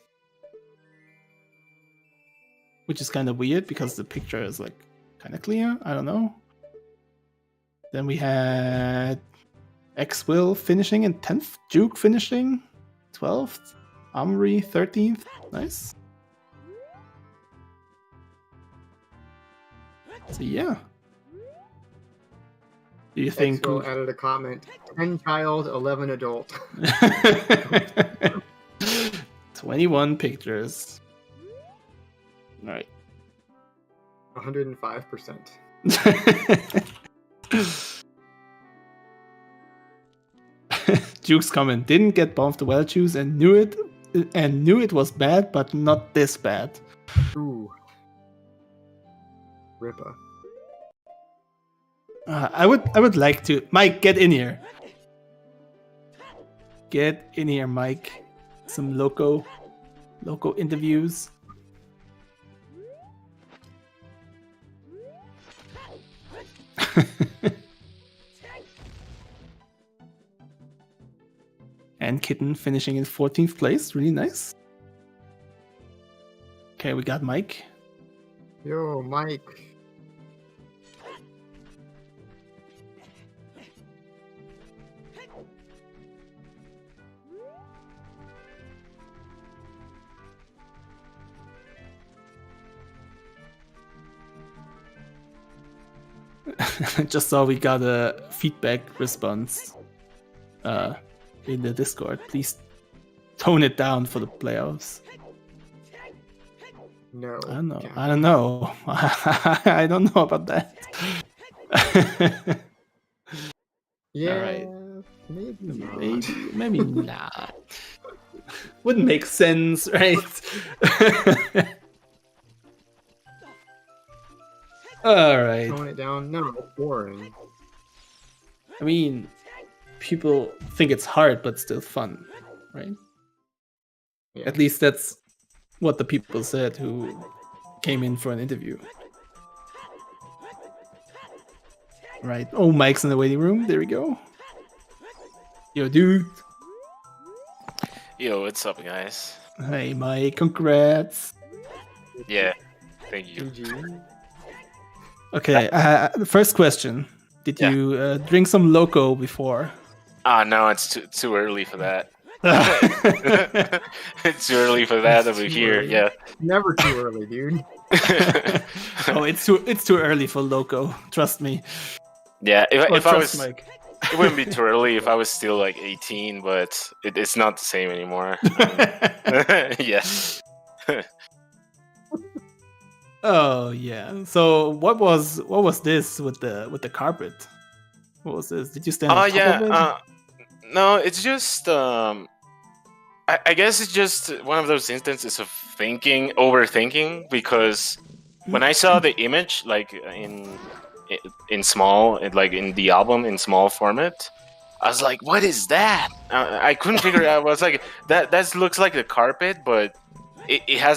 Which is kind of weird because the picture is like kind of clear. I don't know. Then we had X-Will finishing in 10th, Duke finishing 12th, Amri 13th. Nice. So yeah. Do you think Expo added a comment: 10 child, 11 adult. 21 pictures. All right. 105%. Duke's comment: didn't get both the well choose and knew it was bad, but not this bad. Ooh. Ripper. I would like to. Mike, get in here. Get in here, Mike. Some loco interviews. And Kitten finishing in 14th place. Really nice. Okay, we got Mike. Yo, Mike. Just saw we got a feedback response in the Discord. Please tone it down for the playoffs. No. I don't know. can't. I don't know. I don't know about that. Yeah. Alright. Maybe not. Maybe not. Wouldn't make sense, right? Alright. Tone it down. No, it's boring. I mean, people think it's hard, but still fun, right? Yeah. At least that's what the people said who came in for an interview. Right. Oh, Mike's in the waiting room. There we go. Yo, dude. Yo, what's up, guys? Hey, Mike. Congrats. Yeah, thank you. GG. Okay. The first question. Did you drink some Loco before? No, it's too early for that. It's too early for that over here. early. Yeah. Never too early, dude. Oh, it's too early for Loco. Trust me. Yeah. If I was, Mike. it wouldn't be too early if I was still like 18, but it's not the same anymore. Yeah. Oh yeah. So what was this with the carpet? What was this? Did you stand? Oh on top yeah. of it? No, it's just I guess it's just one of those instances of overthinking, because when I saw the image like in small, like in the album in small format, I was like, what is that? I couldn't figure it out. I was like, that looks like the carpet, but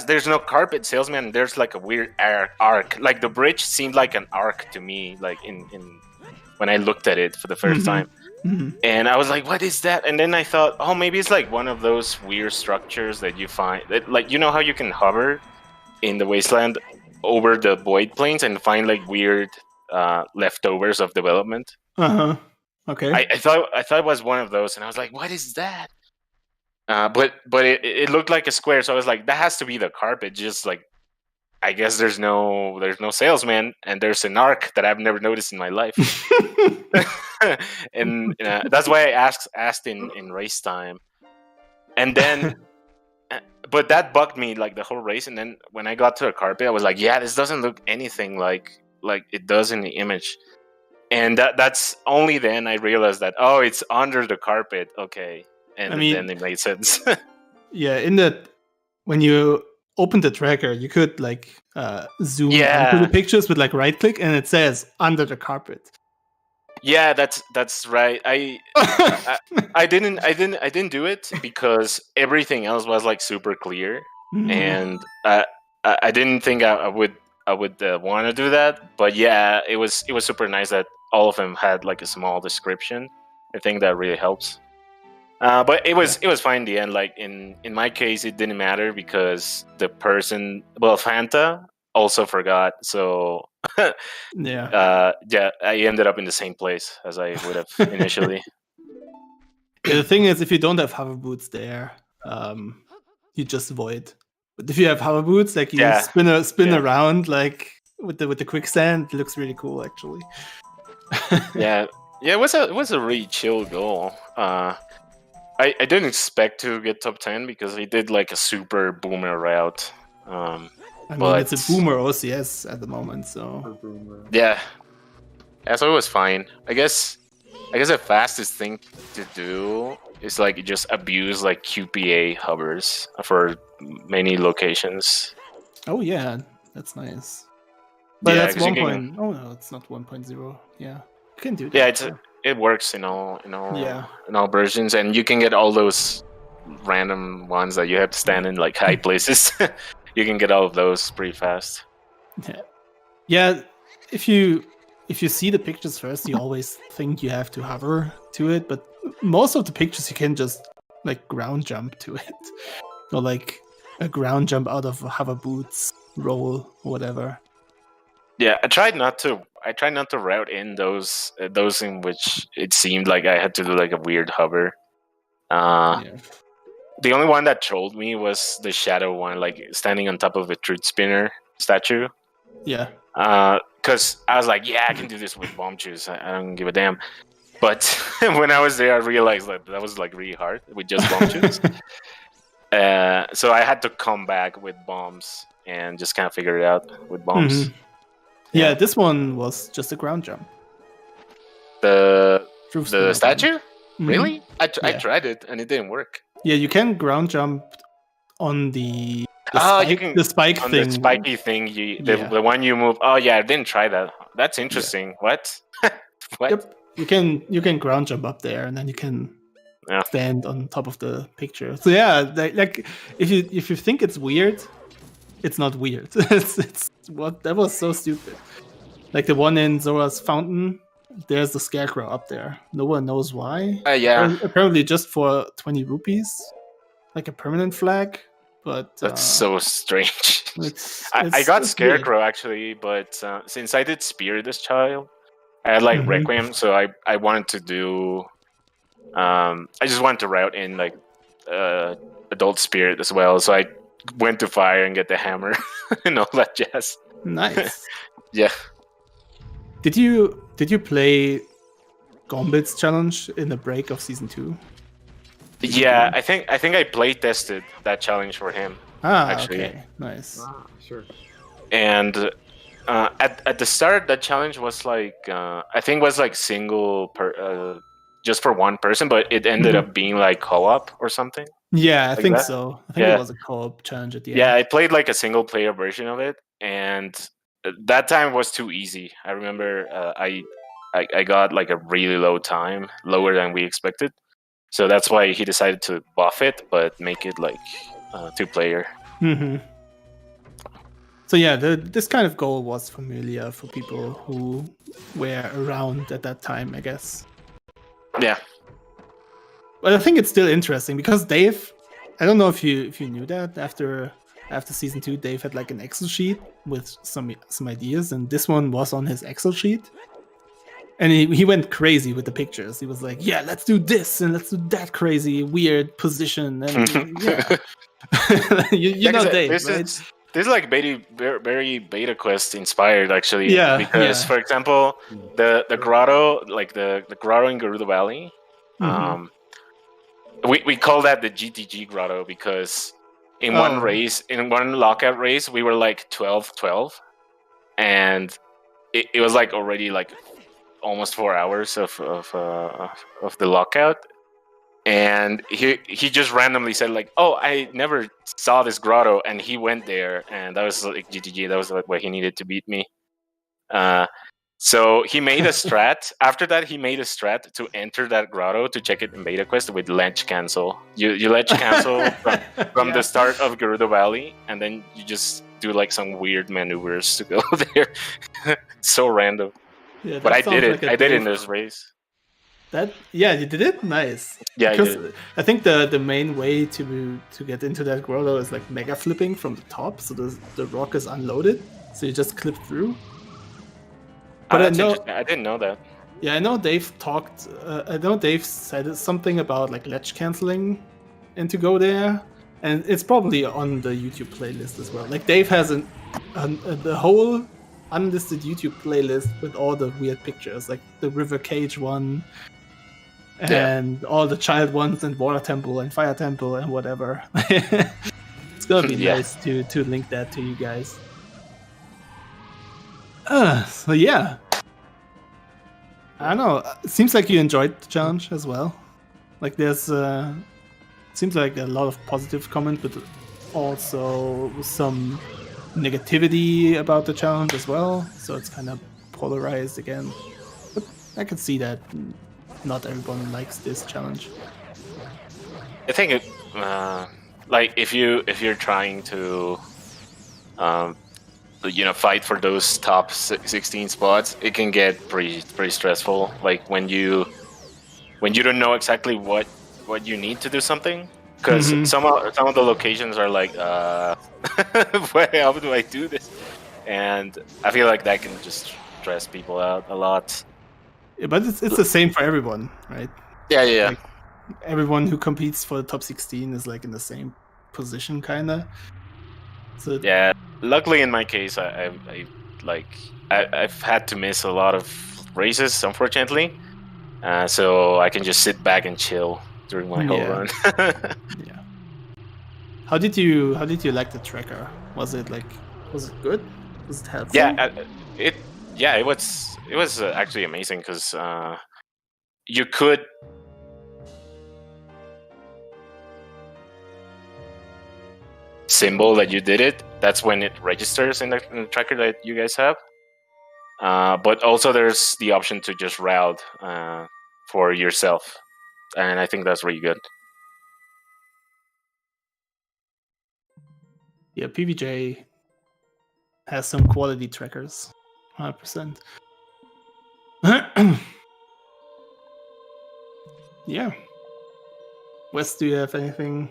there's no carpet salesman. There's like a weird arc. Like the bridge seemed like an arc to me, like in when I looked at it for the first time. And I was like, what is that? And then I thought, oh, maybe it's like one of those weird structures that you find, like, you know how you can hover in the wasteland over the void planes and find like weird leftovers of development. Okay. I thought it was one of those, and I was like, what is that? But it looked like a square, so I was like, that has to be the carpet. Just like, I guess there's no salesman, and there's an arc that I've never noticed in my life. And that's why I asked in race time, and then but that bugged me like the whole race. And then when I got to the carpet, I was like, yeah, this doesn't look anything like it does in the image. And that's only then I realized that, oh, it's under the carpet. Okay. And then it made sense. Yeah, when you open the tracker, you could like zoom into the pictures with like right click, and it says under the carpet. Yeah, that's right. I didn't do it because everything else was like super clear, and I didn't think I would want to do that. But yeah, it was super nice that all of them had like a small description. I think that really helps. But it was fine in the end. Like in my case, it didn't matter because the person, Fanta, also forgot. So I ended up in the same place as I would have initially. Yeah, the thing is, if you don't have hover boots there, you just void. But if you have hover boots, like you spin around like with the quicksand, it looks really cool actually. Yeah, it was a really chill goal. I didn't expect to get top 10 because he did like a super boomer route. I mean, it's a boomer OCS at the moment, so yeah, so it was fine. I guess the fastest thing to do is like just abuse like QPA hovers for many locations. Oh yeah, that's nice. But that's 1. Oh no, it's not 1.0. Yeah, you can do that. Yeah, it works in all versions, and you can get all those random ones that you have to stand in like high places. You can get all of those pretty fast. Yeah. If you see the pictures first, you always think you have to hover to it, but most of the pictures you can just like ground jump to it, or like a ground jump out of a hover boots roll or whatever. Yeah, I tried not to try not to route in those in which it seemed like I had to do like a weird hover. Yeah. The only one that trolled me was the shadow one, like standing on top of a truth spinner statue. Yeah. Because I was like, yeah, I can do this with bomb juice. I don't give a damn. But when I was there, I realized that was like really hard with just bomb juice. So I had to come back with bombs and just kind of figure it out with bombs. Mhm. Yeah, this one was just a ground jump. The Truth spinner statue? one. Really? Mhm. I tried it and it didn't work. Yeah, you can ground jump on the You can the spike on thing. the spiky thing. The one you move. Oh yeah, I didn't try that. That's interesting. What? What? Yep. You can ground jump up there, and then you can stand on top of the picture. So yeah, like if you think it's weird, it's not weird. it's what that was so stupid. Like the one in Zora's Fountain, there's the scarecrow up there. No one knows why. Yeah. Apparently just for 20 rupees, like a permanent flag. But That's so strange. I got Scarecrow actually, but since I did Spirit this child, I had like Requiem, so I wanted to do. I just wanted to route in like Adult Spirit as well, so I went to Fire and get the hammer and all that jazz. Nice. Yeah. Did you play Gombit's challenge in the break of season 2? Yeah, I think I play tested that challenge for him. Actually. Okay, nice. Sure. And at the start, that challenge was like I think was like single per just for one person, but it ended up being like co-op or something. Yeah, I like think that. so. I think it was a co-op challenge at the end. Yeah, I played like a single player version of it, and that time was too easy. I remember I got like a really low time, lower than we expected. So that's why he decided to buff it, but make it like 2-player. Mm-hmm. So yeah, this kind of goal was familiar for people who were around at that time, I guess. Yeah. But I think it's still interesting because Dave, I don't know if you knew that after season 2, Dave had like an Excel sheet with some ideas, and this one was on his Excel sheet. And he went crazy with the pictures. He was like, yeah, let's do this and let's do that crazy, weird position. And yeah. you know Dave, right? This is like very Beta Quest inspired, actually. Yeah. Because, for example, the grotto, like the grotto in Gerudo Valley, we call that the GTG grotto because in one race, in one lockout race, we were like 12-12. And it was like already like almost 4 hours of the lockout, and he just randomly said like, "Oh, I never saw this grotto," and he went there, and that was like GTG. That was like where he needed to beat me. So he made a strat. After that, he made a strat to enter that grotto to check it in Beta Quest with ledge cancel. You ledge cancel from the start of Gerudo Valley, and then you just do like some weird maneuvers to go there. So random. Yeah, but I did it. Like I did it in this race. You did it? Nice. Yeah, because I did. I think the main way to get into that grotto is like mega flipping from the top, so the rock is unloaded, so you just clip through. But I didn't know that. Yeah, I know Dave talked. I know Dave said something about like ledge canceling, and to go there, and it's probably on the YouTube playlist as well. Like Dave has the whole unlisted YouTube playlist with all the weird pictures, like the river cage one, and all the child ones, and water temple and fire temple and whatever. It's gonna be nice to link that to you guys. So yeah, I don't know. It seems like you enjoyed the challenge as well. Like there's seems like a lot of positive comments, but also some negativity about the challenge as well, so it's kind of polarized again. But I can see that not everyone likes this challenge. I think it, like if you're trying to, fight for those top 16 spots, it can get pretty stressful. Like when you don't know exactly what you need to do something. Because some of the locations are like, how do I do this? And I feel like that can just stress people out a lot. Yeah, but it's the same for everyone, right? Yeah. Like, everyone who competes for the top 16 is like in the same position, kind of. So Yeah. Luckily, in my case, I've had to miss a lot of races, unfortunately. So I can just sit back and chill during my whole run. Yeah. How did you like the tracker? Was it good? Was it helpful? Yeah, it was actually amazing because you could symbol that you did it. That's when it registers in the tracker that you guys have. But also there's the option to just route for yourself, and I think that's really good. Yeah, PVJ has some quality trackers, 100%. Yeah. Wes, do you have anything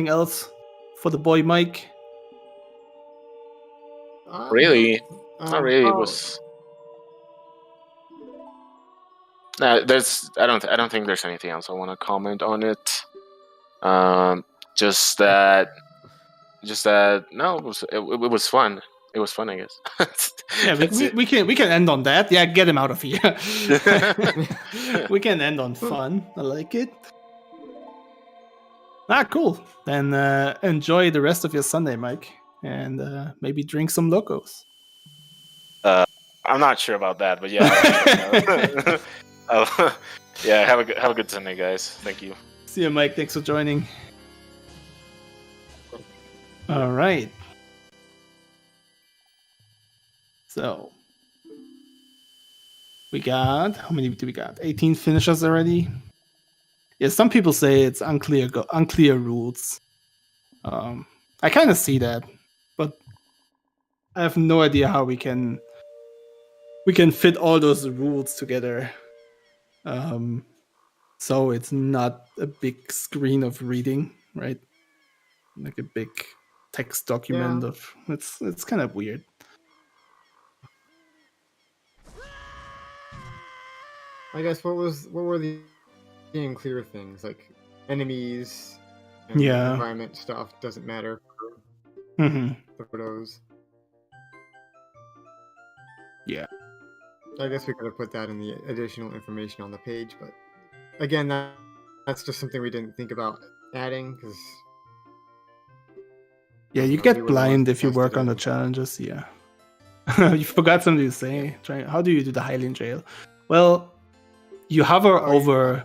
else for the boy Mike? Really, not really. It was. I don't think there's anything else I want to comment on it. Just that. No, it was fun. It was fun, I guess. Yeah, we can end on that. Yeah, get him out of here. We can end on fun. I like it. Cool. Then enjoy the rest of your Sunday, Mike, and maybe drink some locos. I'm not sure about that, but yeah. Yeah, have a good Sunday, guys. Thank you. See you, Mike. Thanks for joining. All right. So we got, how many do we got? 18 finishers already. Yeah, some people say it's unclear rules. I kind of see that, but I have no idea how we can fit all those rules together. So it's not a big screen of reading, right? Like a big text document of it's kind of weird. I guess what were the unclear things, like enemies and environment stuff doesn't matter for the photos. Yeah. I guess we could have put that in the additional information on the page, but again, that's just something we didn't think about adding because. Yeah, you get blind if you work on the challenges. Yeah. You forgot something to say. How do you do the Hylian Jail? Well, you hover over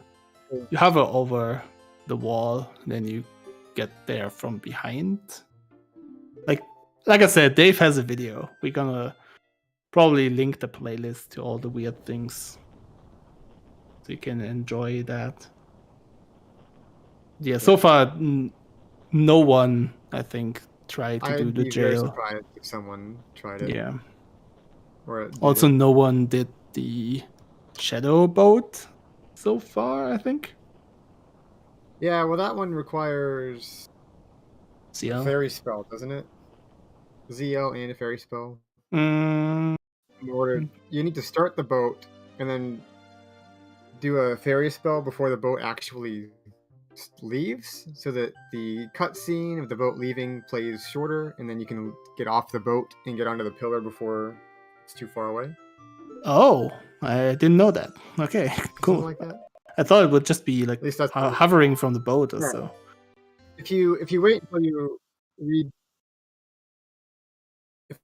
the wall, and then you get there from behind. Like I said, Dave has a video. We're gonna probably link the playlist to all the weird things, so you can enjoy that. Yeah, so far, no one, I think, tried to do the jail. I'd be very surprised if someone tried it. Yeah. Or also, no one did the shadow boat so far, I think. Yeah, well, that one requires ZL? a fairy spell, doesn't it? ZL and a fairy spell. In order, you need to start the boat and then do a fairy spell before the boat actually leaves, so that the cutscene of the boat leaving plays shorter, and then you can get off the boat and get onto the pillar before it's too far away. Oh, I didn't know that. Okay, cool. Something like that. I thought it would just be like hovering from the boat or so. If you wait until you read, if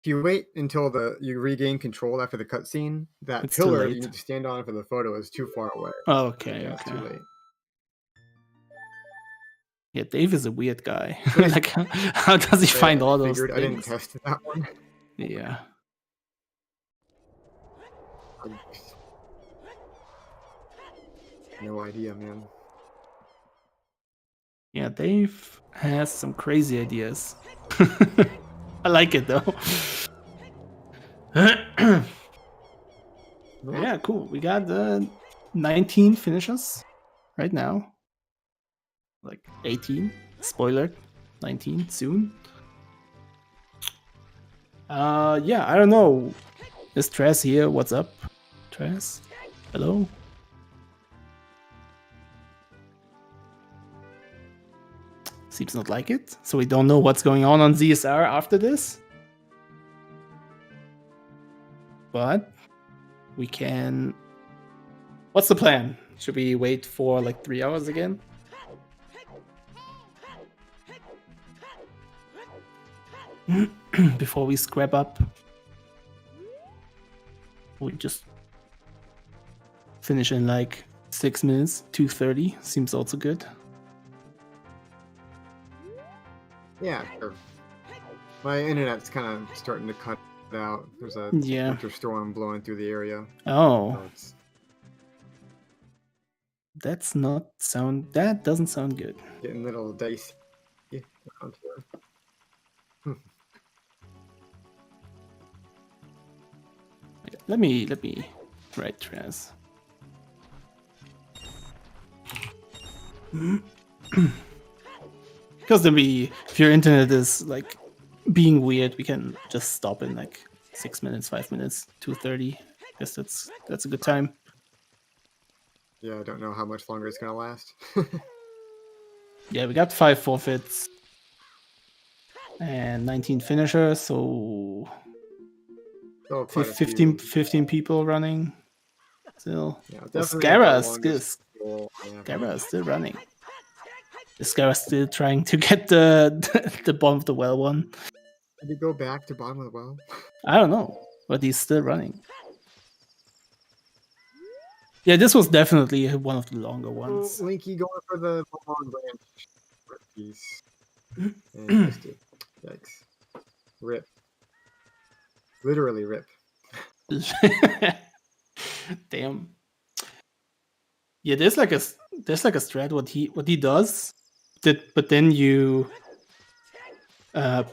you wait until you regain control after the cutscene, that It's pillar too you late. need to stand on for the photo is too far away. Oh, okay, It's too late. Yeah, Dave is a weird guy. Like, how does he find all those things? I didn't test that one. Yeah. No idea, man. Yeah, Dave has some crazy ideas. I like it though. Yeah, cool. We got 19 finishers right now. Like 18. Spoiler. 19 soon. Yeah, I don't know. Is Trez here? What's up, Trez? Hello? Seems not like it. So we don't know what's going on ZSR after this. But we can... What's the plan? Should we wait for like 3 hours again? Before we scrap up. We just finish in like 6 minutes, 2:30. Seems also good. Yeah, sure. My internet's kind of starting to cut out. There's a winter storm blowing through the area. Oh. So that doesn't sound good. getting a little dicey. Let me write Trez. Because then if your internet is like being weird, we can just stop in like 6 minutes, 5 minutes, 2:30. Guess that's a good time. Yeah, I don't know how much longer it's gonna last. Yeah, we got 5 forfeits and 19 finishers, so 15 people running. Still, Scara is still running. Is Scara still trying to get the bottom of the well one? Did he go back to bottom of the well? I don't know, but he's still running. Yeah, this was definitely one of the longer ones. Oh, Linky going for the long branch piece. And missed it. Yikes. Rip. Literally rip. Damn. Yeah, there's like a strat what he does, but then you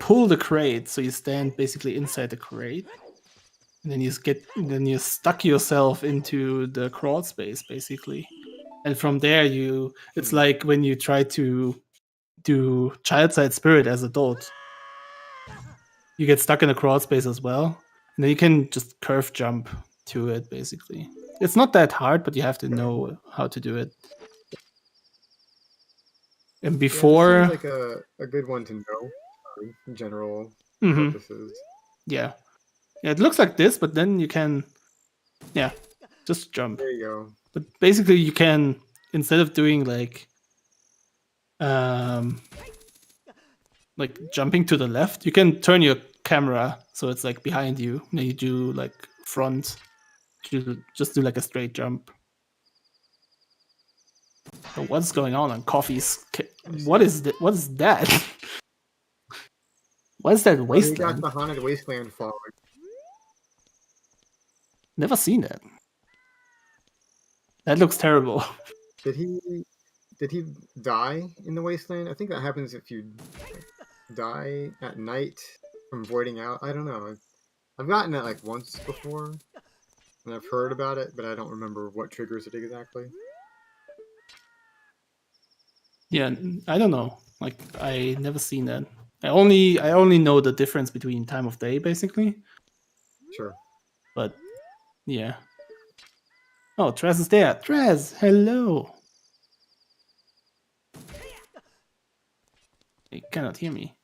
pull the crate, so you stand basically inside the crate, and then you stuck yourself into the crawl space basically, and from there it's like when you try to do child side spirit as adult, you get stuck in the crawl space as well, and then you can just curve jump to it basically. It's not that hard, but you have to know how to do it. And before, yeah, seems like a good one to know in general purposes. Yeah, it looks like this, but then you can, just jump. There you go. But basically, you can, instead of doing like jumping to the left, you can turn your camera so it's like behind you. And then you do like front. You just do like a straight jump. So what's going on Coffee's? What is that? What is that? What is that wasteland? He got the haunted wasteland forward. Never seen that. That looks terrible. Did he die in the wasteland? I think that happens if you die at night from voiding out. I don't know. I've gotten it like once before, and I've heard about it, but I don't remember what triggers it exactly. Yeah, I don't know. Like, I never seen that. I only know the difference between time of day, basically. Sure. But yeah. Oh, Trez is there. Trez, hello. You cannot hear me.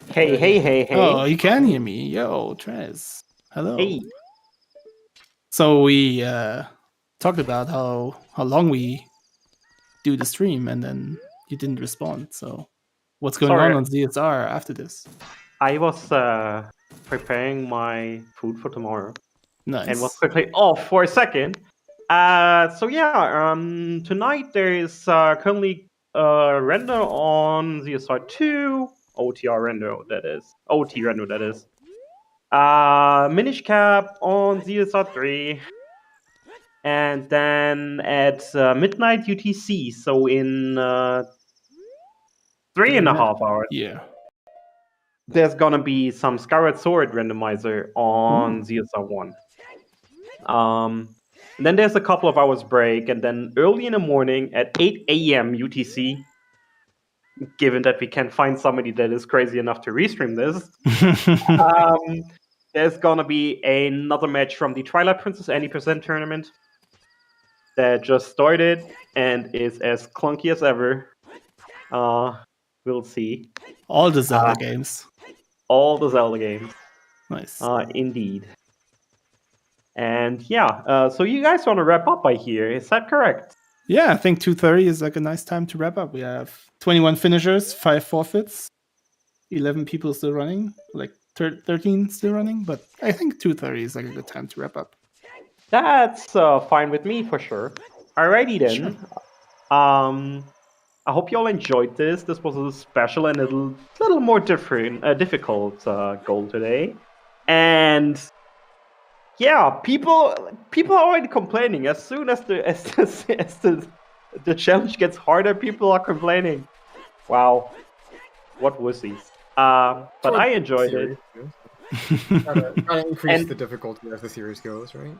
Hey. Oh, you can hear me. Yo, Trez. Hello. Hey. So we talked about how long we do the stream, and then you didn't respond. So what's going on ZSR after this? I was preparing my food for tomorrow. Nice. And was quickly off for a second. So yeah, tonight there is currently render on ZSR 2, OTR render that is. OT render that is. Minish Cap on ZSR 3. And then at midnight UTC, so in 3.5 hours. Yeah. There's gonna be some Skyward Sword randomizer on ZSR 1. And then there's a couple of hours break, and then early in the morning at 8 a.m. UTC, given that we can find somebody that is crazy enough to restream this, there's gonna be another match from the Twilight Princess Any Percent tournament that just started and is as clunky as ever. We'll see. All the Zelda games. All the Zelda games. Nice. Indeed. And yeah, so you guys want to wrap up by here, is that correct? Yeah, I think 2:30 is like a nice time to wrap up. We have 21 finishers, 5 forfeits, 11 people still running, like 13 still running, but I think 2:30 is like a good time to wrap up. That's fine with me for sure. Alrighty then. Sure. I hope you all enjoyed this. This was a special and a little more difficult goal today. And yeah, people are already complaining. As soon as the challenge gets harder, people are complaining. Wow, what wussies! But I enjoyed it. Gotta increase the difficulty as the series goes, right?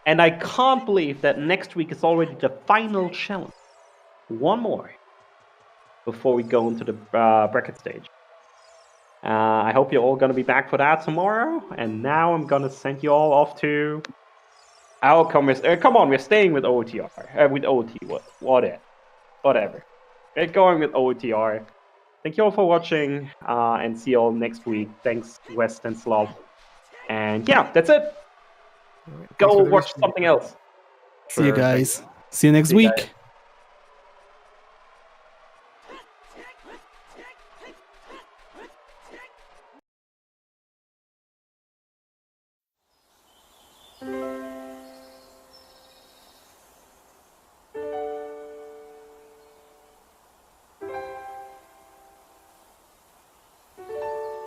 And I can't believe that next week is already the final challenge. One more before we go into the bracket stage. I hope you're all going to be back for that tomorrow. And now I'm going to send you all off to our comments. Come on, we're staying with OTR. With OT, whatever. We're going with OTR. Thank you all for watching, and see you all next week. Thanks, West and Slav. And yeah, that's it. Right, Go watch something else. See you guys. See you next week. Guys.